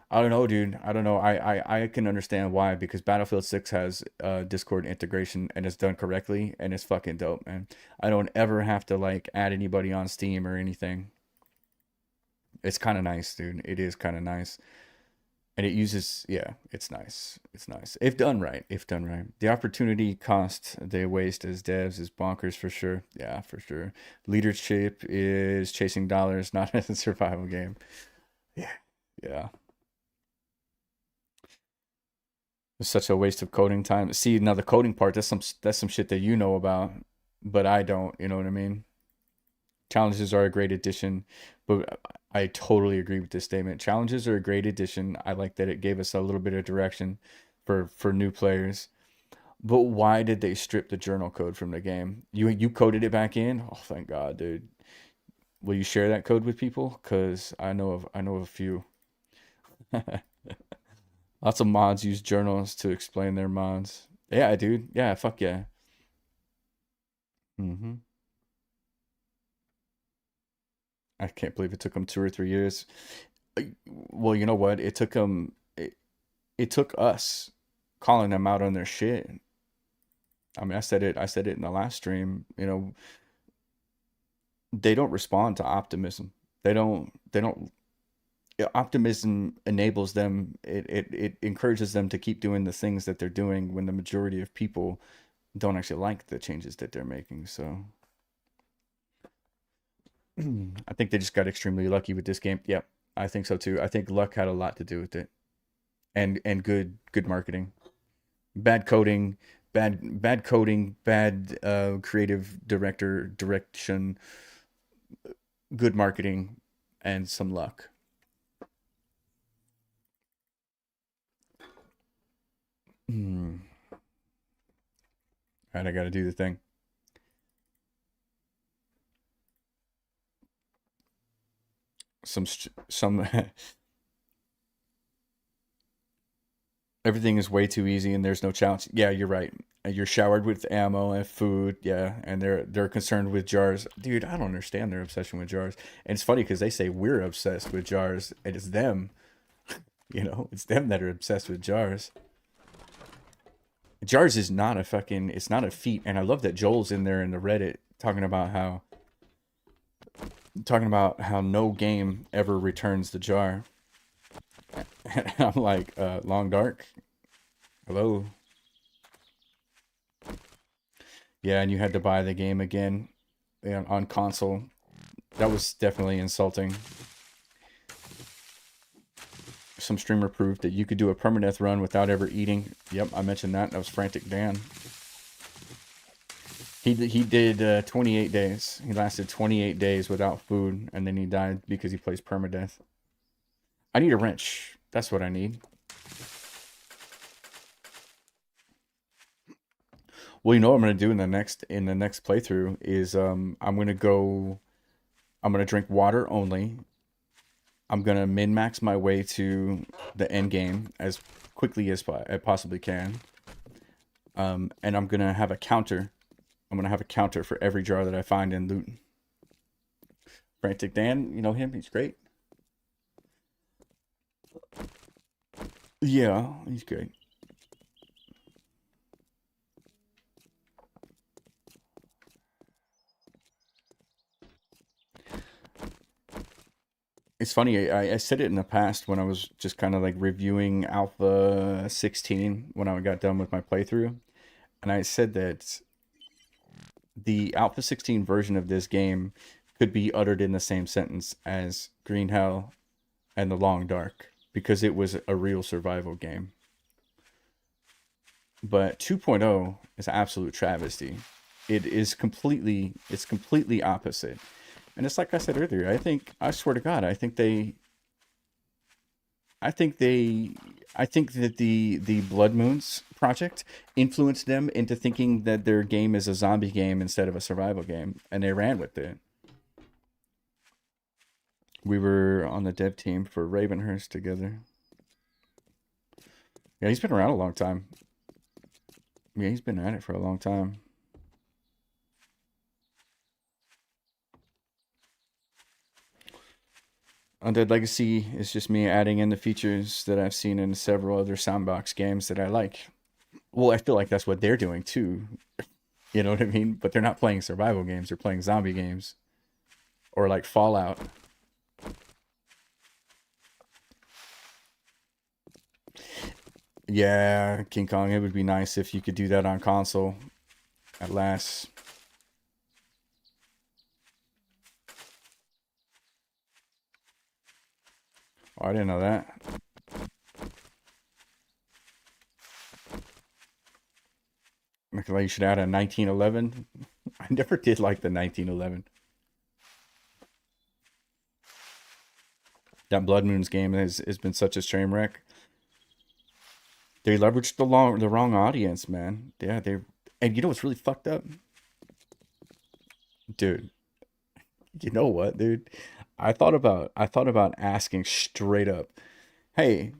I don't know, dude. I don't know. I can understand why, because Battlefield 6 has Discord integration and it's done correctly, and it's fucking dope, man. I don't ever have to like add anybody on Steam or anything. It's kind of nice, dude. It is kind of nice. And it uses, yeah, it's nice. It's nice. If done right. If done right. The opportunity cost they waste as devs is bonkers for sure. Yeah, for sure. Leadership is chasing dollars, not as a survival game. Yeah. Yeah. It's such a waste of coding time. See, now the coding part, that's some shit that you know about, but I don't, you know what I mean? Challenges are a great addition, but I totally agree with this statement. Challenges are a great addition. I like that it gave us a little bit of direction for new players. But why did they strip the journal code from the game? You coded it back in? Oh, thank God, dude. Will you share that code with people? Cause I know of a few. Lots of mods use journals to explain their mods. Yeah, dude. Yeah, fuck yeah. hmm I can't believe it took them 2 or 3 years. Well, you know what? It took us calling them out on their shit. I mean, I said it in the last stream. They don't respond to optimism. They don't optimism enables them. It encourages them to keep doing the things that they're doing when the majority of people don't actually like the changes that they're making. So I think they just got extremely lucky with this game. Yep, I think so too. I think luck had a lot to do with it, and good marketing. Bad coding, bad coding, bad creative direction, good marketing, and some luck. Hmm. All right, I got to do the thing. Some everything is way too easy and there's no challenge. Yeah, you're right. You're showered with ammo and food. Yeah, and they're concerned with jars. Dude, I don't understand their obsession with jars. And it's funny because they say we're obsessed with jars, and it's them. It's them that are obsessed with jars. Jars is not a fucking. It's not a feat. And I love that Joel's in there in the Reddit talking about how no game ever returns the jar. And I'm like, Long Dark, hello. Yeah, and you had to buy the game again on console. That was definitely insulting. Some streamer proved that you could do a permadeath run without ever eating. Yep, I mentioned that. That was Frantic Dan. He did 28 days. He lasted 28 days without food, and then he died because he plays permadeath. I need a wrench. That's what I need. Well, you know what I'm gonna do in the next playthrough is I'm gonna drink water only. I'm gonna min max my way to the end game as quickly as I possibly can. And I'm gonna have a counter. I'm gonna have a counter for every jar that I find in loot. Frantic Dan, you know him? He's great. Yeah, he's great. It's funny. I said it in the past when I was just kind of like reviewing Alpha 16 when I got done with my playthrough, and I said that the Alpha 16 version of this game could be uttered in the same sentence as Green Hell and The Long Dark because it was a real survival game. But 2.0 is an absolute travesty. It's completely opposite. And it's like I said earlier, I swear to God, I think they I think that the Blood Moons project influenced them into thinking that their game is a zombie game instead of a survival game, and they ran with it. We were on the dev team for Ravenhurst together. Yeah, he's been around a long time. Yeah, he's been at it for a long time. Undead Legacy is just me adding in the features that I've seen in several other Soundbox games that I like. Well, I feel like that's what they're doing too. You know what I mean? But they're not playing survival games, they're playing zombie games. Or like Fallout. Yeah, King Kong, it would be nice if you could do that on console at last. Oh, I didn't know that. Like you should add a 1911. I never did like the 1911. That Blood Moons game has been such a train wreck. They leveraged the wrong audience, man. Yeah, and you know what's really fucked up? Dude, you know what, dude? I thought about asking straight up, hey,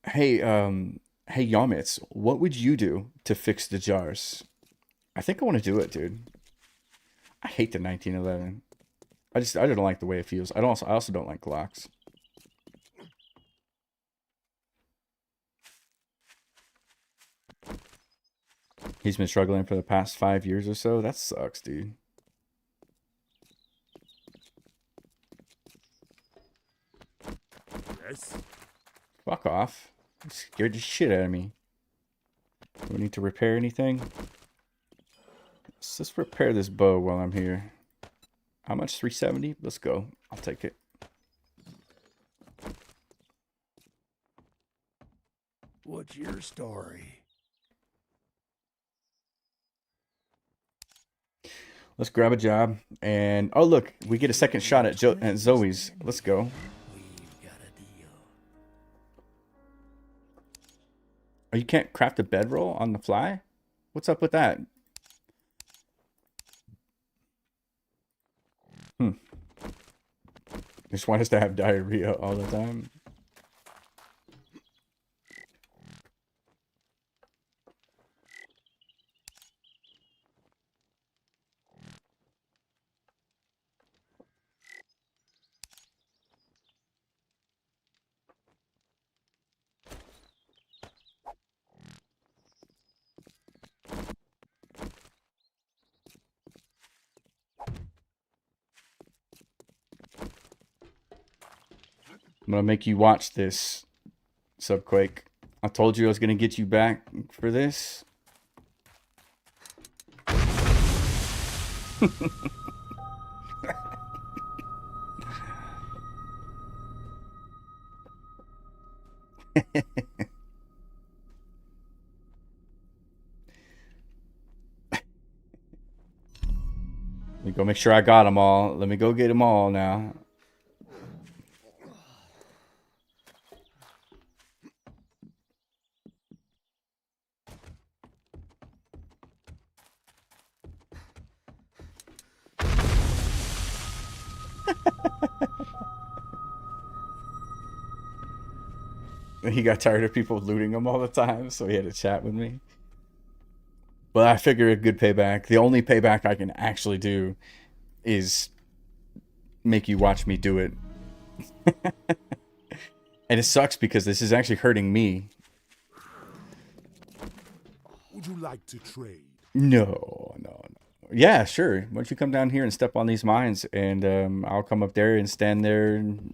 hey, hey Yomits, what would you do to fix the jars? I think I want to do it, dude. I hate the 1911. I don't like the way it feels. I also don't like Glocks. He's been struggling for the past 5 years or so. That sucks, dude. Yes. Fuck off. You scared the shit out of me. Do we need to repair anything? Let's repair this bow while I'm here. How much? 370? Let's go. I'll take it. What's your story? Let's grab a job. And, oh look, we get a second shot at Zoe's. Let's go. We've got a deal. Oh, you can't craft a bedroll on the fly? What's up with that? Just want us to have diarrhea all the time. I'm gonna make you watch this, Subquake. I told you I was gonna get you back for this. Let me go make sure I got them all. Let me go get them all now. He got tired of people looting him all the time, so he had to chat with me. But I figure a good payback. The only payback I can actually do is make you watch me do it. And it sucks because this is actually hurting me. Would you like to trade? No. Yeah, sure. Why don't you come down here and step on these mines, and I'll come up there and stand there and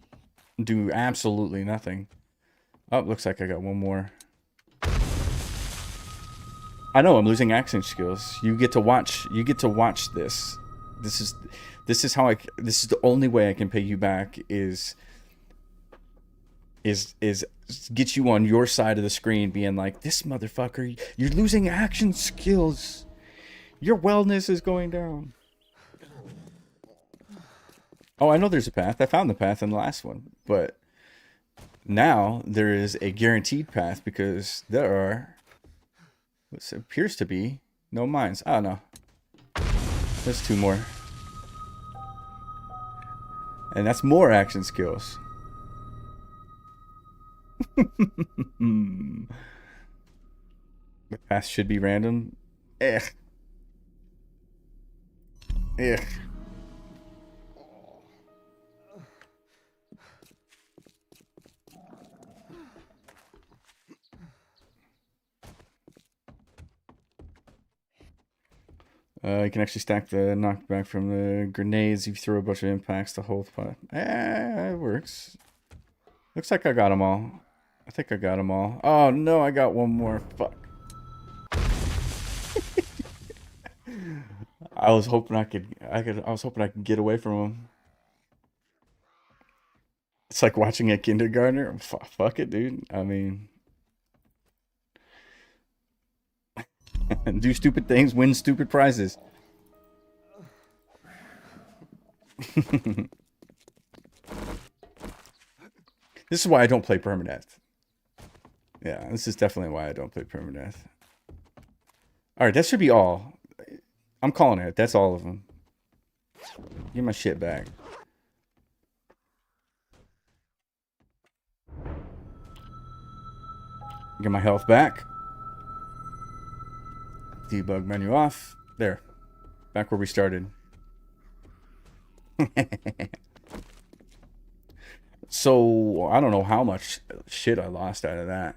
do absolutely nothing. Oh, looks like I got one more. I know I'm losing accent skills. You get to watch. You get to watch this. This is how this is the only way I can pay you back is get you on your side of the screen being like, this motherfucker, you're losing action skills. Your wellness is going down. Oh, I know there's a path. I found the path in the last one, but now there is a guaranteed path because there are what appears to be no mines. I don't know. There's two more. And that's more action skills. The path should be random. Ugh. Ugh. You can actually stack the knockback from the grenades. You throw a bunch of impacts to hold pot. It works. Looks like I got them all. I think I got them all. Oh no, I got one more. Fuck. I was hoping I was hoping I could get away from him. It's like watching a kindergartner. Fuck it, dude. I mean, do stupid things, win stupid prizes. This is why I don't play permadeath. Yeah, this is definitely why I don't play permadeath. All right, that should be all. I'm calling it. That's all of them. Get my shit back. Get my health back. Debug menu off. There. Back where we started. So, I don't know how much shit I lost out of that.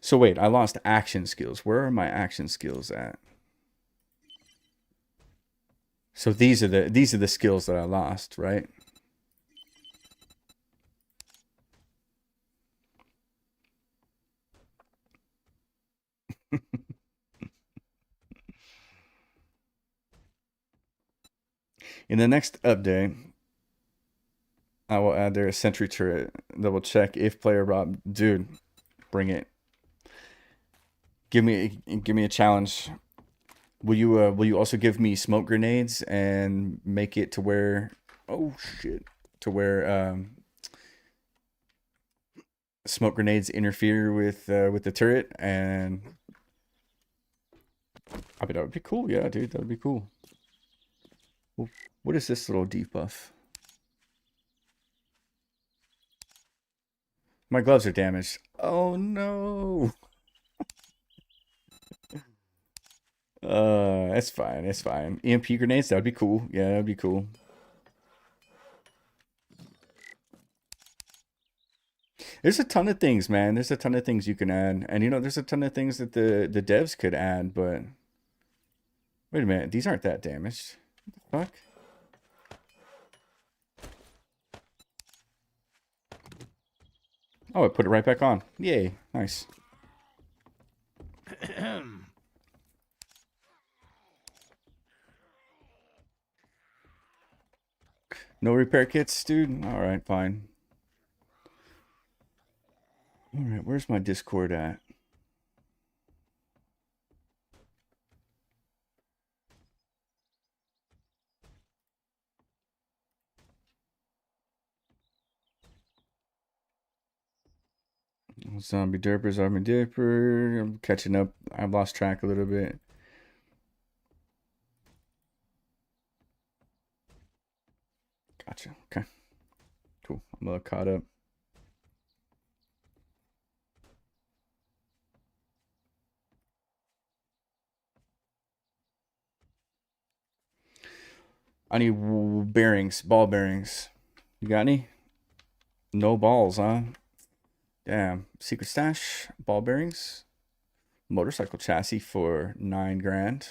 So wait, I lost action skills. Where are my action skills at? So these are the skills that I lost, right? In the next update, I will add their sentry turret that will check if player robbed. Dude, bring it. Give me a challenge. Will you also give me smoke grenades and make it to where to where smoke grenades interfere with the turret, and I mean that would be cool. Yeah, dude, that would be cool. What is this little debuff? My gloves are damaged. Oh no. That's fine. That's fine. EMP grenades, that would be cool. Yeah, that would be cool. There's a ton of things, man. There's a ton of things you can add. And you know, there's a ton of things that the devs could add, but wait a minute, these aren't that damaged. What the fuck? Oh, I put it right back on. Yay, nice. No repair kits, dude? Alright, fine. Alright, where's my Discord at? Zombie Derpers, Army Dipper. I'm catching up. I've lost track a little bit. Gotcha. Okay. Cool. I'm a little caught up. I need bearings, ball bearings. You got any? No balls, huh? Damn. Secret stash, ball bearings, motorcycle chassis for 9 grand.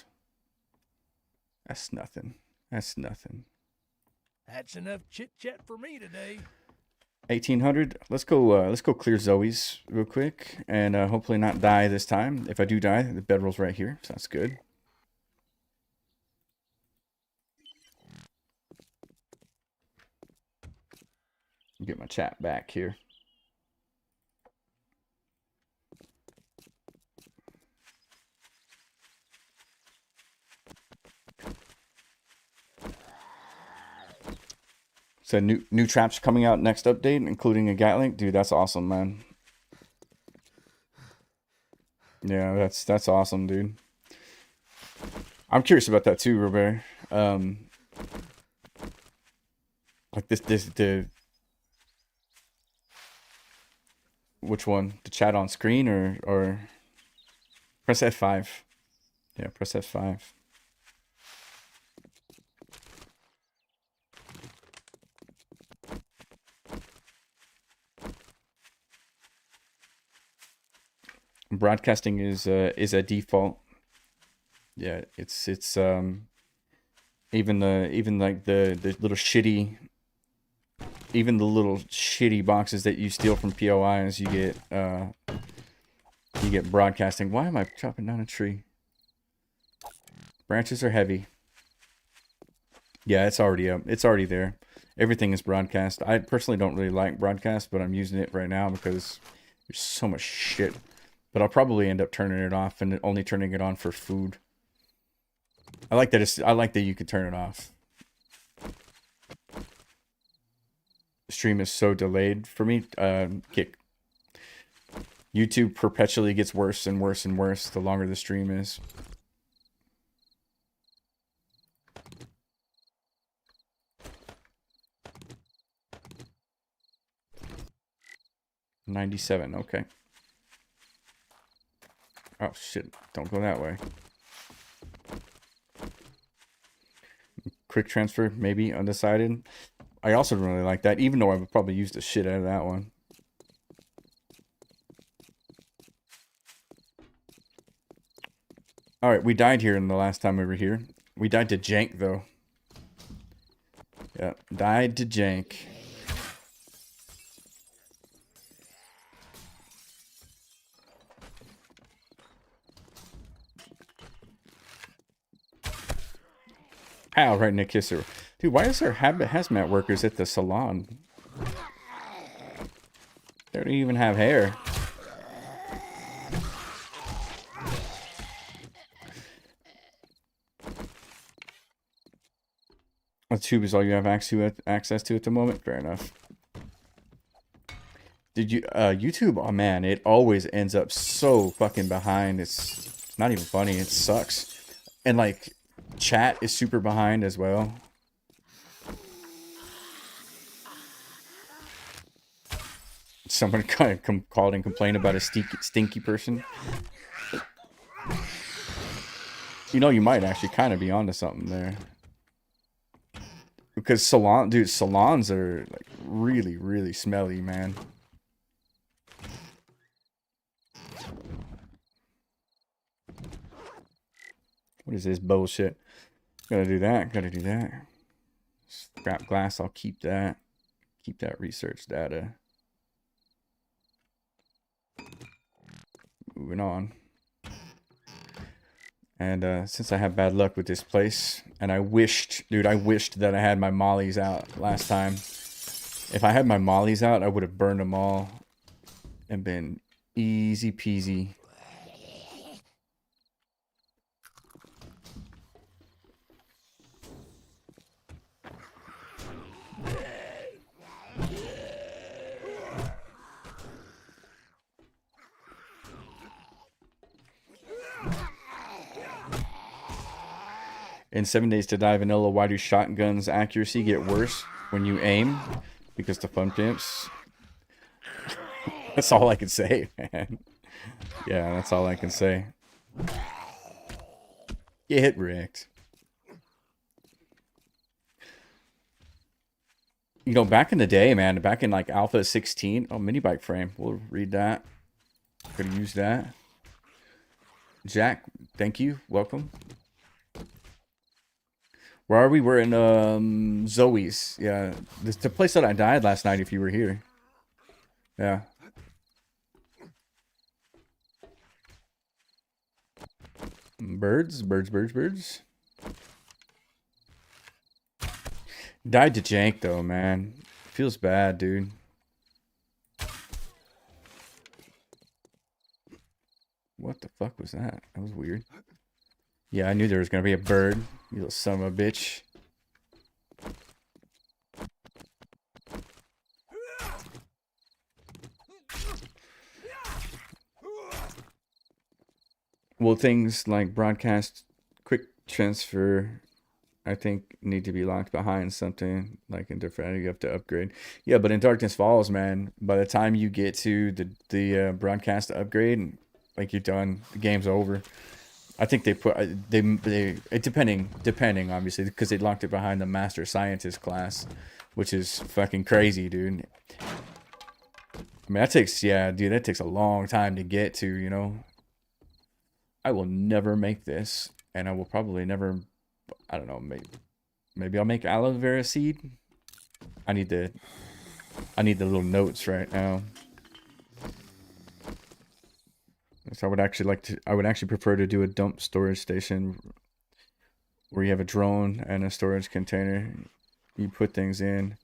That's nothing. That's nothing. That's enough chit chat for me today. 1800. Let's go clear Zoe's real quick and hopefully not die this time. If I do die, the bedroll's right here, so that's good. Get my chat back here. So new traps coming out next update, including a Gatling. Dude, that's awesome, man. Yeah, that's awesome, dude. I'm curious about that too, Robert. Like the which one? The chat on screen or press F5. Yeah, press F5. Broadcasting is a default. Yeah, it's even like the little shitty even the little shitty boxes that you steal from POIs, you get broadcasting. Why am I chopping down a tree? Branches are heavy. Yeah, it's already up. It's already there. Everything is broadcast. I personally don't really like broadcast, but I'm using it right now because there's so much shit. But I'll probably end up turning it off and only turning it on for food. I like that you can turn it off. The stream is so delayed for me. YouTube perpetually gets worse and worse and worse the longer the stream is. $97, okay. Oh shit, don't go that way. Quick transfer, maybe, undecided. I also don't really like that, even though I would probably use the shit out of that one. Alright, we died here in the last time we were here. We died to jank, though. Yeah, died to jank. Ow, right in the kisser. Dude, why is there hazmat workers at the salon? They don't even have hair. A tube is all you have access to at the moment? Fair enough. Did you, YouTube, oh man, it always ends up so fucking behind. It's not even funny, it sucks. And like, chat is super behind as well. Someone kind of called and complained about a stinky person. You know, you might actually kind of be onto something there. Because salons are like really, really smelly, man. What is this bullshit? Gotta do that, gotta do that. Scrap glass, I'll keep that. Keep that research data. Moving on. And since I have bad luck with this place, and I wished that I had my mollies out last time. If I had my mollies out, I would have burned them all and been easy peasy. In 7 Days to Die Vanilla, why do shotguns accuracy get worse when you aim? Because the fun pimps. That's all I can say, man. Yeah, that's all I can say. Get wrecked. You know, back in the day, man, back in like Alpha 16. Oh, mini bike frame. We'll read that. Gonna use that. Jack, thank you. Welcome. Where are we? We're in Zoe's. Yeah, the place that I died last night. If you were here, yeah. Birds. Died to jank though, man. Feels bad, dude. What the fuck was that? That was weird. Yeah, I knew there was gonna be a bird. You little son of a bitch. Well, things like broadcast, quick transfer, I think need to be locked behind something like in different. You have to upgrade. Yeah, but in Darkness Falls, man, by the time you get to the broadcast upgrade, like you're done, the game's over. I think they put it depending obviously because they locked it behind the Master Scientist class, which is fucking crazy, dude. I mean that takes a long time to get to, you know. I will never make this, and I will probably never. I don't know. Maybe I'll make aloe vera seed. I need to I need the little notes right now. So I would actually prefer to do a dump storage station where you have a drone and a storage container. You put things in,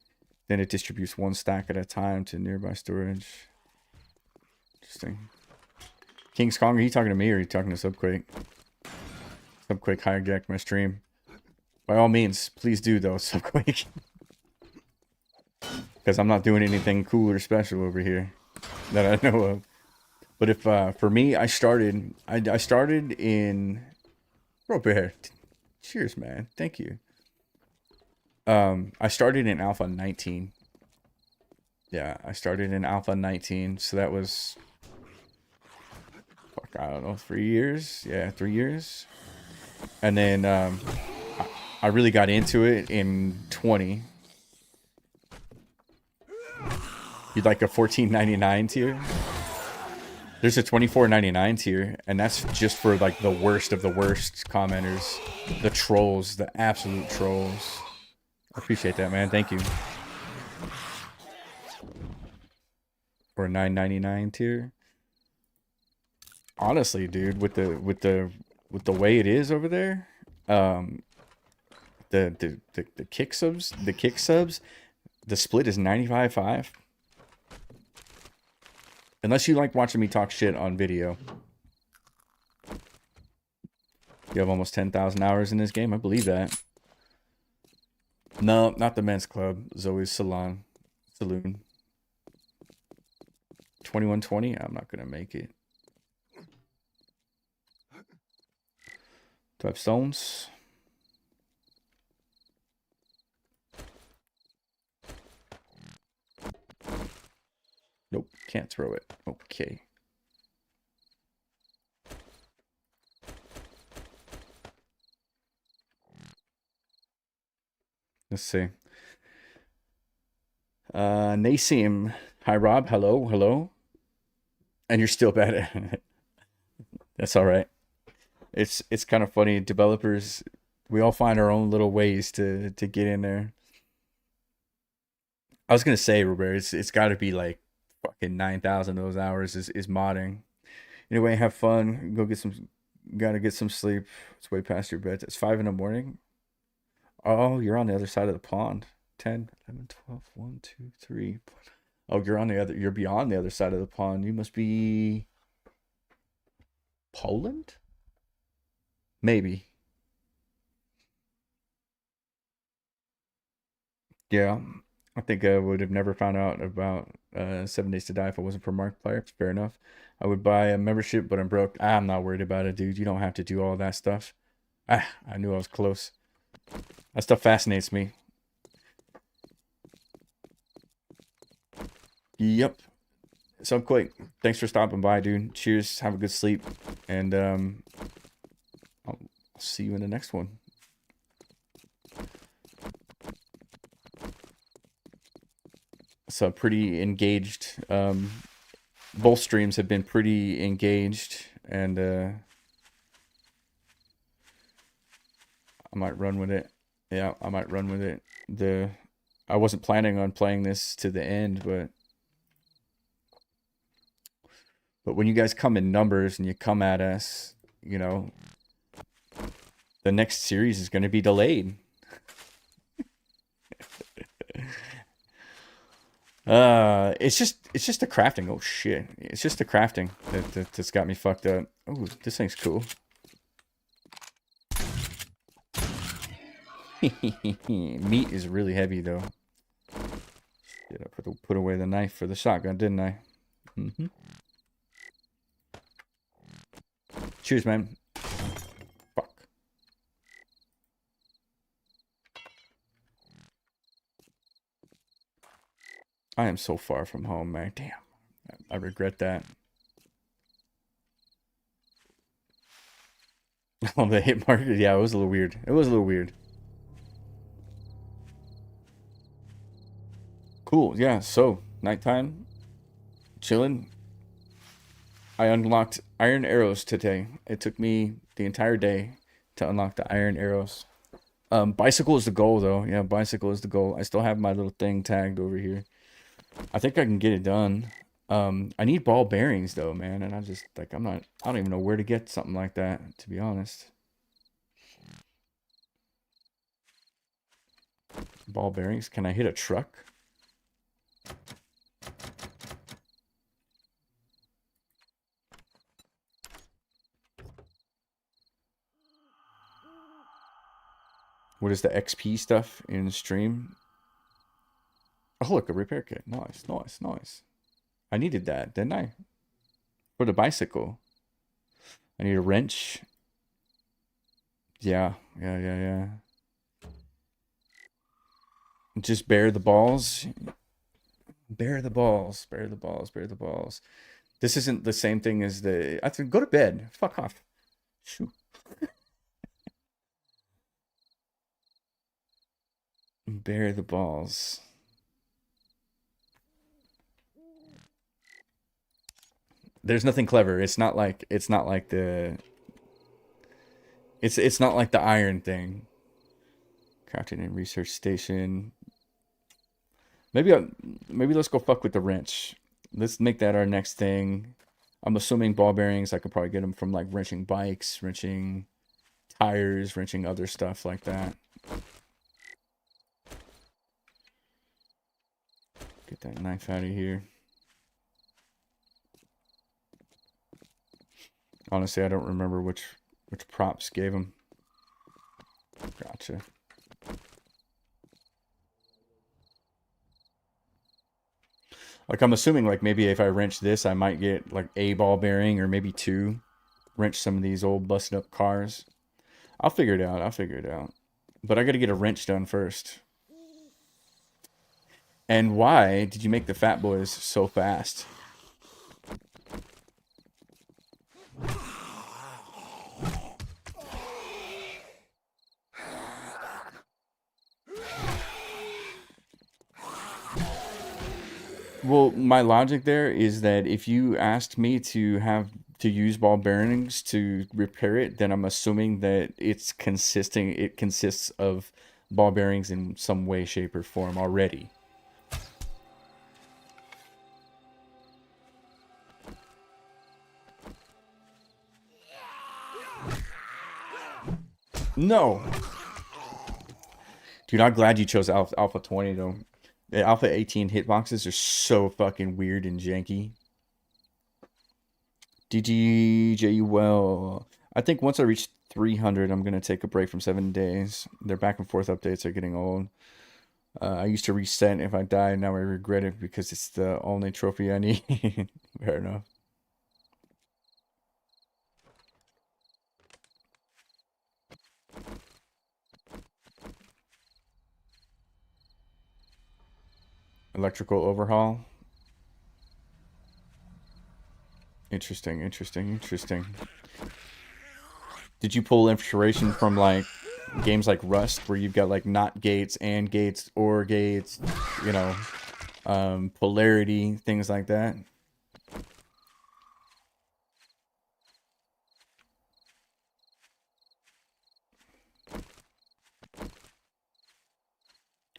then it distributes one stack at a time to nearby storage. Interesting. King's Kong, are you talking to me or are you talking to Subquake? Subquake hijacked my stream. By all means, please do though, Subquake. Because I'm not doing anything cool or special over here that I know of. But if for me, I started in Bro Bear. Cheers, man. Thank you. I started in Alpha 19. Yeah, I started in Alpha 19, so that was I don't know, 3 years. Yeah, 3 years. And then I really got into it in 20. You'd like a $14.99 tier? There's a $24.99 tier, and that's just for like the worst of the worst commenters, the trolls, the absolute trolls. I appreciate that, man. Thank you. Or a $9.99 tier. Honestly, dude, with the way it is over there, the kick subs, the split is 95.5. Unless you like watching me talk shit on video. You have almost 10,000 hours in this game. I believe that. No, not the men's club. Zoe's Saloon. 2120. I'm not gonna make it. 12 stones. Nope, can't throw it. Okay. Let's see. Nassim. Hi, Rob. Hello, hello. And you're still bad at it. That's all right. It's kind of funny. Developers, we all find our own little ways to get in there. I was gonna say, Robert, it's got to be like fucking 9,000 of those hours is modding. Anyway, have fun. Go get some. Gotta get some sleep. It's way past your bed. It's 5 in the morning. Oh, you're on the other side of the pond. 10, 11, 12, 1, 2, 3. Oh, you're beyond the other side of the pond. You must be Poland? Maybe. Yeah. I think I would have never found out about 7 Days to Die if it wasn't for Markiplier. Fair enough. I would buy a membership, but I'm broke. I'm not worried about it, dude. You don't have to do all that stuff. I knew I was close. That stuff fascinates me. Yep. Subquake, thanks for stopping by, dude. Cheers. Have a good sleep. And I'll see you in the next one. So pretty engaged. Both streams have been pretty engaged, and I might run with it. Yeah, I might run with it. I wasn't planning on playing this to the end, but when you guys come in numbers and you come at us, you know, the next series is going to be delayed. It's just the crafting. Oh shit! It's just the crafting that's got me fucked up. Oh, this thing's cool. Meat is really heavy though. Shit, I put away the knife for the shotgun, didn't I? Mm-hmm. Cheers, man. Fuck. I am so far from home, man. Damn. I regret that. Oh, the hit marker. Yeah, it was a little weird. It was a little weird. Cool. Yeah, so nighttime. Chilling. I unlocked iron arrows today. It took me the entire day to unlock the iron arrows. Bicycle is the goal, though. Yeah, bicycle is the goal. I still have my little thing tagged over here. I think I can get it done. I need ball bearings though, man, and I just like I don't even know where to get something like that, to be honest. Ball bearings. Can I hit a truck? What is the XP stuff in stream? Oh, look, a repair kit. Nice, nice, nice. I needed that, didn't I? For the bicycle. I need a wrench. Yeah. Just bear the balls. Bear the balls. Bear the balls. Bear the balls. This isn't the same thing as the... I have to go to bed. Fuck off. Shoot. Bear the balls. There's nothing clever. It's not like the... It's not like the iron thing. Crafting and research station. Maybe let's go fuck with the wrench. Let's make that our next thing. I'm assuming ball bearings. I could probably get them from like wrenching bikes, wrenching tires, wrenching other stuff like that. Get that knife out of here. Honestly, I don't remember which props gave them. Gotcha. Like, I'm assuming, like, maybe if I wrench this, I might get, like, a ball bearing or maybe two. Wrench some of these old busted up cars. I'll figure it out. I'll figure it out. But I gotta get a wrench done first. And why did you make the fat boys so fast? Well, my logic there is that if you asked me to use ball bearings to repair it, then I'm assuming that it consists of ball bearings in some way, shape, or form already. No. Dude, I'm glad you chose Alpha 20 though. The Alpha 18 hitboxes are so fucking weird and janky. DGJ well. I think once I reach 300, I'm going to take a break from 7 days. Their back and forth updates are getting old. I used to reset if I died. Now I regret it because it's the only trophy I need. Fair enough. Electrical overhaul. Interesting. Did you pull inspiration from like games like Rust where you've got like not gates, and gates, or gates, you know, polarity, things like that?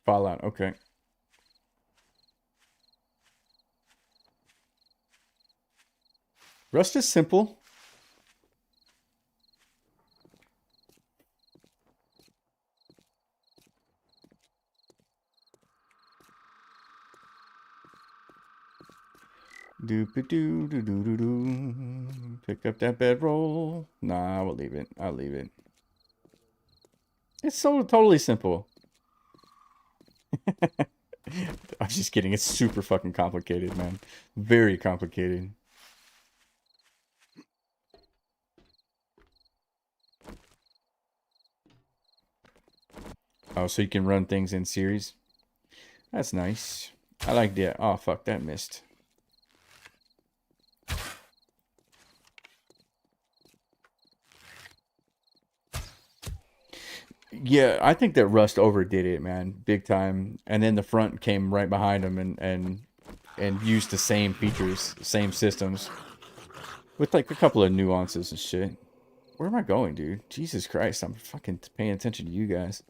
Fallout, okay. Rust is simple. Doop-a-doo-doo-doo-doo-doo. Pick up that bedroll. Nah, we'll leave it. I'll leave it. It's so totally simple. I'm just kidding. It's super fucking complicated, man. Very complicated. Oh, so you can run things in series? That's nice. I like that. Oh, fuck. That missed. Yeah, I think that Rust overdid it, man. Big time. And then the front came right behind him and used the same features, same systems. With like a couple of nuances and shit. Where am I going, dude? Jesus Christ, I'm fucking paying attention to you guys.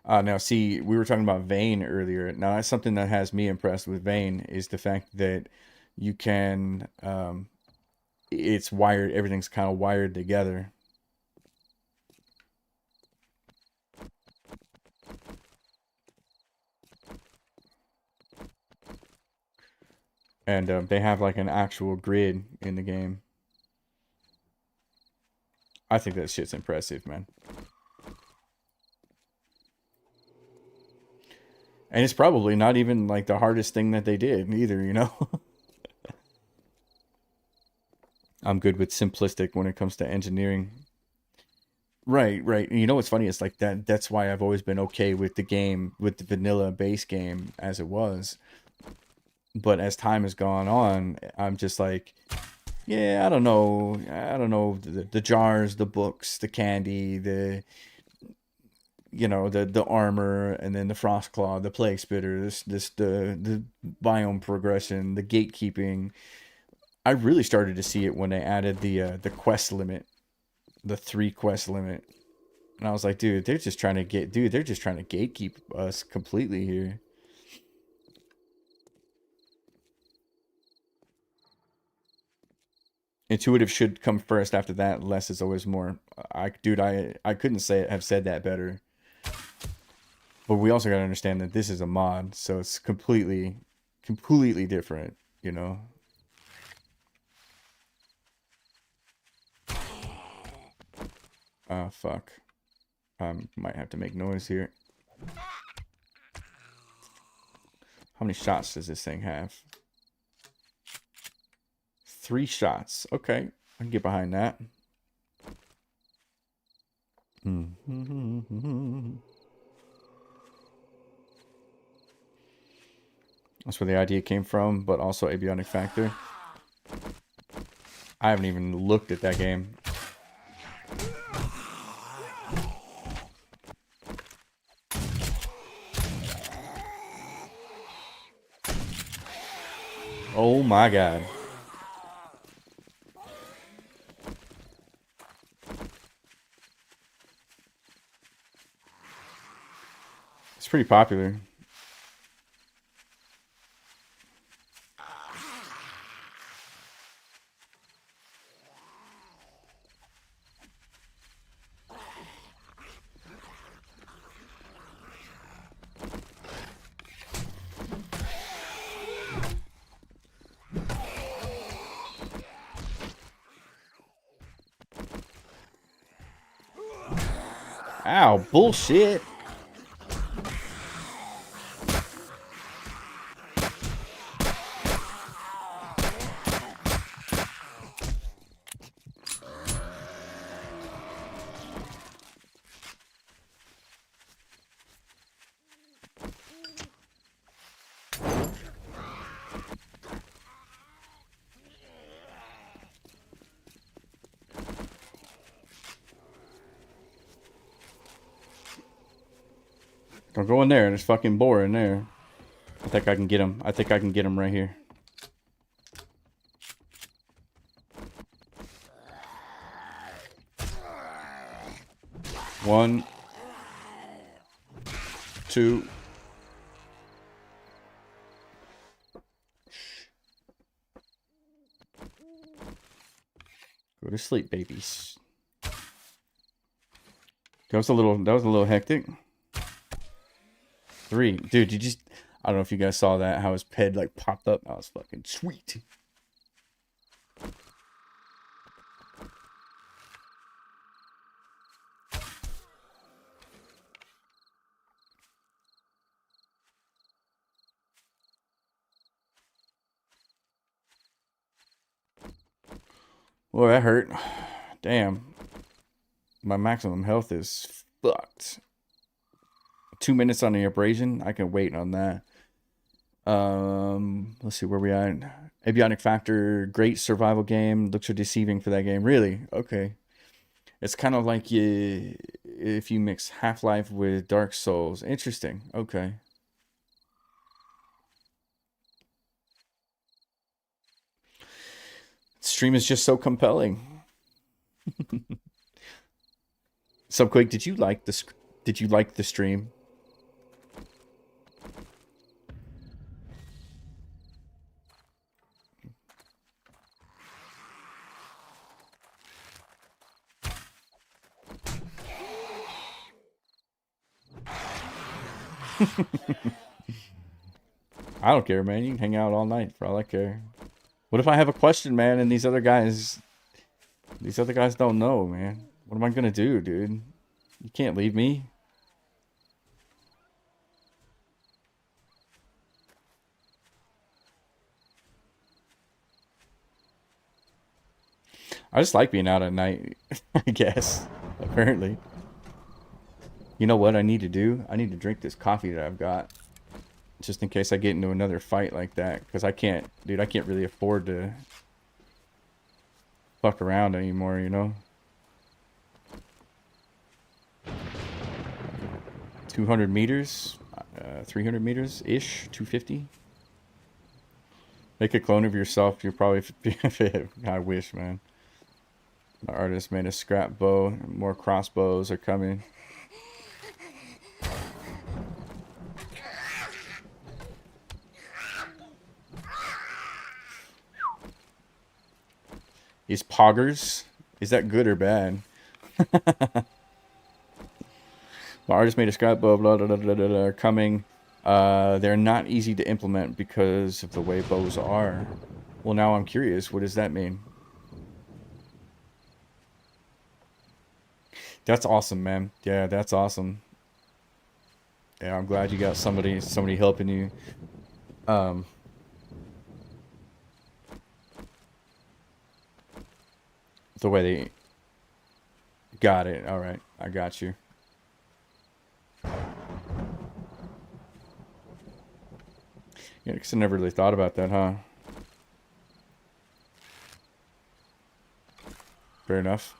Now, see, we were talking about Vane earlier. Now, that's something that has me impressed with Vane is the fact that you can, it's wired, everything's kind of wired together. And they have like an actual grid in the game. I think that shit's impressive, man. And it's probably not even like the hardest thing that they did either, you know? I'm good with simplistic when it comes to engineering. Right, right. And you know what's funny? It's like that's why I've always been okay with the game, with the vanilla base game as it was. But as time has gone on, I'm just like, yeah, I don't know. I don't know the jars, the books, the candy, the the armor, and then the frost claw, the plague spitter, the biome progression, the gatekeeping. I really started to see it when they added the quest limit, the 3 quest limit. And I was like, dude, they're just trying to gatekeep us completely here. Intuitive should come first. After that, less is always more. I couldn't have said that better. But we also gotta understand that this is a mod, so it's completely different, you know. Ah, fuck. Might have to make noise here. How many shots does this thing have? 3 shots. Okay, I can get behind that. That's where the idea came from, but also avionic factor. I haven't even looked at that game. Oh my god. It's pretty popular. Ow, bullshit. Don't go in there. There's fucking boar in there. I think I can get him. I think I can get him right here. One, 2. Go to sleep, babies. That was a little hectic. 3. Dude, you just, I don't know if you guys saw that, how his head like popped up. That was fucking sweet. Boy, that hurt. Damn. My maximum health is fucked. 2 minutes on the abrasion. I can wait on that. Let's see where we at. Avionic factor, great survival game. Looks are deceiving for that game. Really? Okay. It's kind of like if you mix Half-Life with Dark Souls. Interesting. Okay. Stream is just so compelling. Subquake, Did you like the stream? I don't care, man. You can hang out all night for all I care. What if I have a question, man, and these other guys don't know, man? What am I gonna do, dude? You can't leave me. I just like being out at night, I guess. Apparently. You know what I need to do? I need to drink this coffee that I've got. Just in case I get into another fight like that. Because I can't, dude, I can't really afford to fuck around anymore, you know? 200 meters? 300 meters-ish? 250? Make a clone of yourself. You're probably... I wish, man. The artist made a scrap bow. More crossbows are coming. Is poggers? Is that good or bad? My artist made a scrapbook, blah, blah, blah, blah, blah, blah, coming. They're not easy to implement because of the way bows are. Well, now I'm curious. What does that mean? That's awesome, man. Yeah, that's awesome. Yeah, I'm glad you got somebody helping you. The way they got it. All right, I got you. Yeah, because I never really thought about that, huh? Fair enough.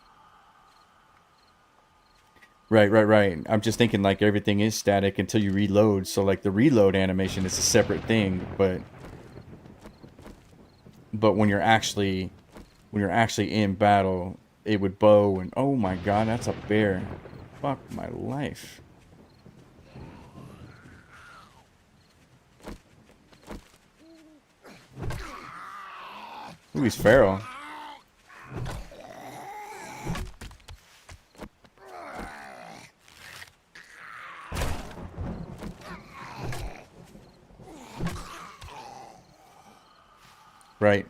Right. I'm just thinking like everything is static until you reload. So like the reload animation is a separate thing, but when you're actually in battle, it would bow and oh my god, that's a bear. Fuck my life. Ooh, he's feral. Right.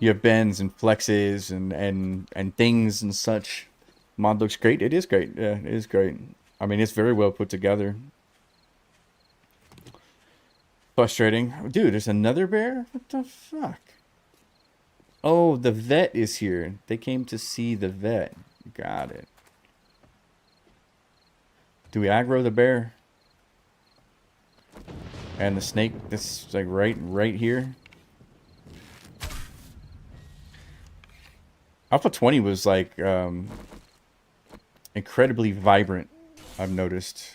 You have bends and flexes and things and such. Mod looks great. It is great. Yeah, it is great. I mean, it's very well put together. Frustrating. Dude, there's another bear? What the fuck? Oh, the vet is here. They came to see the vet. Got it. Do we aggro the bear? And the snake that's like right here? Alpha 20 was like incredibly vibrant, I've noticed.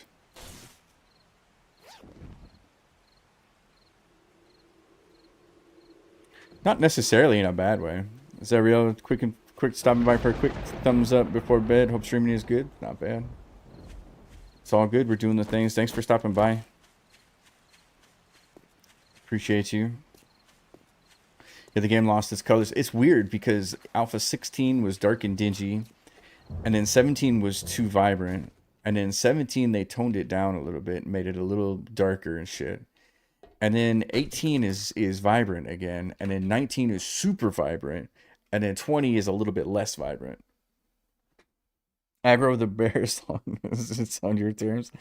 Not necessarily in a bad way. Is that real? Quick stopping by for a quick thumbs up before bed. Hope streaming is good. Not bad. It's all good. We're doing the things. Thanks for stopping by. Appreciate you. Yeah, the game lost its colors. It's weird because Alpha 16 was dark and dingy, and then 17 was too vibrant, and then 17 they toned it down a little bit and made it a little darker and shit. And then 18 is vibrant again, and then 19 is super vibrant, and then 20 is a little bit less vibrant. Aggro the bear song. It's on your terms.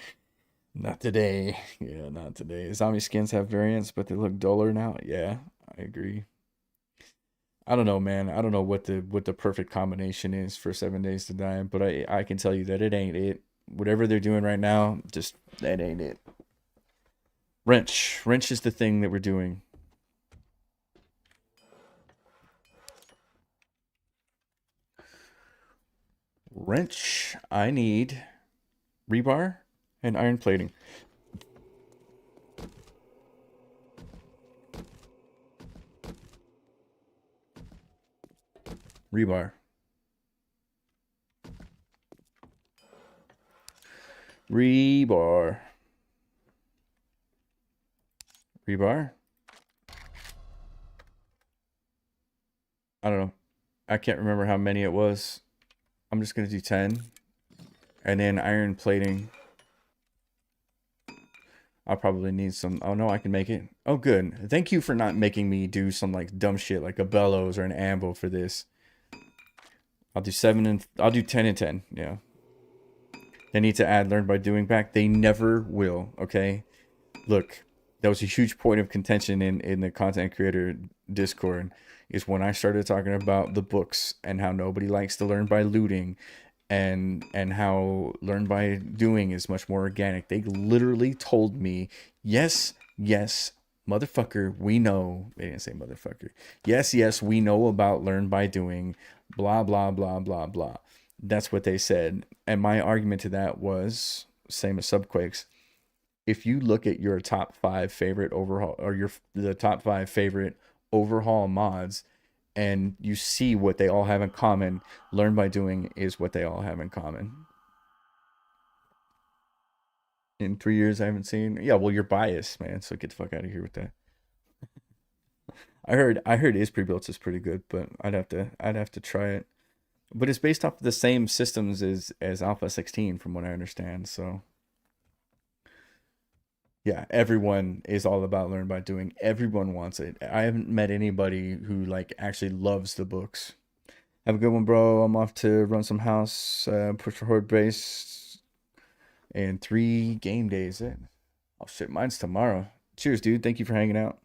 Not today. Yeah, not today. Zombie skins have variants, but they look duller now. Yeah, I agree. I don't know, man. I don't know what the perfect combination is for 7 Days to Die, but I can tell you that it ain't it. Whatever they're doing right now, just that ain't it. Wrench is the thing that we're doing. Wrench, I need rebar and iron plating. Rebar. Rebar. Rebar? I don't know. I can't remember how many it was. I'm just going to do 10. And then iron plating. I'll probably need some. Oh, no, I can make it. Oh, good. Thank you for not making me do some like dumb shit like a bellows or an anvil for this. I'll do 7 and I'll do 10 and 10. Yeah. They need to add learn by doing back. They never will. Okay. Look, that was a huge point of contention in the content creator Discord. Is when I started talking about the books and how nobody likes to learn by looting, and how learn by doing is much more organic. They literally told me, yes, motherfucker, we know. They didn't say motherfucker. Yes, we know about learn by doing, blah, blah, blah, blah, blah. That's what they said. And my argument to that was, same as Subquakes, if you look at your top 5 favorite overhaul, or the top 5 favorite overhaul mods, and you see what they all have in common, learn by doing is what they all have in common. In 3 years I haven't seen. Yeah, well, you're biased, man, so get the fuck out of here with that. I heard Is Pre-Built is pretty good, but I'd have to try it. But it's based off the same systems as Alpha 16 from what I understand, so yeah, everyone is all about learn by doing. Everyone wants it. I haven't met anybody who like actually loves the books. Have a good one, bro. I'm off to run some house, push for horde base, and 3 game days. Oh shit, mine's tomorrow. Cheers, dude. Thank you for hanging out.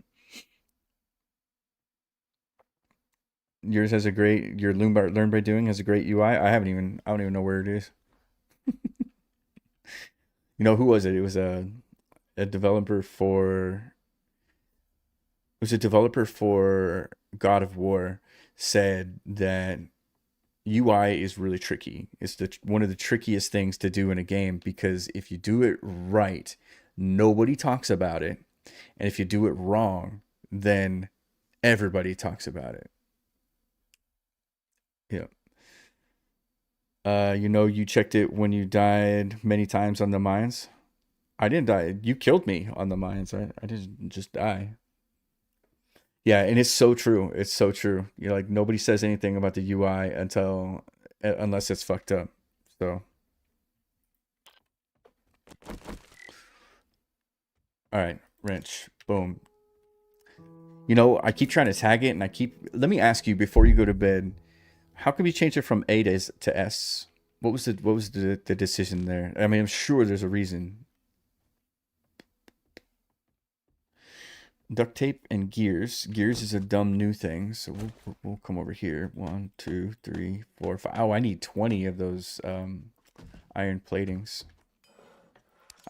Yours has a great. Your learn by doing has a great UI. I don't even know where it is. You know who was it? It was a developer for. It was a developer for God of War. Said that UI is really tricky. It's one of the trickiest things to do in a game, because if you do it right, nobody talks about it, and if you do it wrong, then everybody talks about it. Yeah. You know, you checked it when you died many times on the mines. I didn't die. You killed me on the mines. I didn't just die. Yeah, and it's so true. It's so true. You're like, nobody says anything about the UI unless it's fucked up. So, all right, wrench, boom. You know, I keep trying to tag it, and let me ask you before you go to bed, how can we change it from A to S? What was the decision there? I mean, I'm sure there's a reason. Duct tape and gears. Gears is a dumb new thing, so we'll come over here. 1, 2, 3, 4, 5. Oh, I need 20 of those iron platings.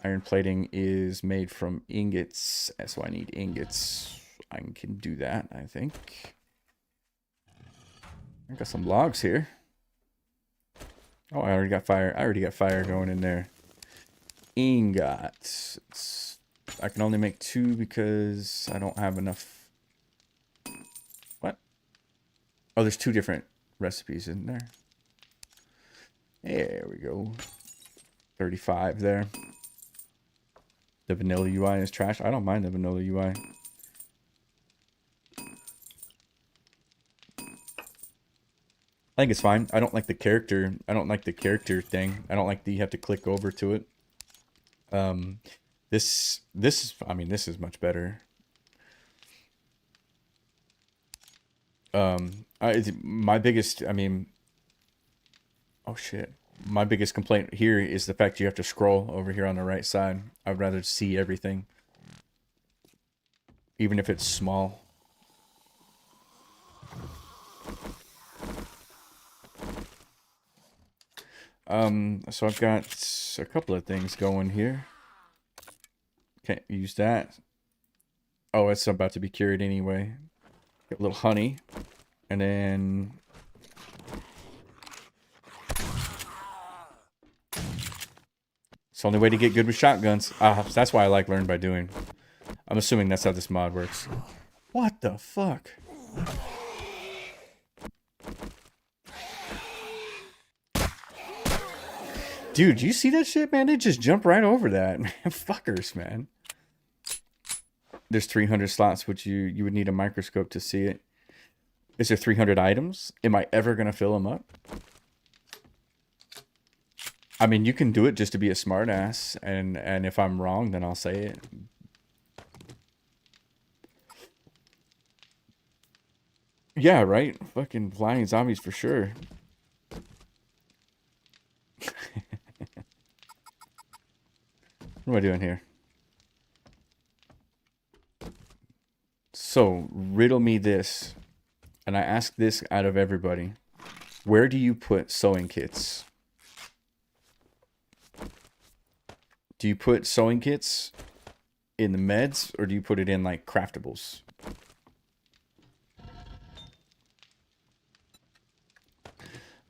Iron plating is made from ingots, so I need ingots. I can do that, I think. I got some logs here. Oh, I already got fire. I already got fire going in there. Ingots. I can only make 2 because I don't have enough. What? Oh, there's 2 different recipes in there. There we go. 35 there. The vanilla UI is trash. I don't mind the vanilla UI. I think it's fine. I don't like the character. I don't like the character thing. I don't like that you have to click over to it. This is much better. My biggest complaint here is the fact you have to scroll over here on the right side. I'd rather see everything, even if it's small. So I've got a couple of things going here. Can't use that. Oh, it's about to be cured anyway. Get a little honey. And then... It's the only way to get good with shotguns. That's why I like learn by doing. I'm assuming that's how this mod works. What the fuck? Dude, you see that shit, man? They just jump right over that. Man, fuckers, man. There's 300 slots, which you would need a microscope to see it. Is there 300 items? Am I ever going to fill them up? I mean, you can do it just to be a smartass, and if I'm wrong, then I'll say it. Yeah, right? Fucking flying zombies for sure. What am I doing here? So, riddle me this. And I ask this out of everybody. Where do you put sewing kits? Do you put sewing kits in the meds, or do you put it in, like, craftables?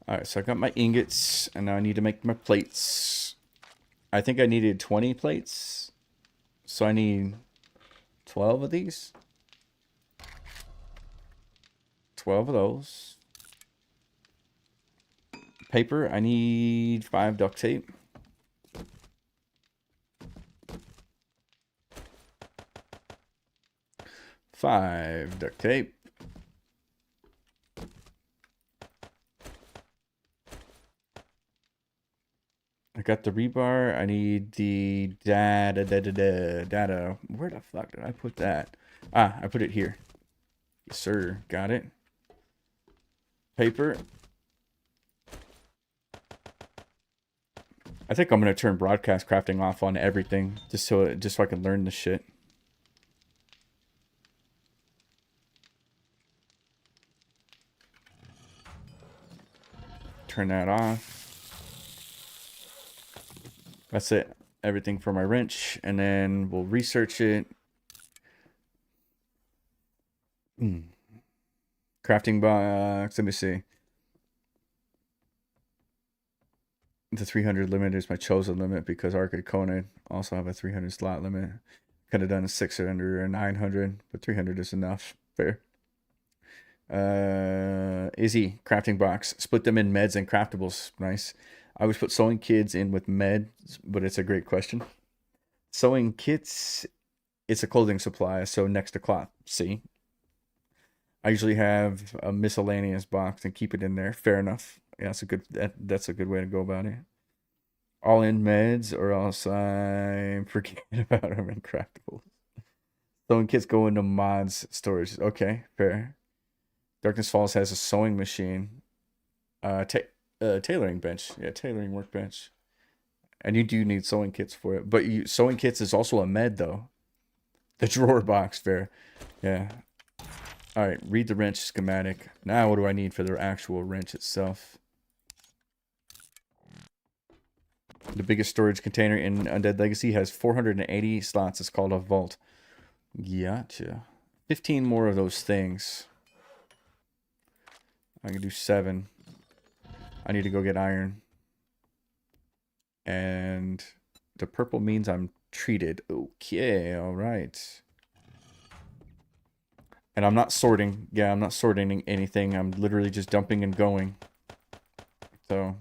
Alright, so I got my ingots, and now I need to make my plates. I think I needed 20 plates. So I need 12 of these. 12 of those. Paper, I need 5 duct tape. Five duct tape. I got the rebar. I need the data. Where the fuck did I put that? Ah, I put it here. Yes, sir. Got it. Paper. I think I'm gonna turn broadcast crafting off on everything just so I can learn this shit. Turn that off. That's it. Everything for my wrench, and then we'll research it. Crafting box. Let me see. The 300 limit is my chosen limit because Arcade Conan also have a 300 slot limit. Could have done a 600 or 900, but 300 is enough. Fair. Izzy, crafting box. Split them in meds and craftables. Nice. I always put sewing kits in with meds, but it's a great question. Sewing kits, it's a clothing supply, so next to cloth. See? I usually have a miscellaneous box and keep it in there. Fair enough. Yeah, that's a good way to go about it. All in meds, or else I forget about them in craftables. Sewing kits go into mods storage. Okay, fair. Darkness Falls has a sewing machine. Tailoring bench. Yeah, tailoring workbench. And you do need sewing kits for it. But sewing kits is also a med, though. The drawer box, fair. Yeah. Alright, read the wrench schematic. Now what do I need for the actual wrench itself? The biggest storage container in Undead Legacy has 480 slots. It's called a vault. Gotcha. 15 more of those things. I can do 7. I need to go get iron. And the purple means I'm treated. Okay, alright. And I'm not sorting. Yeah, I'm not sorting anything. I'm literally just dumping and going. So.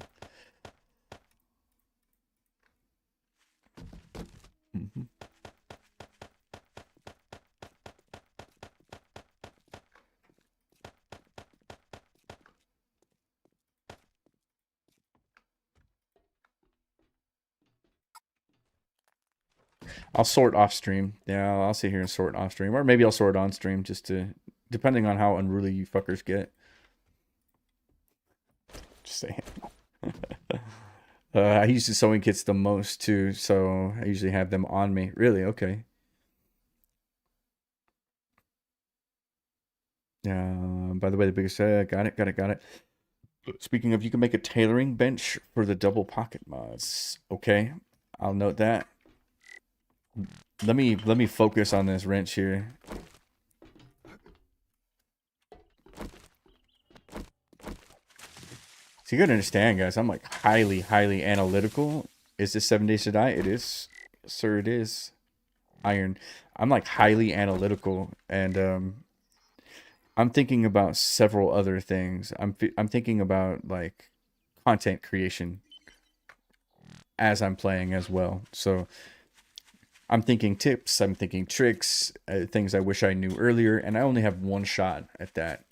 I'll sort off stream. Yeah, I'll sit here and sort off stream. Or maybe I'll sort on stream just to, depending on how unruly you fuckers get. Just saying. I use the sewing kits the most too, so I usually have them on me. Really? Okay. By the way, the biggest, got it. Speaking of, you can make a tailoring bench for the double pocket mods. Okay, I'll note that. Let me focus on this wrench here. So you gotta understand, guys, I'm like highly analytical. Is this 7 Days to Die? It is. Yes, sir, it is. Iron. I'm like highly analytical, and I'm thinking about several other things. I'm thinking about like content creation. as I'm playing as well. So I'm thinking tips, I'm thinking tricks, things I wish I knew earlier, and I only have one shot at that.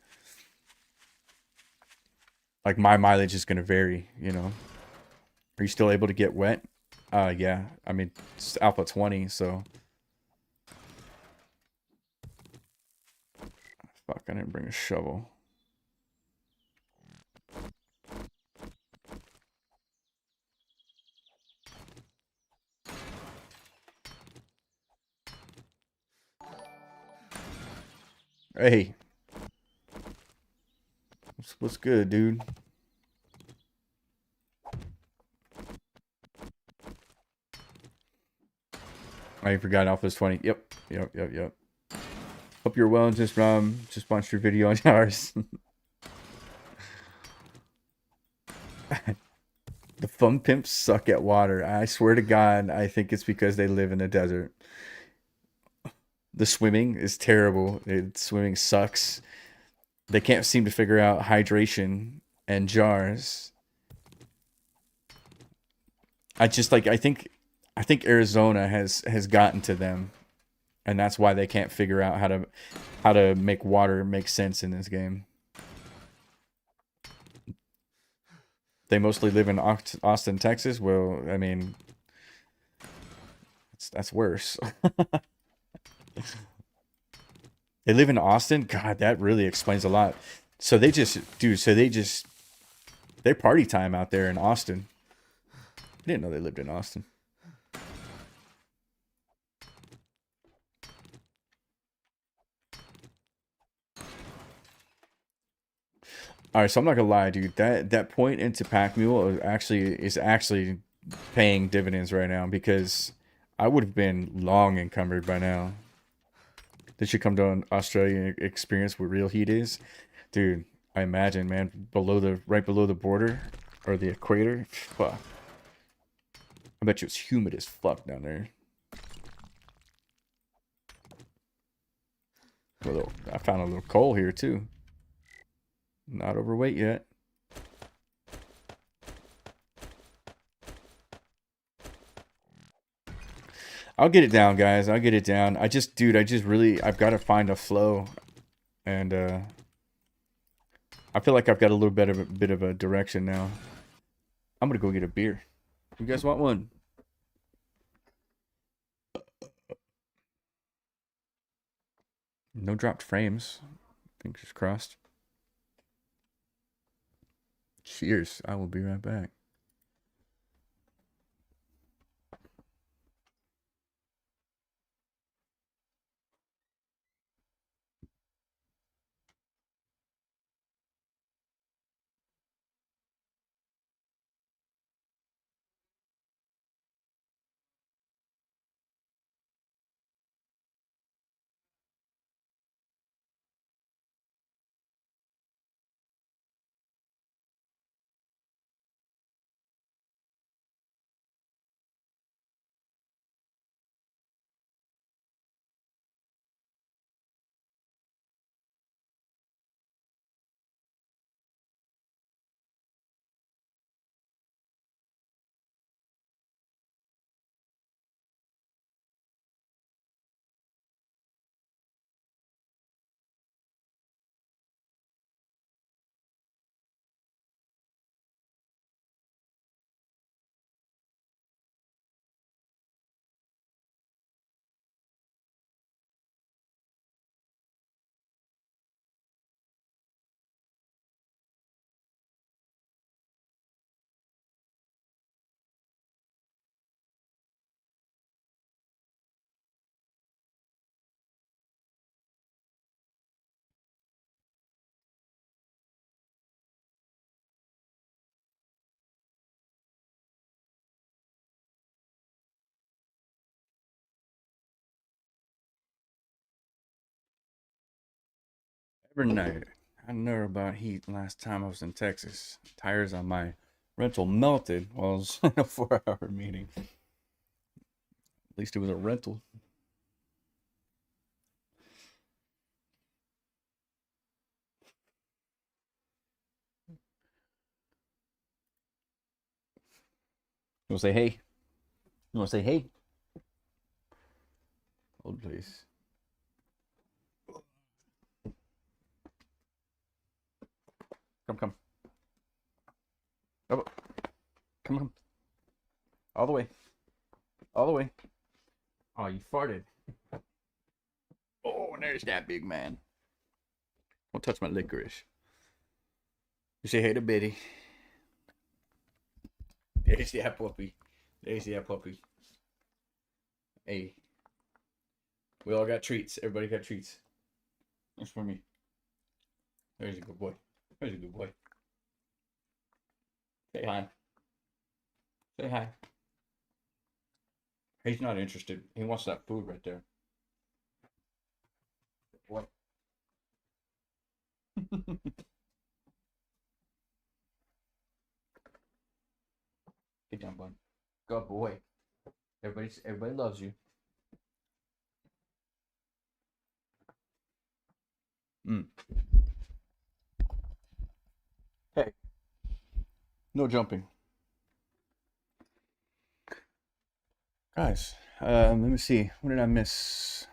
Like my mileage is going to vary, you know. Are you still able to get wet? Yeah. I mean, it's Alpha 20, so. Fuck, I didn't bring a shovel. Hey. What's good, dude? I forgot Alpha's 20. Yep. Hope you're well. Just watched your video on ours. The fun pimps suck at water. I swear to God, I think it's because they live in the desert. The swimming is terrible. Swimming sucks. They can't seem to figure out hydration and jars. I think Arizona has gotten to them, and that's why they can't figure out how to make water make sense in this game. They mostly live in Austin, Texas. Well, I mean, that's worse. They live in Austin? God, that really explains a lot. So they just, dude, they're party time out there in Austin. I didn't know they lived in Austin. All right, so I'm not gonna lie, dude. That point into Pack Mule is actually paying dividends right now, because I would have been long encumbered by now. They should come to an Australian experience where real heat is, dude. I imagine, man, right below the border or the equator. Fuck. I bet you it's humid as fuck down there. I found a little coal here too. Not overweight yet. I'll get it down, guys. I'll get it down. I've got to find a flow, and I feel like I've got a little bit of a direction now. I'm gonna go get a beer. You guys want one? No dropped frames. Fingers crossed. Cheers. I will be right back. Every night. I know about heat last time I was in Texas. Tires on my rental melted while I was in a 4-hour meeting. At least it was a rental. You wanna say hey? You wanna say hey? Old place. Come. Oh, come. All the way. All the way. Oh, you farted. Oh, and there's that big man. Don't touch my licorice. You say hey to Biddy. There's that puppy. There's that puppy. Hey. We all got treats. Everybody got treats. That's for me. There's a good boy. There's a good boy. Say hi. Say hi. He's not interested. He wants that food right there. What? Get down, bud. Good boy. Everybody loves you. Hey. No jumping. Guys, let me see. What did I miss?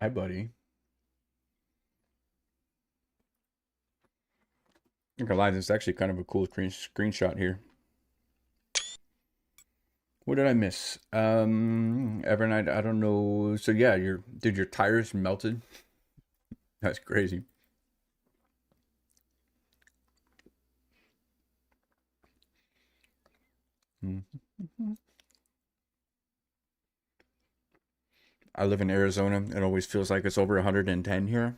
Hi, buddy. I'm not gonna lie, this is actually kind of a cool screenshot here. What did I miss? Evernight, I don't know. So yeah, your tires melted? That's crazy. I live in Arizona. It always feels like it's over 110 here.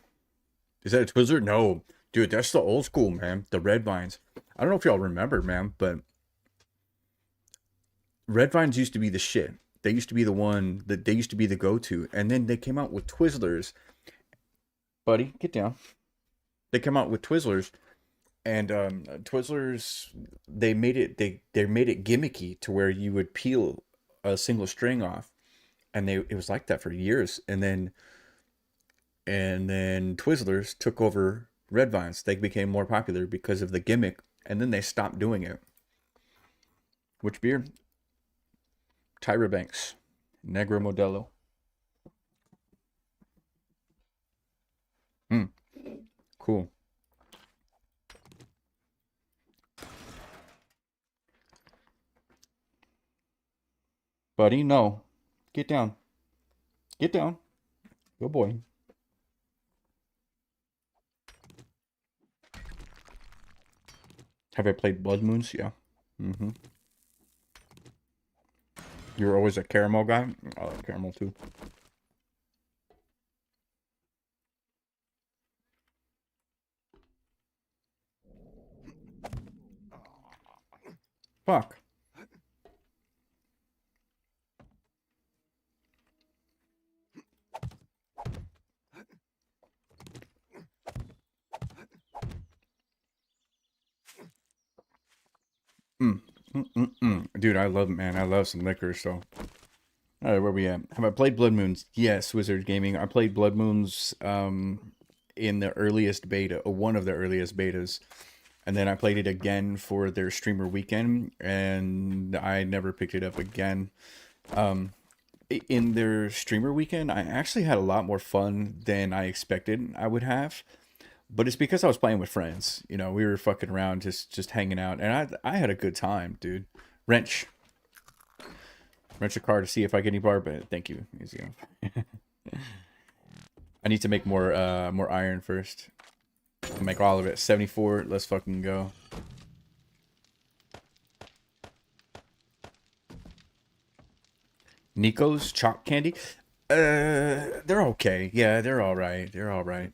Is that a Twizzler? No. Dude, that's the old school, man. The Red Vines. I don't know if y'all remember, man, but Red Vines used to be the shit. They used to be the one that they used to be the go-to. And then they came out with Twizzlers. Buddy, get down. They came out with Twizzlers. And Twizzlers, they made it gimmicky to where you would peel a single string off. And it was like that for years. And then Twizzlers took over Red Vines. They became more popular because of the gimmick, and then they stopped doing it. Which beer? Tyra Banks, Negro Modelo. Cool. Buddy, no. Get down. Get down. Good boy. Have I played Blood Moons? Yeah. You're always a caramel guy? I like caramel too. Fuck. Dude, I love some liquor, so. Alright, where we at? Have I played Blood Moons? Yes, Wizard Gaming. I played Blood Moons in the earliest beta, or one of the earliest betas. And then I played it again for their streamer weekend, and I never picked it up again. In their streamer weekend, I actually had a lot more fun than I expected I would have. But it's because I was playing with friends. You know, we were fucking around, just hanging out, and I had a good time, dude. Wrench a car to see if I get any bar, but thank you. Easy enough. I need to make more iron first. I'll make all of it. 74. Let's fucking go. Nico's Chalk Candy. They're okay. Yeah, they're all right. They're all right.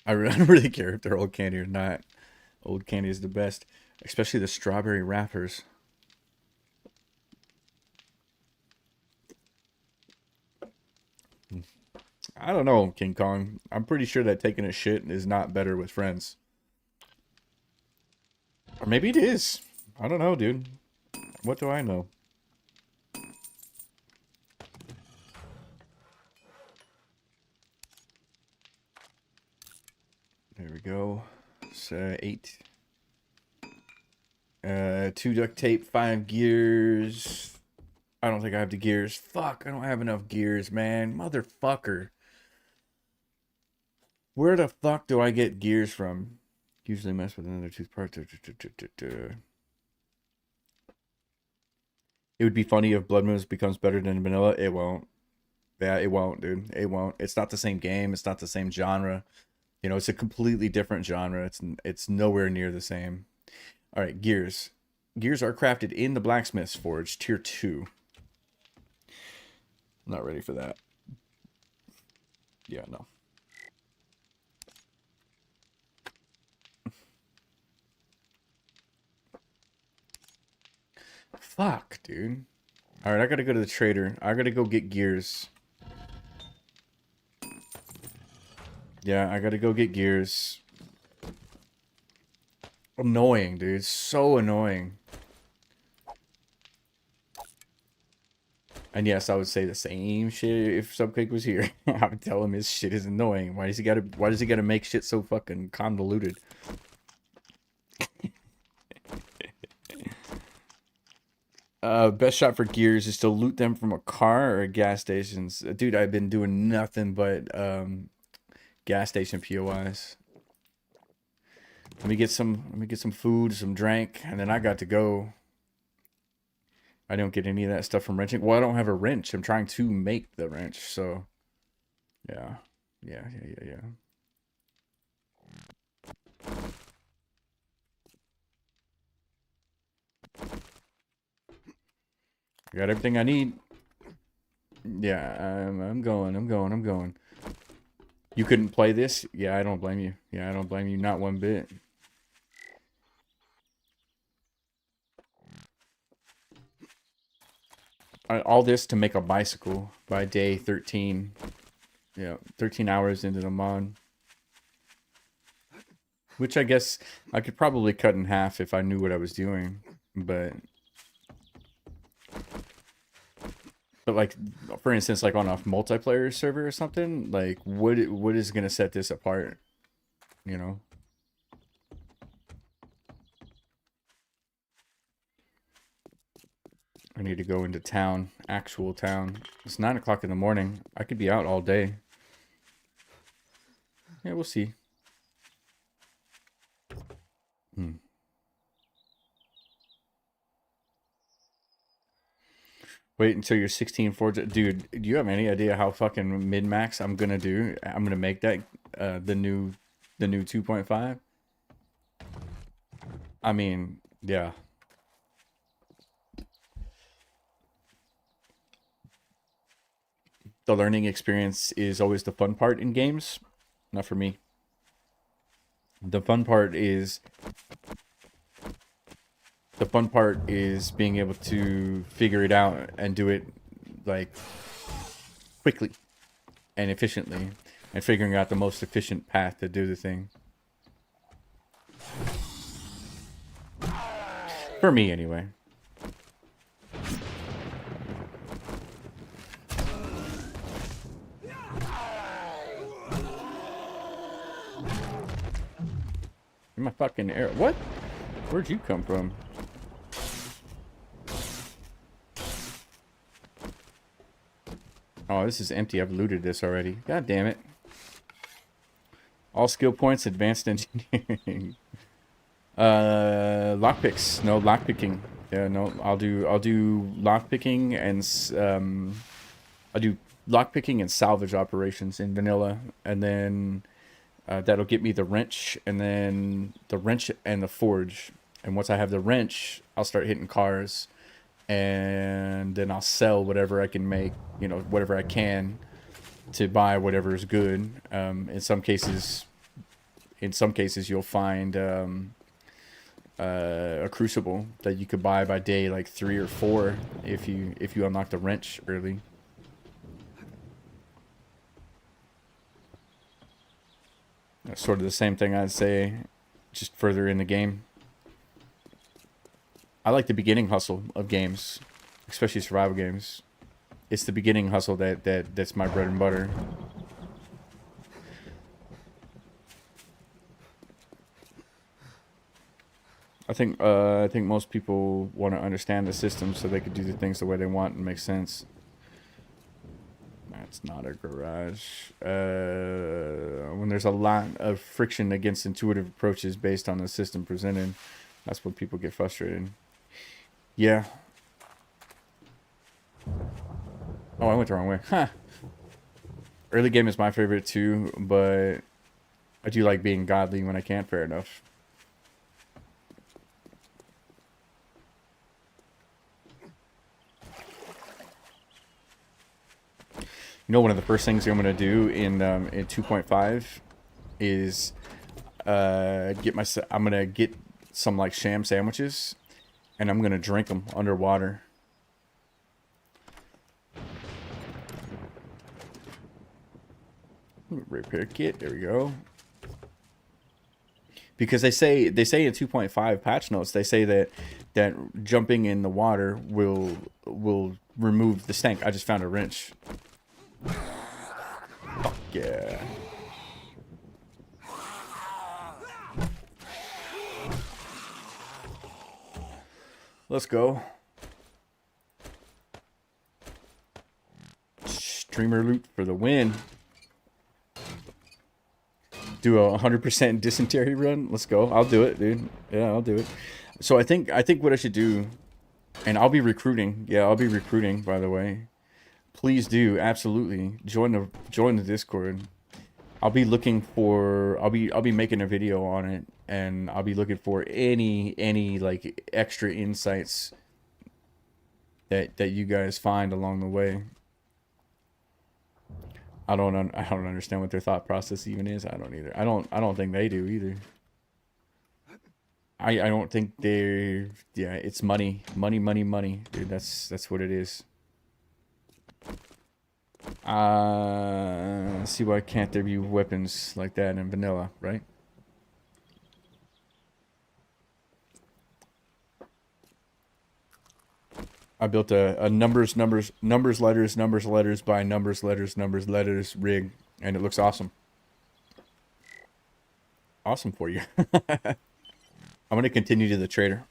I don't really care if they're old candy or not. Old candy is the best, especially the strawberry wrappers. I don't know, King Kong. I'm pretty sure that taking a shit is not better with friends. Or maybe it is. I don't know, dude. What do I know? There we go. It's 8. 2 duct tape, 5 gears. I don't think I have the gears. Fuck, I don't have enough gears, man. Motherfucker. Where the fuck do I get gears from? Usually mess with another tooth part. It would be funny if Blood Moons becomes better than vanilla. It won't. Yeah, it won't, dude. It won't. It's not the same game. It's not the same genre. You know, it's a completely different genre. It's nowhere near the same. All right, gears. Gears are crafted in the blacksmith's forge, tier 2. I'm not ready for that. Yeah, no. Fuck, dude. All right, I gotta go to the trader. I gotta go get gears. Yeah, I gotta go get gears. Annoying, dude. So annoying. And yes, I would say the same shit if Subcake was here. I would tell him his shit is annoying. Why does he gotta make shit so fucking convoluted? Best shot for gears is to loot them from a car or gas stations. Dude, I've been doing nothing but gas station POIs. Let me get some food, some drink, and then I got to go. I don't get any of that stuff from wrenching. Well, I don't have a wrench. I'm trying to make the wrench, so yeah. I got everything I need. Yeah, I'm going. You couldn't play this? Yeah, I don't blame you. Yeah, I don't blame you, not one bit. All this to make a bicycle by day 13. Yeah, 13 hours into the mod. Which I guess I could probably cut in half if I knew what I was doing. But like, for instance, like on a multiplayer server or something, like what is gonna set this apart? You know? I need to go into town, actual town. It's 9 o'clock in the morning. I could be out all day. Yeah, we'll see. Wait until you're 16 forge. Dude, do you have any idea how fucking min-max I'm gonna do? I'm gonna make that the new 2.5. I mean, yeah. The learning experience is always the fun part in games. Not for me. The fun part is being able to figure it out and do it like quickly and efficiently, and figuring out the most efficient path to do the thing. For me, anyway. My fucking arrow. What? Where'd you come from? Oh, this is empty. I've looted this already. God damn it. All skill points, advanced engineering. Lockpicks. No, lockpicking. Yeah, no, I'll do lockpicking and I'll do lockpicking and salvage operations in vanilla, and then that'll get me the wrench, and then the wrench and the forge. And once I have the wrench, I'll start hitting cars, and then I'll sell whatever I can make, you know, whatever I can to buy whatever is good. In some cases you'll find a crucible that you could buy by day like 3 or 4 if you unlock the wrench early. That's sort of the same thing, I'd say, just further in the game. I like the beginning hustle of games, especially survival games. It's the beginning hustle that's my bread and butter. I think most people want to understand the system so they could do the things the way they want and make sense. That's not a garage. When there's a lot of friction against intuitive approaches based on the system presented, that's when people get frustrated. Yeah. Oh, I went the wrong way. Huh. Early game is my favorite too, but I do like being godly when I can. Fair enough. You know, one of the first things I'm gonna do in 2.5 is I'm gonna get some like sham sandwiches, and I'm gonna drink them underwater. Repair kit. There we go. Because they say in 2.5 patch notes, they say that jumping in the water will remove the stank. I just found a wrench. Fuck yeah. Let's go. Streamer loot for the win. Do a 100% dysentery run. Let's go. I'll do it, dude. Yeah, I'll do it. So I think what I should do, and I'll be recruiting. Yeah, I'll be recruiting, by the way. Please do, absolutely. Join the Discord. I'll be looking for I'll be making a video on it, and I'll be looking for any like extra insights that you guys find along the way. I don't understand what their thought process even is. I don't either. I don't think they do either. I don't think they're, yeah, it's money, dude. That's what it is. See, why can't there be weapons like that in vanilla, right? I built a numbers letters by numbers letters rig, and it looks awesome. Awesome for you. I'm gonna continue to the trader.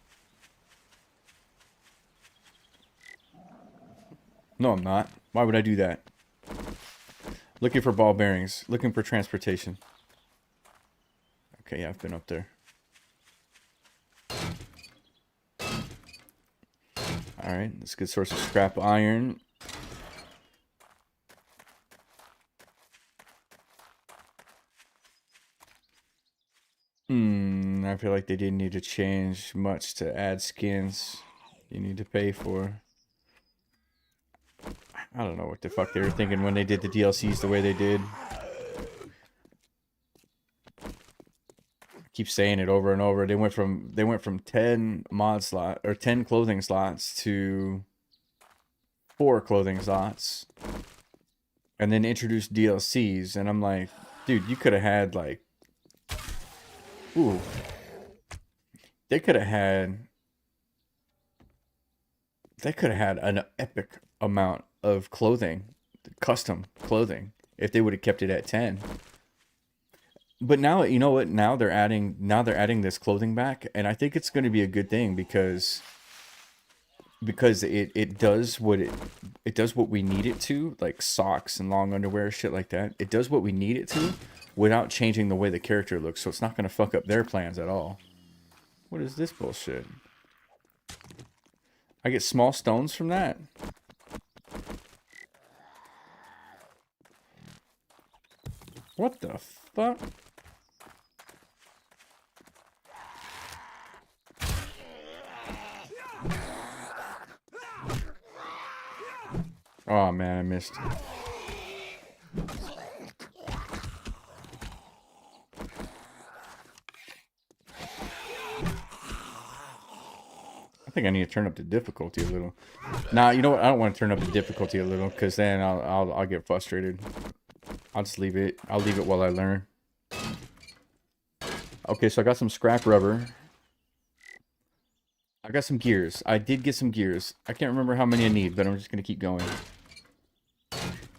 No, I'm not. Why would I do that? Looking for ball bearings. Looking for transportation. Okay, yeah, I've been up there. Alright, that's a good source of scrap iron. I feel like they didn't need to change much to add skins you need to pay for. I don't know what the fuck they were thinking when they did the DLCs the way they did. I keep saying it over and over. They went from 10 mod slot or 10 clothing slots to 4 clothing slots, and then introduced DLCs, and I'm like, dude, you could have had like, ooh, they could have had an epic amount of clothing, custom clothing, if they would have kept it at 10. But now, you know what? Now they're adding this clothing back, and I think it's going to be a good thing because it does what we need it to, like socks and long underwear, shit like that. It does what we need it to without changing the way the character looks, so it's not going to fuck up their plans at all. What is this bullshit? I get small stones from that? What the fuck? Oh man, I missed. I think I need to turn up the difficulty a little. Nah, you know what? I don't want to turn up the difficulty a little, because then I'll get frustrated. I'll just leave it. I'll leave it while I learn. Okay, so I got some scrap rubber. I got some gears. I did get some gears. I can't remember how many I need, but I'm just going to keep going.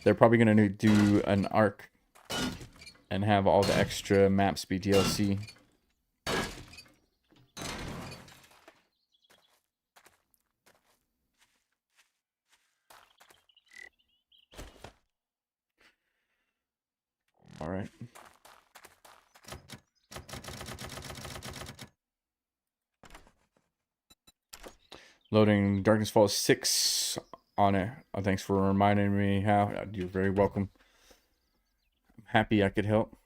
They're probably going to do an arc and have all the extra maps be DLC. All right. Loading Darkness Falls 6 on it. Thanks for reminding me how. You're very welcome. I'm happy I could help.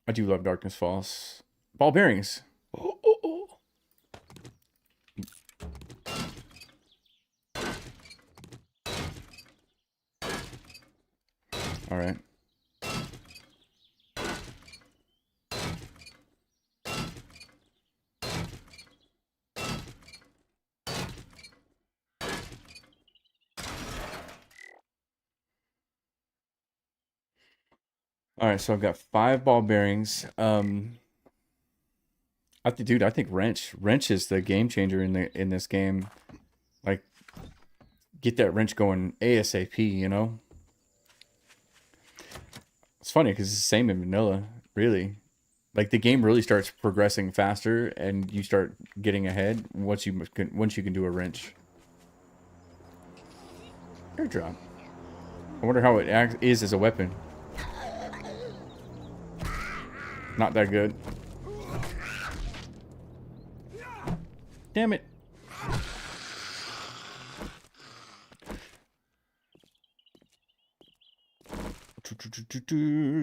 I do love Darkness Falls. Ball bearings. Oh, oh, oh. All right. All right, so I've got 5 ball bearings. I think wrench is the game changer in this game. Like, get that wrench going ASAP, you know? It's funny because it's the same in vanilla, really. Like, the game really starts progressing faster and you start getting ahead once you can do a wrench. Airdrop. I wonder how it is as a weapon. Not that good. Damn it.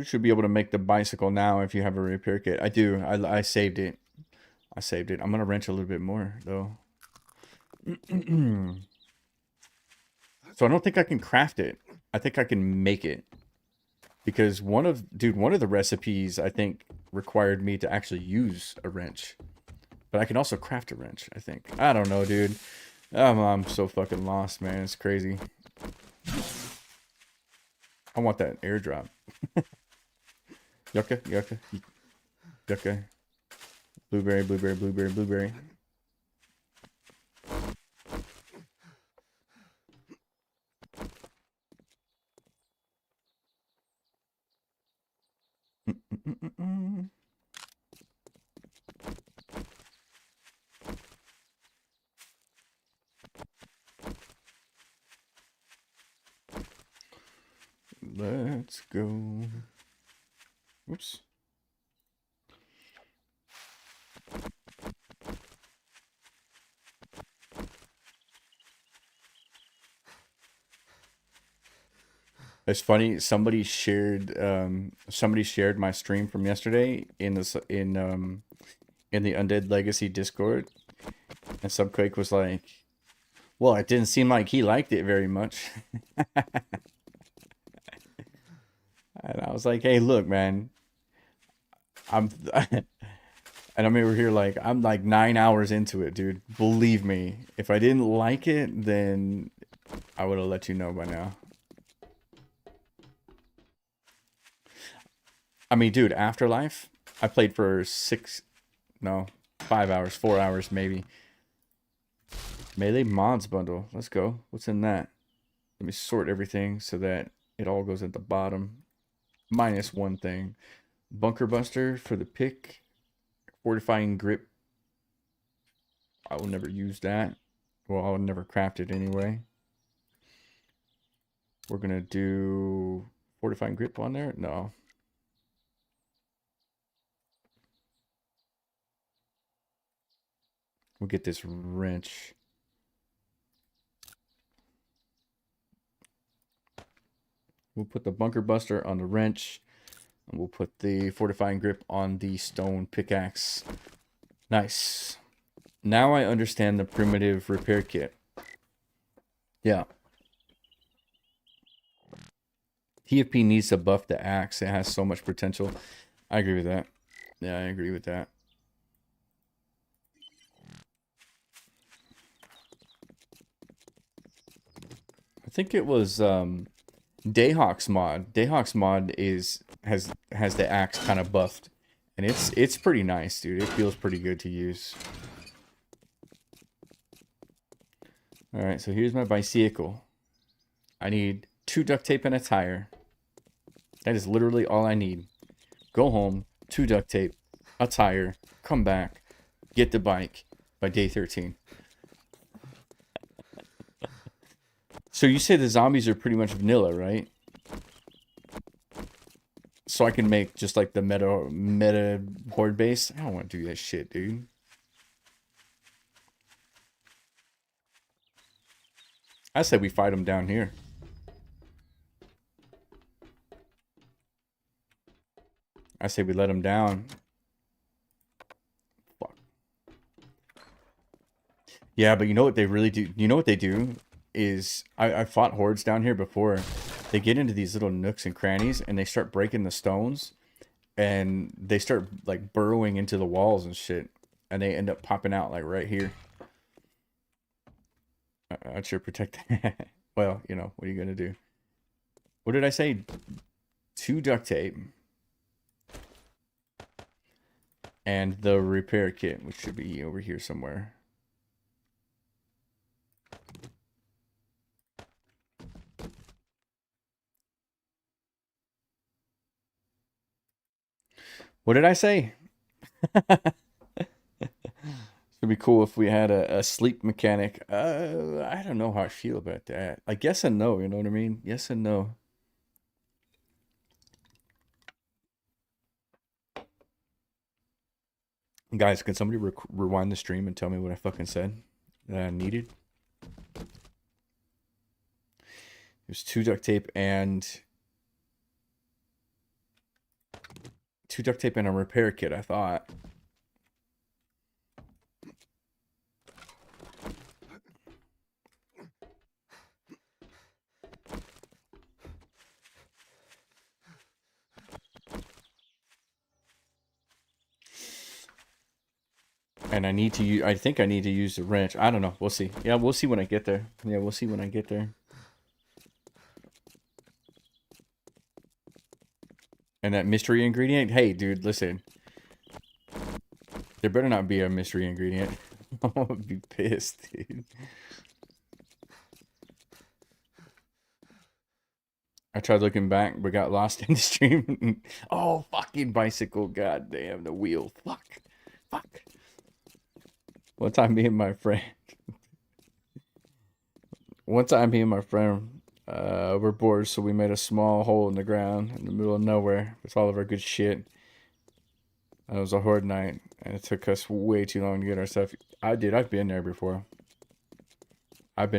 Should be able to make the bicycle now if you have a repair kit. I do. I saved it. I saved it. I'm going to wrench a little bit more, though. So I don't think I can craft it. I think I can make it. Because one of the recipes, I think, required me to actually use a wrench. But I can also craft a wrench, I think. I don't know, dude. I'm so fucking lost, man. It's crazy. I want that airdrop. Yucca, yucca, yucca. Blueberry, blueberry, blueberry, blueberry. Let's go. Oops. It's funny. Somebody shared my stream from yesterday in the Undead Legacy Discord, and Subquake was like, "Well, it didn't seem like he liked it very much." And I was like, "Hey, look, man, I'm," and I'm over here like, I'm like 9 hours into it, dude. Believe me, if I didn't like it, then I would have let you know by now. I mean, dude, Afterlife, I played for 5 hours, 4 hours maybe. Melee mods bundle. Let's go. What's in that? Let me sort everything so that it all goes at the bottom. Minus one thing. Bunker Buster for the pick. Fortifying grip. I will never use that. Well, I will never craft it anyway. We're going to do fortifying grip on there? No. We'll get this wrench. We'll put the Bunker Buster on the wrench. And we'll put the fortifying grip on the stone pickaxe. Nice. Now I understand the primitive repair kit. Yeah. TFP needs to buff the axe. It has so much potential. I agree with that. Yeah, I agree with that. I think it was Dayhawk's mod. Dayhawk's mod has the axe kind of buffed, and it's pretty nice, dude. It feels pretty good to use. All right, so here's my bicycle. I need 2 duct tape and a tire. That is literally all I need. Go home, 2 duct tape, a tire, come back, get the bike by day 13. So you say the zombies are pretty much vanilla, right? so I can make just like the meta horde base. I don't want to do that shit, dude. I say we fight them down here. I say we let them down. Fuck. Yeah, but you know what they really do? You know what they do is I fought hordes down here before. They get into these little nooks and crannies and they start breaking the stones and they start like burrowing into the walls and shit, and they end up popping out like right here. I'd sure protect that. Well, you know, what are you gonna do? What did I say? 2 duct tape. And the repair kit, which should be over here somewhere. What did I say? It'd be cool if we had a sleep mechanic. I don't know how I feel about that. I guess and no, you know what I mean? Yes and no. Guys, can somebody rewind the stream and tell me what I fucking said that I needed? There's 2 duct tape and 2 duct tape and a repair kit, I thought. And I need to use, I think I need to use the wrench. I don't know. We'll see. Yeah, we'll see when I get there. Yeah, we'll see when I get there. And that mystery ingredient? Hey, dude, listen. There better not be a mystery ingredient. I'm gonna be pissed, dude. I tried looking back, but got lost in the stream. Oh, fucking bicycle. God damn, the wheel. Fuck. Fuck. One time me and my friend were bored, so we made a small hole in the ground in the middle of nowhere with all of our good shit. It was a horde night, and it took us way too long to get our stuff. I've been there before. I've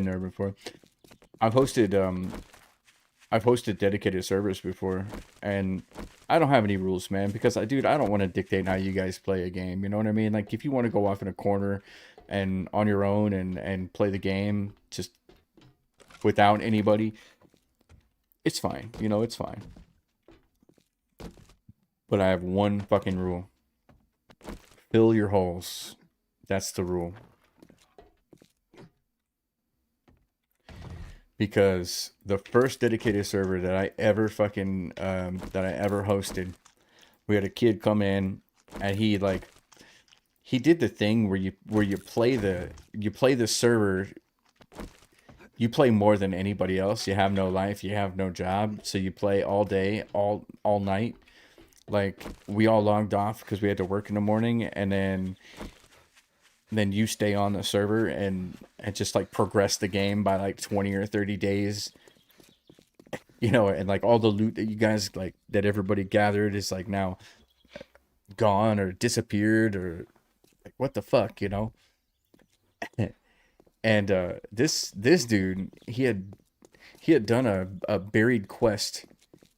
hosted dedicated servers before, and I don't have any rules, man, because I don't want to dictate how you guys play a game. You know what I mean? Like, if you want to go off in a corner and on your own and play the game just without anybody, it's fine. You know, it's fine. But I have one fucking rule. Fill your holes. That's the rule. Because the first dedicated server that I ever fucking hosted, we had a kid come in, and he did the thing where you play the server. You play more than anybody else. You have no life. You have no job. So you play all day, all night. Like, we all logged off because we had to work in the morning, and then you stay on the server and just like progress the game by like 20 or 30 days, you know, and like all the loot that you guys like that everybody gathered is like now gone or disappeared or like what the fuck, you know. And this dude, he had done a buried quest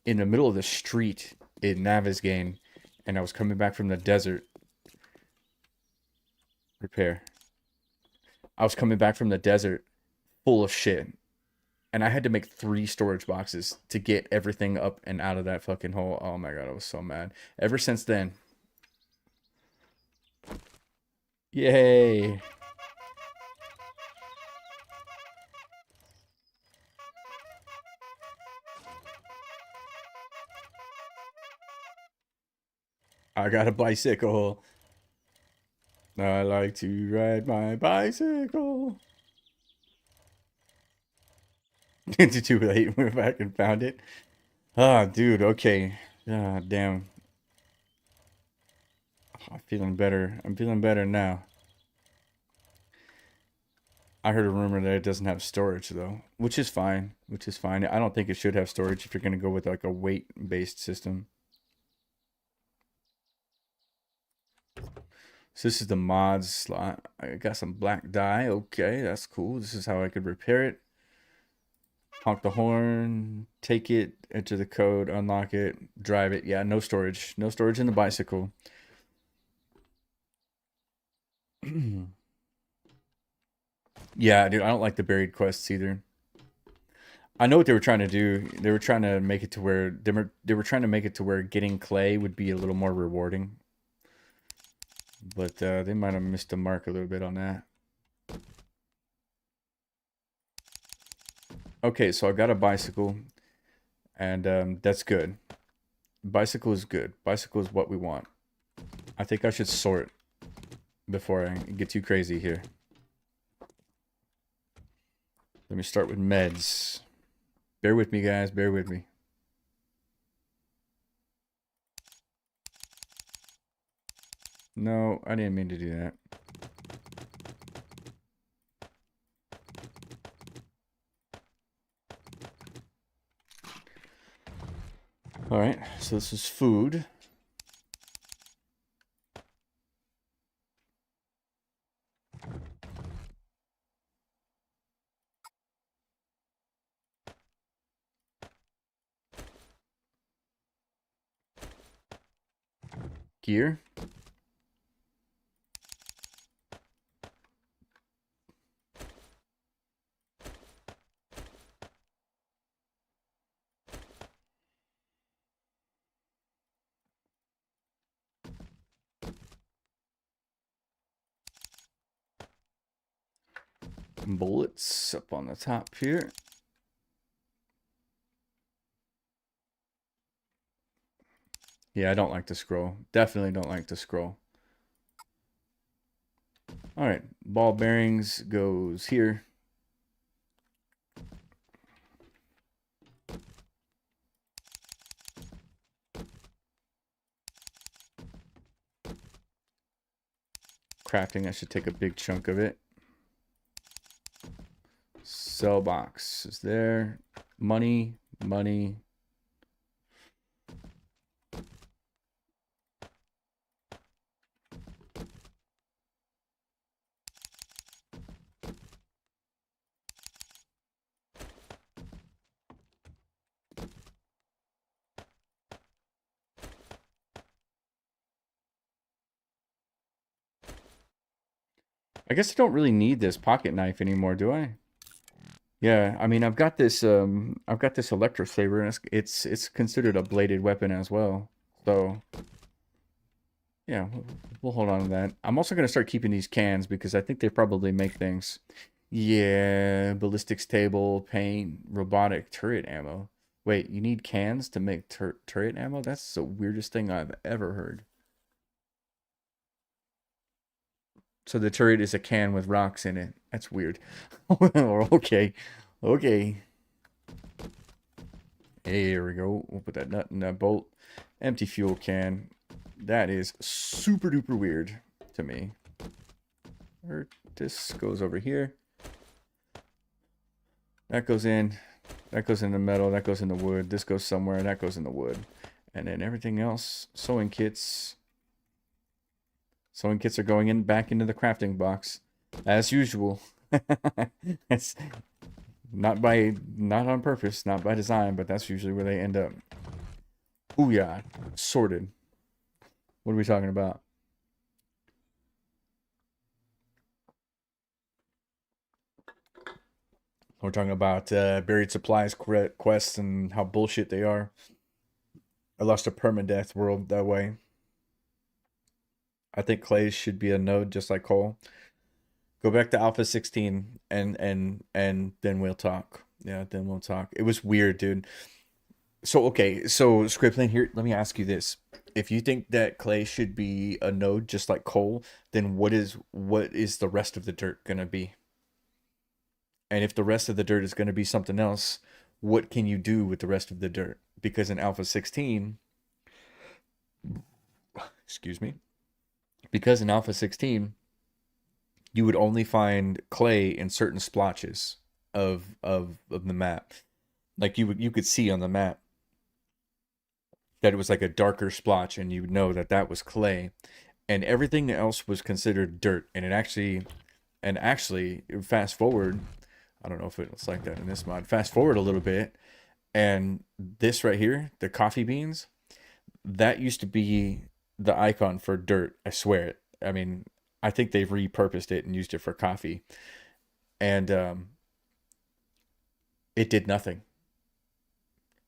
in the middle of the street in Navezgane, and I was coming back from the desert. Repair. I was coming back from the desert full of shit, and I had to make 3 storage boxes to get everything up and out of that fucking hole. Oh my god, I was so mad. Ever since then. Yay. I got a bicycle. I like to ride my bicycle. It's too late. We're back and found it. Ah, dude, okay. Ah, damn. I'm feeling better. I'm feeling better now. I heard a rumor that it doesn't have storage, though. Which is fine. Which is fine. I don't think it should have storage if you're going to go with, like, a weight-based system. So this is the mods slot. I got some black dye. Okay, that's cool. This is how I could repair it. Honk the horn, take it, enter the code, unlock it, drive it. Yeah, no storage. No storage in the bicycle. Yeah, dude, I don't like the buried quests either. I know what they were trying to do. They were trying to make it to where they were trying to make it to where getting clay would be a little more rewarding. But they might have missed the mark a little bit on that. Okay, so I got a bicycle, and that's good. Bicycle is good. Bicycle is what we want. I think I should sort before I get too crazy here. Let me start with meds. Bear with me, guys. Bear with me. No, I didn't mean to do that. All right, so this is food. Gear. Bullets up on the top here. Yeah, I don't like to scroll. Definitely don't like to scroll. All right, ball bearings goes here. Crafting, that should take a big chunk of it. Sell box is there. Money, money. I guess I don't really need this pocket knife anymore, do I? Yeah, I mean, I've got this electro saber, and it's considered a bladed weapon as well. So yeah, we'll hold on to that. I'm also gonna start keeping these cans because I think they probably make things. Yeah, ballistics table, paint, robotic turret ammo. Wait, you need cans to make turret ammo? That's the weirdest thing I've ever heard. So the turret is a can with rocks in it. That's weird. Okay. Okay. Here we go. We'll put that nut in that bolt. Empty fuel can. That is super duper weird to me. Or this goes over here. That goes in. That goes in the metal. That goes in the wood. This goes somewhere. That goes in the wood. And then everything else, sewing kits. Sewing kits are going in back into the crafting box, as usual. It's not on purpose, not by design, but that's usually where they end up. Ooh yeah, sorted. What are we talking about? We're talking about buried supplies quests and how bullshit they are. I lost a permadeath world that way. I think clay should be a node just like coal. Go back to Alpha 16 and then we'll talk. Yeah, then we'll talk. It was weird, dude. So okay, so Scriptlin here, let me ask you this. If you think that clay should be a node just like coal, then what is the rest of the dirt gonna be? And if the rest of the dirt is gonna be something else, what can you do with the rest of the dirt? Because in Alpha 16, excuse me, because in Alpha 16, you would only find clay in certain splotches of the map. Like you could see on the map that it was like a darker splotch, and you would know that that was clay. and everything else was considered dirt. And actually, fast forward, I don't know if it's like that in this mod. Fast forward a little bit, and this right here, the coffee beans, that used to be the icon for dirt. I swear it. I mean, I think they've repurposed it and used it for coffee, and it did nothing.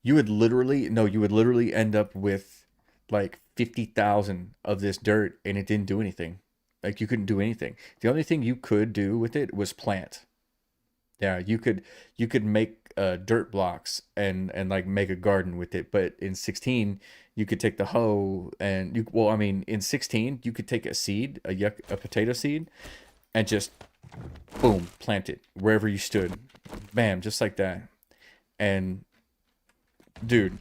You would literally end up with like 50,000 of this dirt, and it didn't do anything. Like, you couldn't do anything. The only thing you could do with it was plant. Yeah, you could make dirt blocks and like make a garden with it. But in 16, you could take the hoe and I mean, in 16, you could take a seed, a potato seed, and just boom, plant it wherever you stood. Bam, just like that. And dude,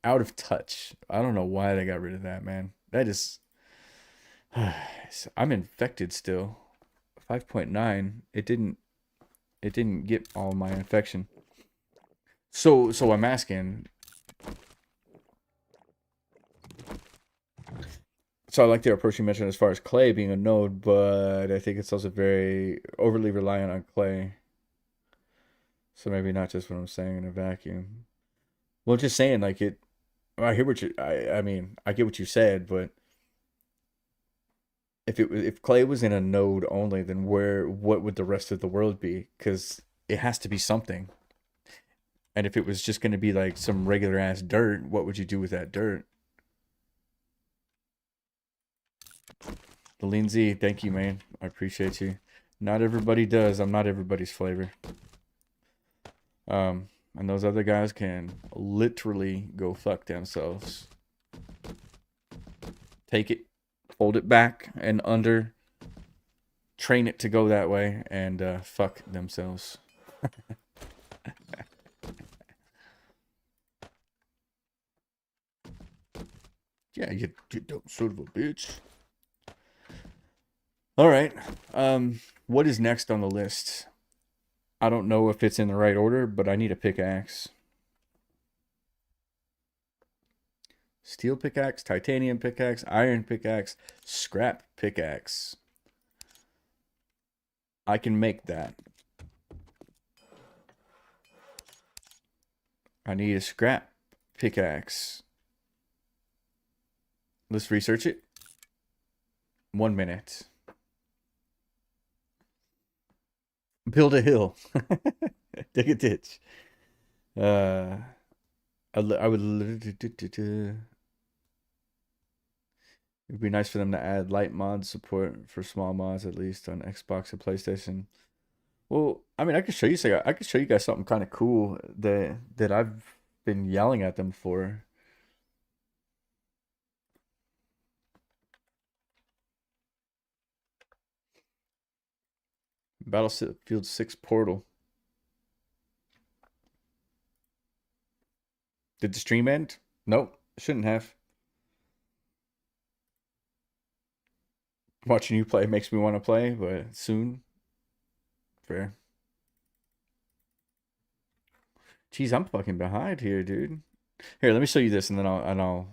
out of touch. I don't know why they got rid of that, man. That is I'm infected still. 5.9. It didn't get all my infection. So I'm asking. So I like the approach you mentioned as far as clay being a node, but I think it's also very overly reliant on clay. So maybe not just what I'm saying in a vacuum. Well, just saying like it. I hear what you. I mean I get what you said, but if clay was in a node only, then what would the rest of the world be? Because it has to be something. And if it was just going to be like some regular ass dirt, what would you do with that dirt? The Lindsay, thank you, man. I appreciate you. Not everybody does. I'm not everybody's flavor. And those other guys can literally go fuck themselves. Take it, fold it back and under, train it to go that way, and fuck themselves. Yeah, you dumb son of a bitch. All right. What is next on the list? I don't know if it's in the right order, but I need a pickaxe. Steel pickaxe, titanium pickaxe, iron pickaxe, scrap pickaxe. I can make that. I need a scrap pickaxe. Let's research it. 1 minute. Build a hill. Dig a ditch. I would. It'd be nice for them to add light mod support for small mods, at least on Xbox and PlayStation. Well, I mean, I could show you. I could show you guys something kind of cool that I've been yelling at them for. Battlefield 6 portal. Did the stream end? Nope, shouldn't have. Watching you play makes me want to play, but soon. Fair. Jeez, I'm fucking behind here, dude. Here, let me show you this, and then I'll.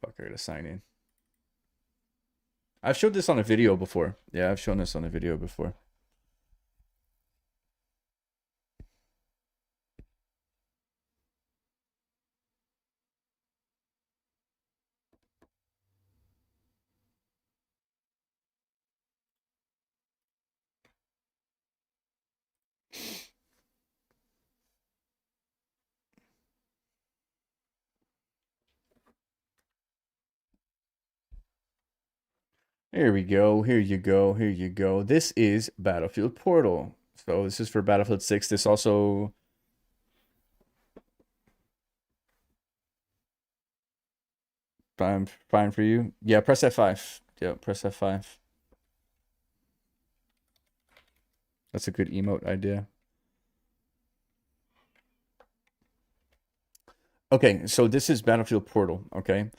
Fuck, I gotta sign in. I've showed this on a video before. Yeah, I've shown this on a video before. Here we go. Here you go. Here you go. This is Battlefield Portal. So this is for Battlefield 6. This also... Fine for you? Yeah, press F5. Yeah, press F5. That's a good emote idea. Okay, so this is Battlefield Portal, okay?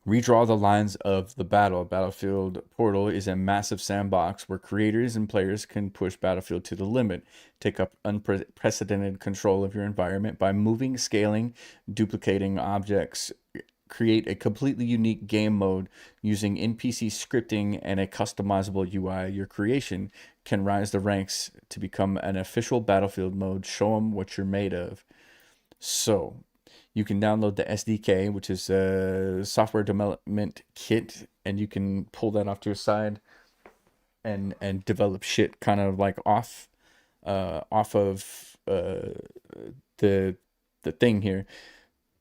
Redraw the lines of the battle. Battlefield Portal is a massive sandbox where creators and players can push Battlefield to the limit, take up unprecedented control of your environment by moving, scaling, duplicating objects, create a completely unique game mode using NPC scripting and a customizable UI. Your creation can rise the ranks to become an official Battlefield mode. Show them what you're made of. So you can download the SDK, which is a software development kit, and you can pull that off to your side and develop shit kind of like off of the thing here.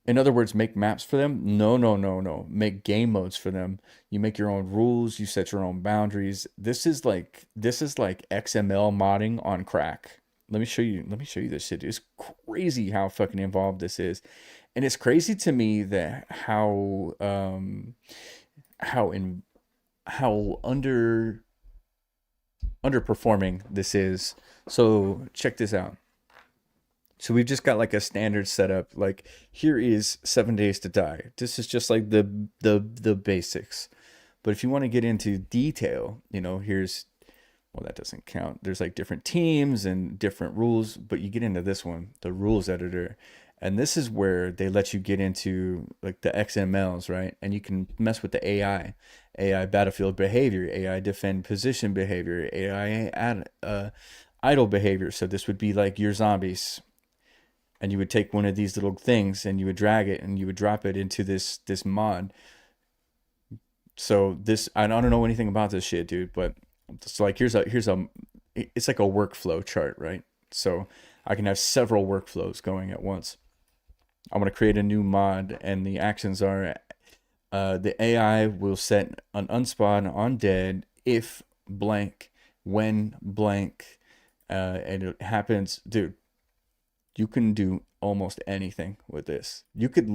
In other words, make maps for them? No. Make game modes for them. You make your own rules, you set your own boundaries. This is like XML modding on crack. Let me show you this shit. It's crazy how fucking involved this is. And it's crazy to me that how underperforming this is. So check this out. So we've just got like a standard setup. Like here is 7 Days to Die. This is just like the basics. But if you want to get into detail, you know, here's, well, that doesn't count. There's like different teams and different rules, but you get into this one, the rules editor. And this is where they let you get into like the XMLs, right? And you can mess with the AI battlefield behavior, AI defend position behavior, AI idle behavior. So this would be like your zombies. And you would take one of these little things and you would drag it and you would drop it into this mod. So this, I don't know anything about this shit, dude, but it's like it's like a workflow chart, right? So I can have several workflows going at once. I want to create a new mod, and the actions are the AI will set an unspawn on dead if blank, when blank, and it happens, dude. You can do almost anything with this. You can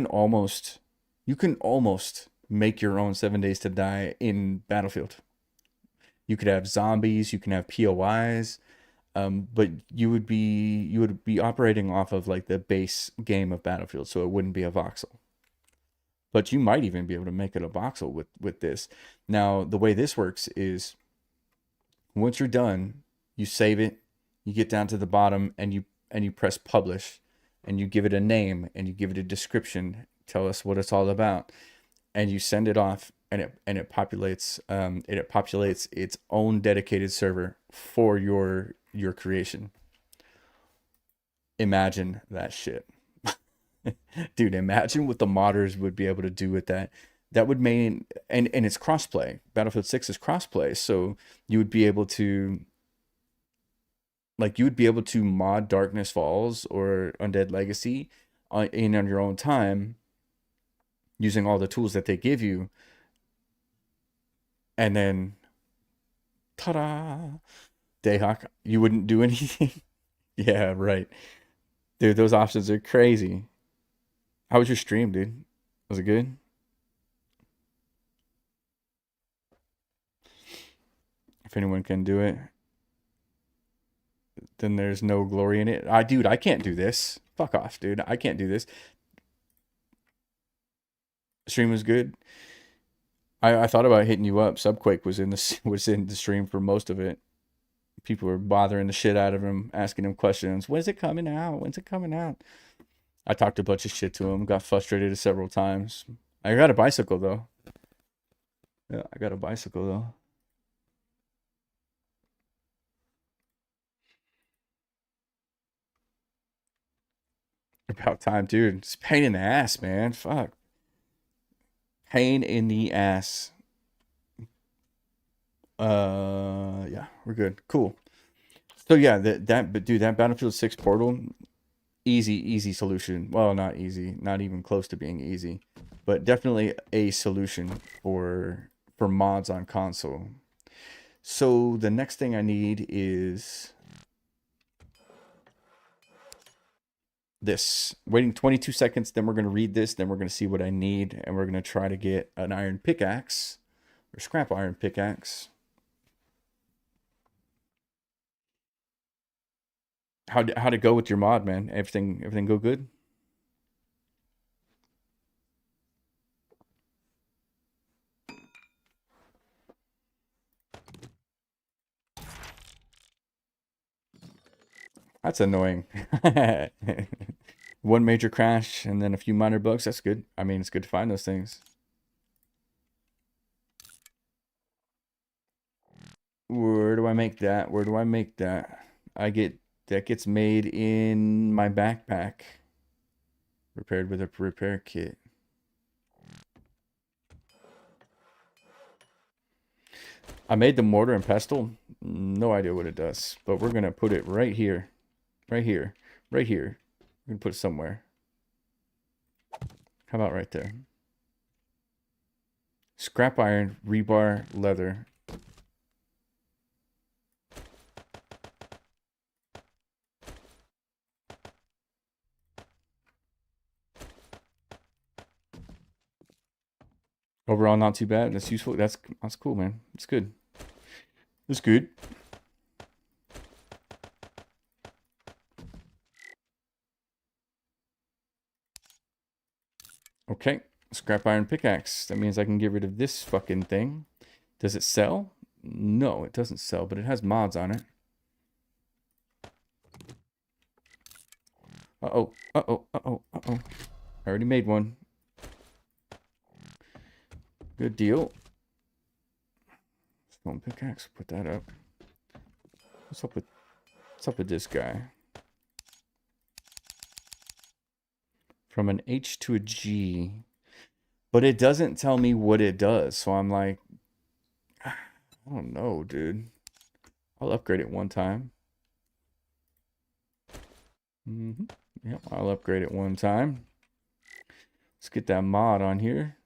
almost make your own 7 Days to Die in Battlefield. You could have zombies, you can have POIs, but you would be operating off of like the base game of Battlefield, so it wouldn't be a voxel. But you might even be able to make it a voxel with this. Now, the way this works is once you're done, you save it. You get down to the bottom and you press publish, and you give it a name and you give it a description. Tell us what it's all about, and you send it off, and it populates its own dedicated server for your creation. Imagine that shit. Dude, imagine what the modders would be able to do with that. That would mean, and it's crossplay. Battlefield 6 is crossplay, so you would be able to mod Darkness Falls or Undead Legacy on your own time using all the tools that they give you. And then, ta-da! Dayhawk, you wouldn't do anything? Yeah, right. Dude, those options are crazy. How was your stream, dude? Was it good? If anyone can do it, then there's no glory in it. Dude, I can't do this. Fuck off, dude. I can't do this. Stream was good. I thought about hitting you up. Subquake was in the stream for most of it. People were bothering the shit out of him, asking him questions. When's it coming out? When's it coming out? I talked a bunch of shit to him. Got frustrated several times. I got a bicycle though. Yeah, I got a bicycle though. About time, dude. It's a pain in the ass, man. Fuck. Pain in the ass. Yeah, we're good. Cool. So yeah, that Battlefield 6 portal, easy solution. Well, not easy, not even close to being easy, but definitely a solution for mods on console. So the next thing I need is this. Waiting 22 seconds, then we're going to read this, then we're going to see what I need, and we're going to try to get an iron pickaxe or scrap iron pickaxe. How'd it go with your mod, man? Everything go good? That's annoying. One major crash and then a few minor bugs. That's good. I mean, it's good to find those things. Where do I make that? Where do I make that? That gets made in my backpack. Repaired with a repair kit. I made the mortar and pestle. No idea what it does, but we're gonna put it right here. Right here. Right here. We're gonna put it somewhere. How about right there? Scrap iron, rebar, leather. Overall, not too bad. That's useful. That's cool, man. It's good. It's good. Okay. Scrap iron pickaxe. That means I can get rid of this fucking thing. Does it sell? No, it doesn't sell, but it has mods on it. Uh-oh. Uh-oh. Uh-oh. Uh-oh. I already made one. Good deal. Stone pickaxe. Put that up. What's up with this guy? From an H to a G. But it doesn't tell me what it does. So I'm like, I don't know, dude. I'll upgrade it one time. Yep, I'll upgrade it one time. Let's get that mod on here.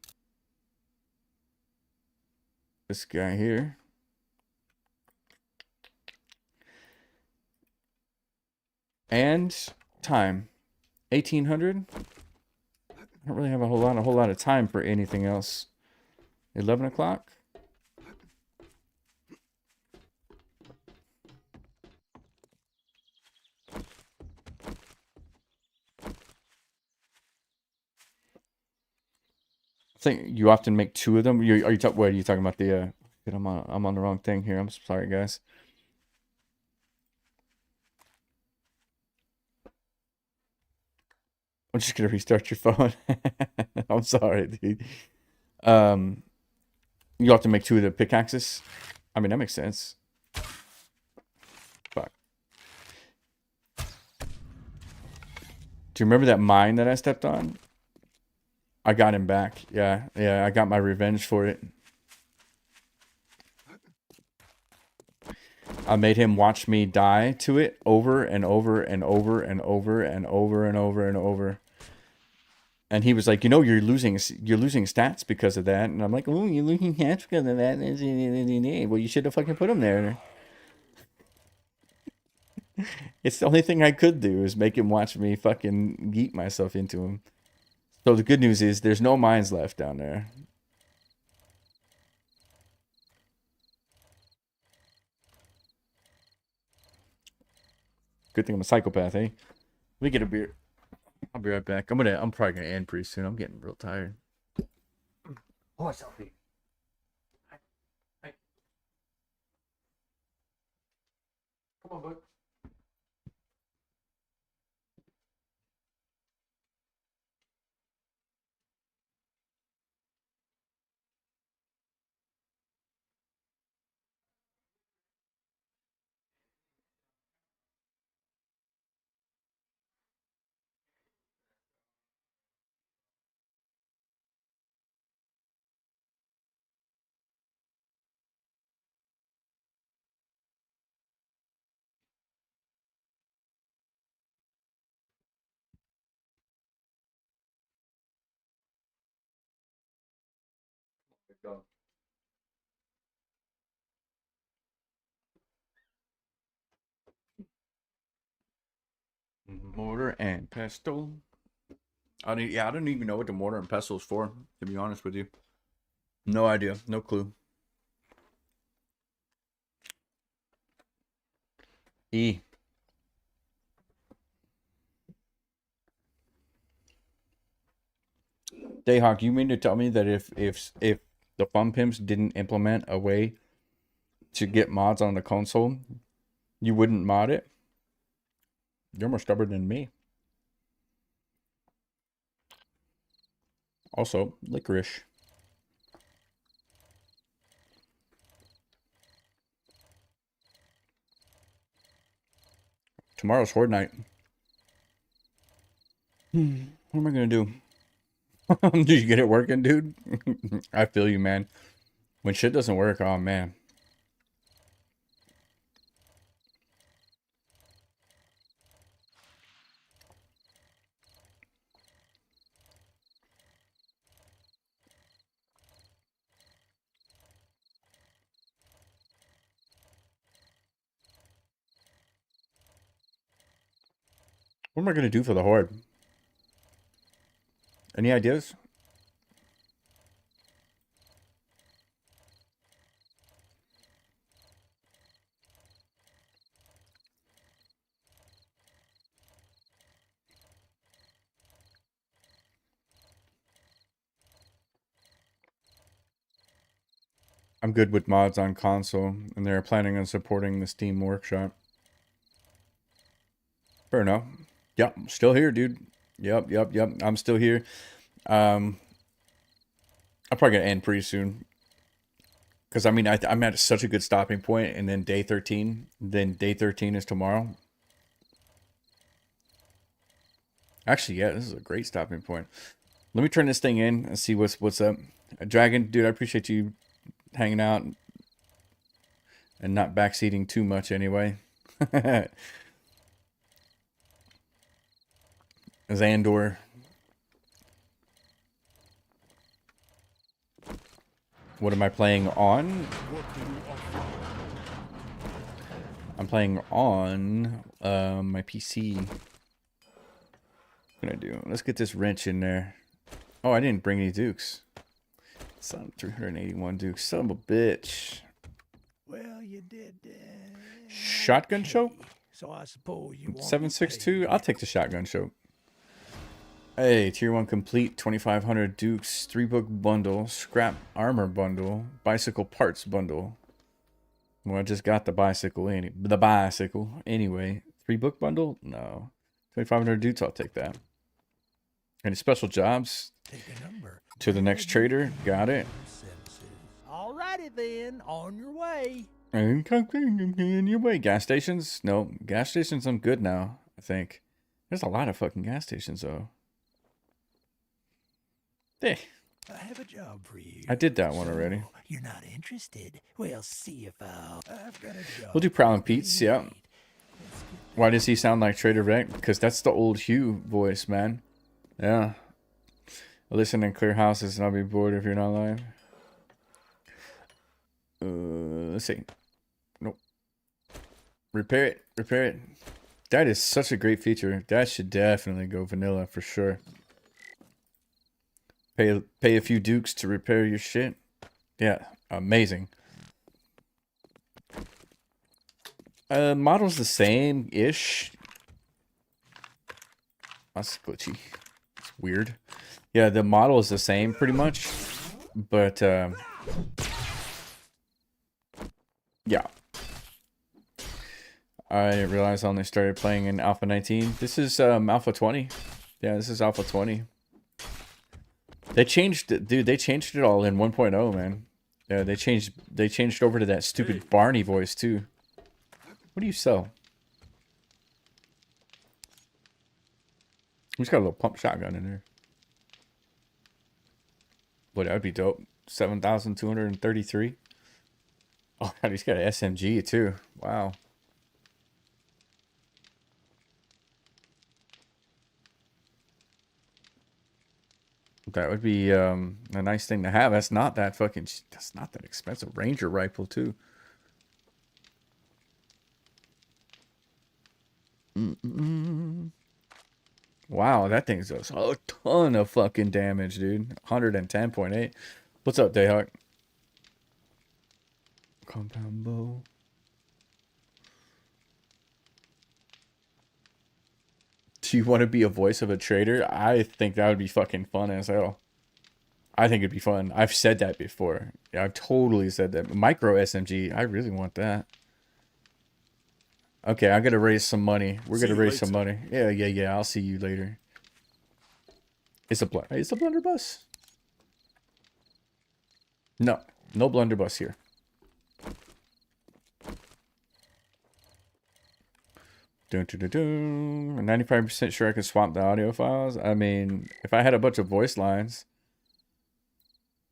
This guy here. And time. 1800. I don't really have a whole lot of time for anything else. 11 o'clock. I think you often make two of them. What are you talking about? The I'm on the wrong thing here. I'm sorry, guys. I'm just gonna restart your phone. I'm sorry, dude. You have to make two of the pickaxes. I mean, that makes sense. Fuck. Do you remember that mine that I stepped on? I got him back. Yeah, I got my revenge for it. I made him watch me die to it over and over and over and over and over and over and over. And he was like, you know, you're losing stats because of that. And I'm like, oh, you're losing stats because of that. Well, you should have fucking put him there. It's the only thing I could do is make him watch me fucking yeet myself into him. So the good news is there's no mines left down there. Good thing I'm a psychopath, eh? Let me get a beer. I'll be right back. I'm probably gonna end pretty soon. I'm getting real tired. Oh, selfie. Hi. Come on, bud. Go. Mortar and pestle. I don't even know what the mortar and pestle is for, to be honest with you. No idea. No clue. E. Dayhawk, you mean to tell me that if the Fun Pimps didn't implement a way to get mods on the console, you wouldn't mod it? You're more stubborn than me. Also, licorice. Tomorrow's Horde night. What am I gonna do? Did you get it working, dude? I feel you, man. When shit doesn't work, oh man. What am I gonna do for the Horde? Any ideas? I'm good with mods on console, and they're planning on supporting the Steam Workshop. Fair enough. Yep, still here, dude. Yep. I'm still here. I'm probably gonna end pretty soon. Because, I mean, I'm at such a good stopping point, and then day 13. Then day 13 is tomorrow. Actually, yeah, this is a great stopping point. Let me turn this thing in and see what's up. Dragon, dude, I appreciate you hanging out and not backseating too much anyway. Xandor. What am I playing on? I'm playing on my PC. What can I do? Let's get this wrench in there. Oh, I didn't bring any dukes. Son, 381 dukes. Son of a bitch. Well, you did. Shotgun choke? So I suppose you want 762? I'll take the shotgun choke. Hey, tier 1 complete, 2,500 dukes, 3-book bundle, scrap armor bundle, bicycle parts bundle. Well, I just got the bicycle anyway. 3-book bundle? No. 2,500 dukes, I'll take that. Any special jobs? Take a number. To the next trader. Got it. Alrighty then, on your way. And in your way. Gas stations? No, gas stations I'm good now, I think. There's a lot of fucking gas stations, though. Hey. I have a job for you. I did that one already. You're not interested? Well, see if I've got a job. We'll do Prowling Pete's, yeah. Why does he sound like Trader Rec? Because that's the old Hugh voice, man. Yeah. Listen and clear houses and I'll be bored if you're not live. Let's see. Nope. Repair it. That is such a great feature. That should definitely go vanilla for sure. Pay a few dukes to repair your shit. Yeah, amazing. Model's the same-ish. That's glitchy. It's weird. Yeah, the model is the same pretty much. But, yeah. I didn't realize I only started playing in Alpha 19. This is Alpha 20. Yeah, this is Alpha 20. They changed it, dude. They changed it all in 1.0, man. Yeah, they changed over to that stupid Barney voice too. What do you sell? He's got a little pump shotgun in there. Boy, that would be dope. 7,233. Oh god, he's got an SMG too. Wow. That would be a nice thing to have. That's not that expensive. Ranger rifle too. Wow, that thing does a ton of fucking damage, dude. 110.8. What's up, Dayhawk? Compound bow. Do you want to be a voice of a trader? I think that would be fucking fun as hell. I think it'd be fun. I've said that before. Yeah, I've totally said that. Micro SMG, I really want that. Okay, I gotta raise some money. We're gonna raise some money. Yeah. I'll see you later. It's a blunderbuss. No, no blunderbuss here. Dun, dun, dun, dun. I'm 95% sure I can swap the audio files. I mean, if I had a bunch of voice lines.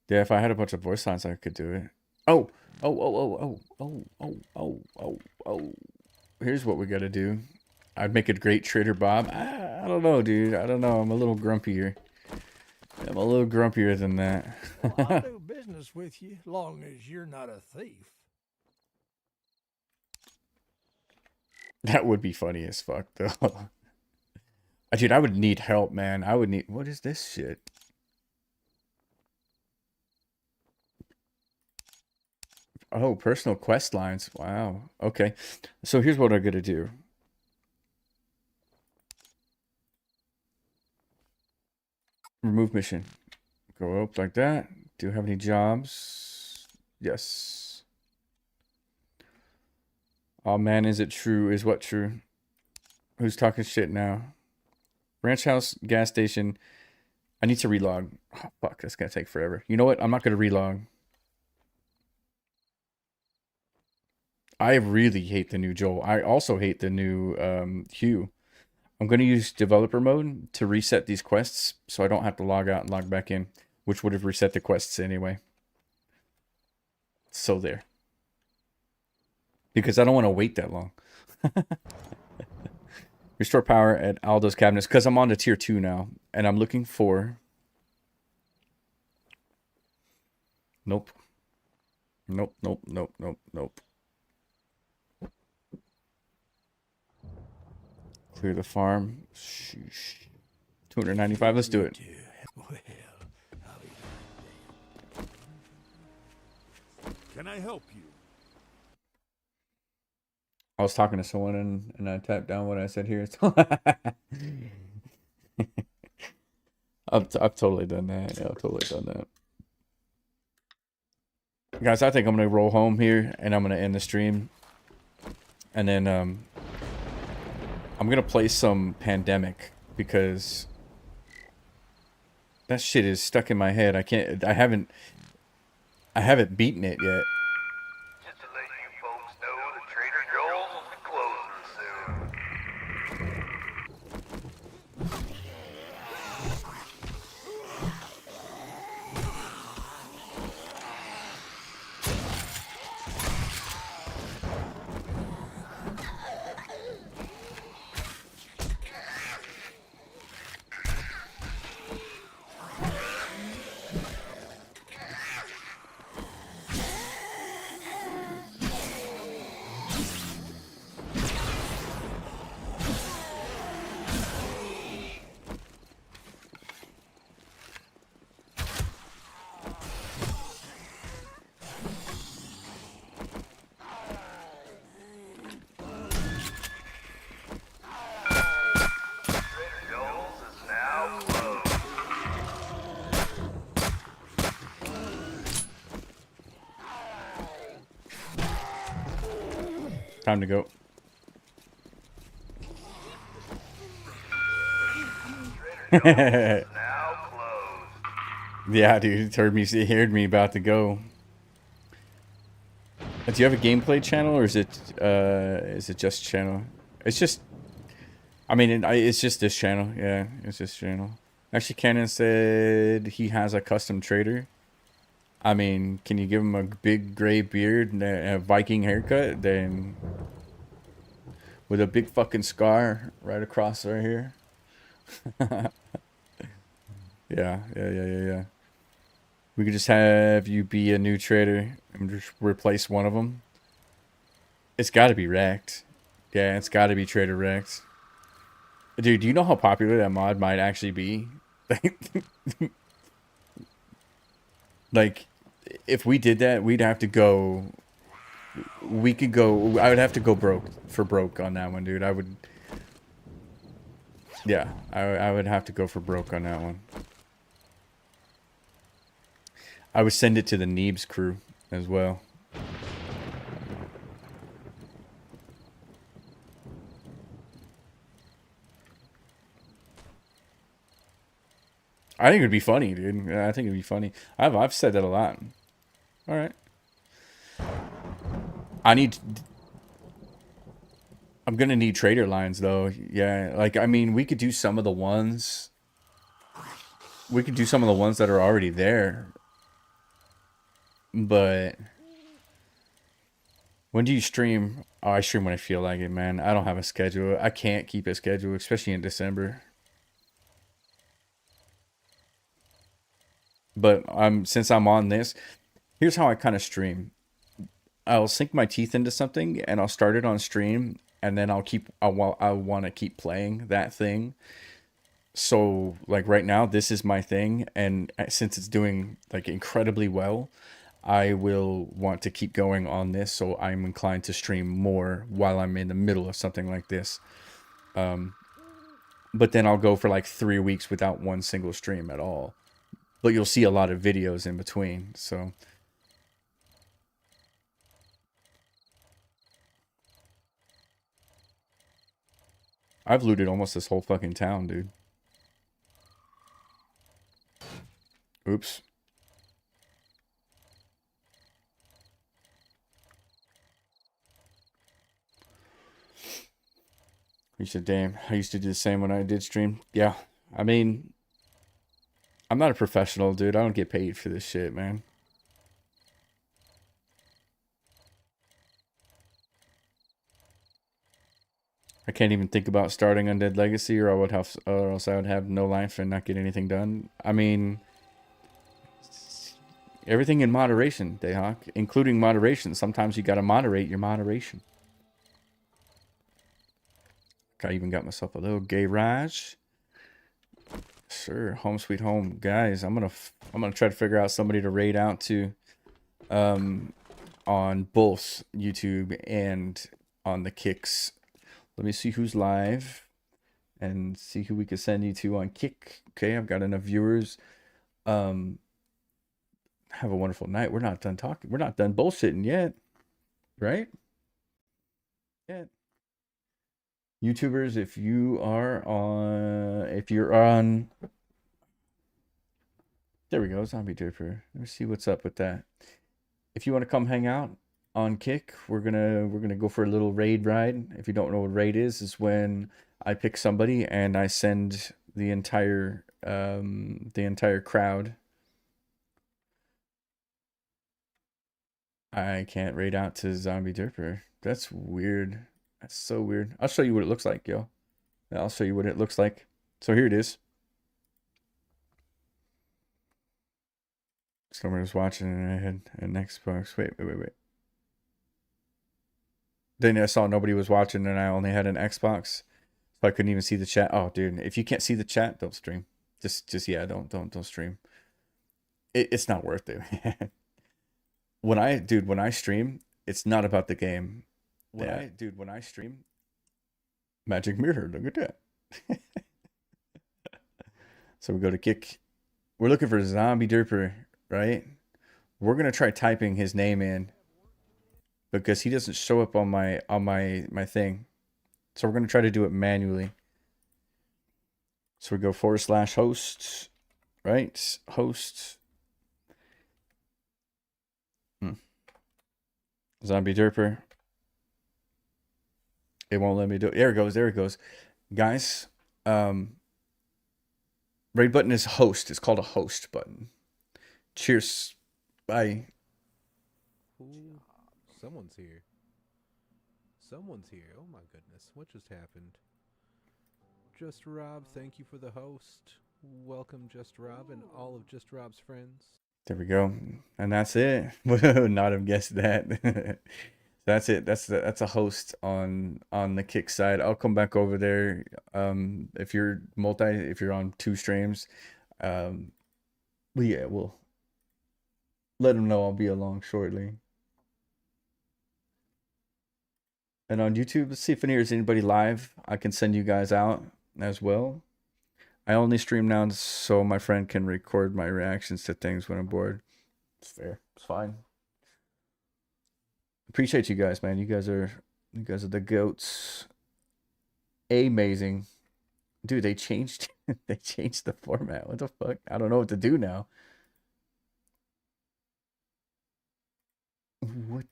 Yeah, if I had a bunch of voice lines, I could do it. Oh, oh, oh, oh, oh, oh, oh, oh, oh. Here's what we gotta do. I'd make a great Trader Bob. I don't know, dude. I don't know. I'm a little grumpier. I'm a little grumpier than that. Well, I'll do business with you, long as you're not a thief. That would be funny as fuck, though. Dude, I would need help, man. I would need... What is this shit? Oh, personal quest lines. Wow. Okay. So here's what I'm gonna do. Remove mission. Go up like that. Do you have any jobs? Yes. Oh man, is it true? Is what true? Who's talking shit now? Ranch house, gas station. I need to relog. Oh, fuck, that's gonna take forever. You know what? I'm not gonna relog. I really hate the new Joel. I also hate the new Hugh. I'm going to use developer mode to reset these quests so I don't have to log out and log back in, which would have reset the quests anyway. So there. Because I don't want to wait that long. Restore power at Aldo's cabinets because I'm on to tier 2 now and I'm looking for... Nope. Nope, nope, nope, nope, nope. Clear the farm. Sheesh. 295. Let's do it. Well, I'll be Can I help you? I was talking to someone and I typed down what I said here. I've totally done that. Yeah, I've totally done that. Guys, I think I'm going to roll home here and I'm going to end the stream. And then I'm going to play some Pandemic because that shit is stuck in my head. I haven't beaten it yet. Just to let you folks know that Trader Joel's will be closing soon. Time to go. Yeah, dude, he heard me about to go. Do you have a gameplay channel or is it just channel? It's just, I mean, it's just this channel. Yeah, it's this channel. Actually, Cannon said he has a custom trader. I mean, can you give him a big gray beard and a Viking haircut? Then with a big fucking scar right across right here. Yeah. We could just have you be a new trader and just replace one of them. It's got to be Wrecked. Yeah, it's got to be Trader Wrecked. Dude, do you know how popular that mod might actually be? Like, if we did that, we'd have to go... We could go... I would have to go broke on that one, dude. I would... Yeah, I would have to go for broke on that one. I would send it to the Neebs crew as well. I think it'd be funny, dude. I think it'd be funny. I've said that a lot. All right. I'm gonna need trader lines though. Yeah, like I mean, we could do some of the ones. We could do some of the ones that are already there. But when do you stream? Oh, I stream when I feel like it, man. I don't have a schedule. I can't keep a schedule, especially in December. But since I'm on this, here's how I kind of stream. I'll sink my teeth into something and I'll start it on stream, and then I want to keep playing that thing. So like right now, this is my thing, and since it's doing like incredibly well, I will want to keep going on this. So I'm inclined to stream more while I'm in the middle of something like this. But then I'll go for like 3 weeks without one single stream at all. But you'll see a lot of videos in between. So I've looted almost this whole fucking town, dude. Oops. You said, damn, I used to do the same when I did stream. Yeah. I mean, I'm not a professional, dude. I don't get paid for this shit, man. I can't even think about starting Undead Legacy, or or else I would have no life and not get anything done. I mean, everything in moderation, Dayhawk, including moderation. Sometimes you gotta moderate your moderation. I even got myself a little garage. Sure, home sweet home, guys. I'm gonna try to figure out somebody to raid out to, on both YouTube and on the Kicks. Let me see who's live and see who we could send you to on Kick. Okay, I've got enough viewers. Have a wonderful night. We're not done talking. We're not done bullshitting yet, right? Yet. YouTubers, if you're on, there we go, Zombie Dripper. Let me see what's up with that. If you want to come hang out on Kick, we're gonna go for a little raid ride. If you don't know what raid is when I pick somebody and I send the entire crowd. I can't raid out to Zombie Dripper. That's weird. That's so weird. I'll show you what it looks like, yo. I'll show you what it looks like. So here it is. Someone was watching and I had an Xbox. Wait. Then I saw nobody was watching and I only had an Xbox. So I couldn't even see the chat. Oh, dude, if you can't see the chat, don't stream. Just yeah, don't stream. It's not worth it. When I stream, it's not about the game. When I stream, Magic Mirror, look at that. So we go to Kick. We're looking for Zombie Derper, right? We're gonna try typing his name in because he doesn't show up on my thing. So we're gonna try to do it manually. So we go /host, right? Host. Zombie Derper. It won't let me do it. There it goes. Guys, raid button is host. It's called a host button. Cheers. Bye. Ooh, someone's here. Someone's here. Oh my goodness. What just happened? Just Rob, thank you for the host. Welcome Just Rob and all of Just Rob's friends. There we go. And that's it. Not have guessed that. That's it. That's a host on the Kick side. I'll come back over there. If you're on 2 streams, yeah, we'll let them know I'll be along shortly. And on YouTube, let's see if there's anybody live. I can send you guys out as well. I only stream now so my friend can record my reactions to things when I'm bored. It's fair. It's fine. Appreciate you guys, man. You guys are the goats. Amazing. Dude, they changed the format. What the fuck? I don't know what to do now.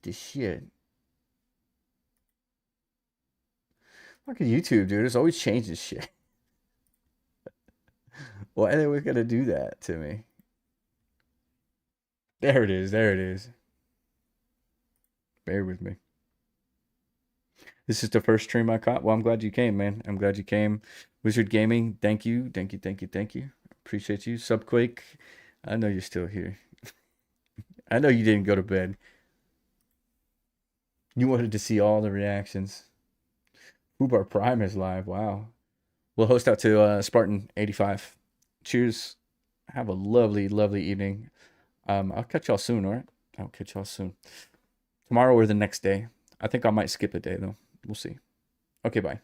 this shit. Fucking YouTube, dude. It's always changes shit. Why are they always gonna do that to me? There it is. There it is. Bear with me. This is the first stream I caught. Well, I'm glad you came, man. I'm glad you came. Wizard Gaming, thank you. Thank you, thank you, thank you. Appreciate you. Subquake, I know you're still here. I know you didn't go to bed. You wanted to see all the reactions. Fubar Prime is live. Wow. We'll host out to Spartan 85. Cheers. Have a lovely, lovely evening. I'll catch y'all soon, all right? I'll catch y'all soon. Tomorrow or the next day. I think I might skip a day, though. We'll see. Okay, bye.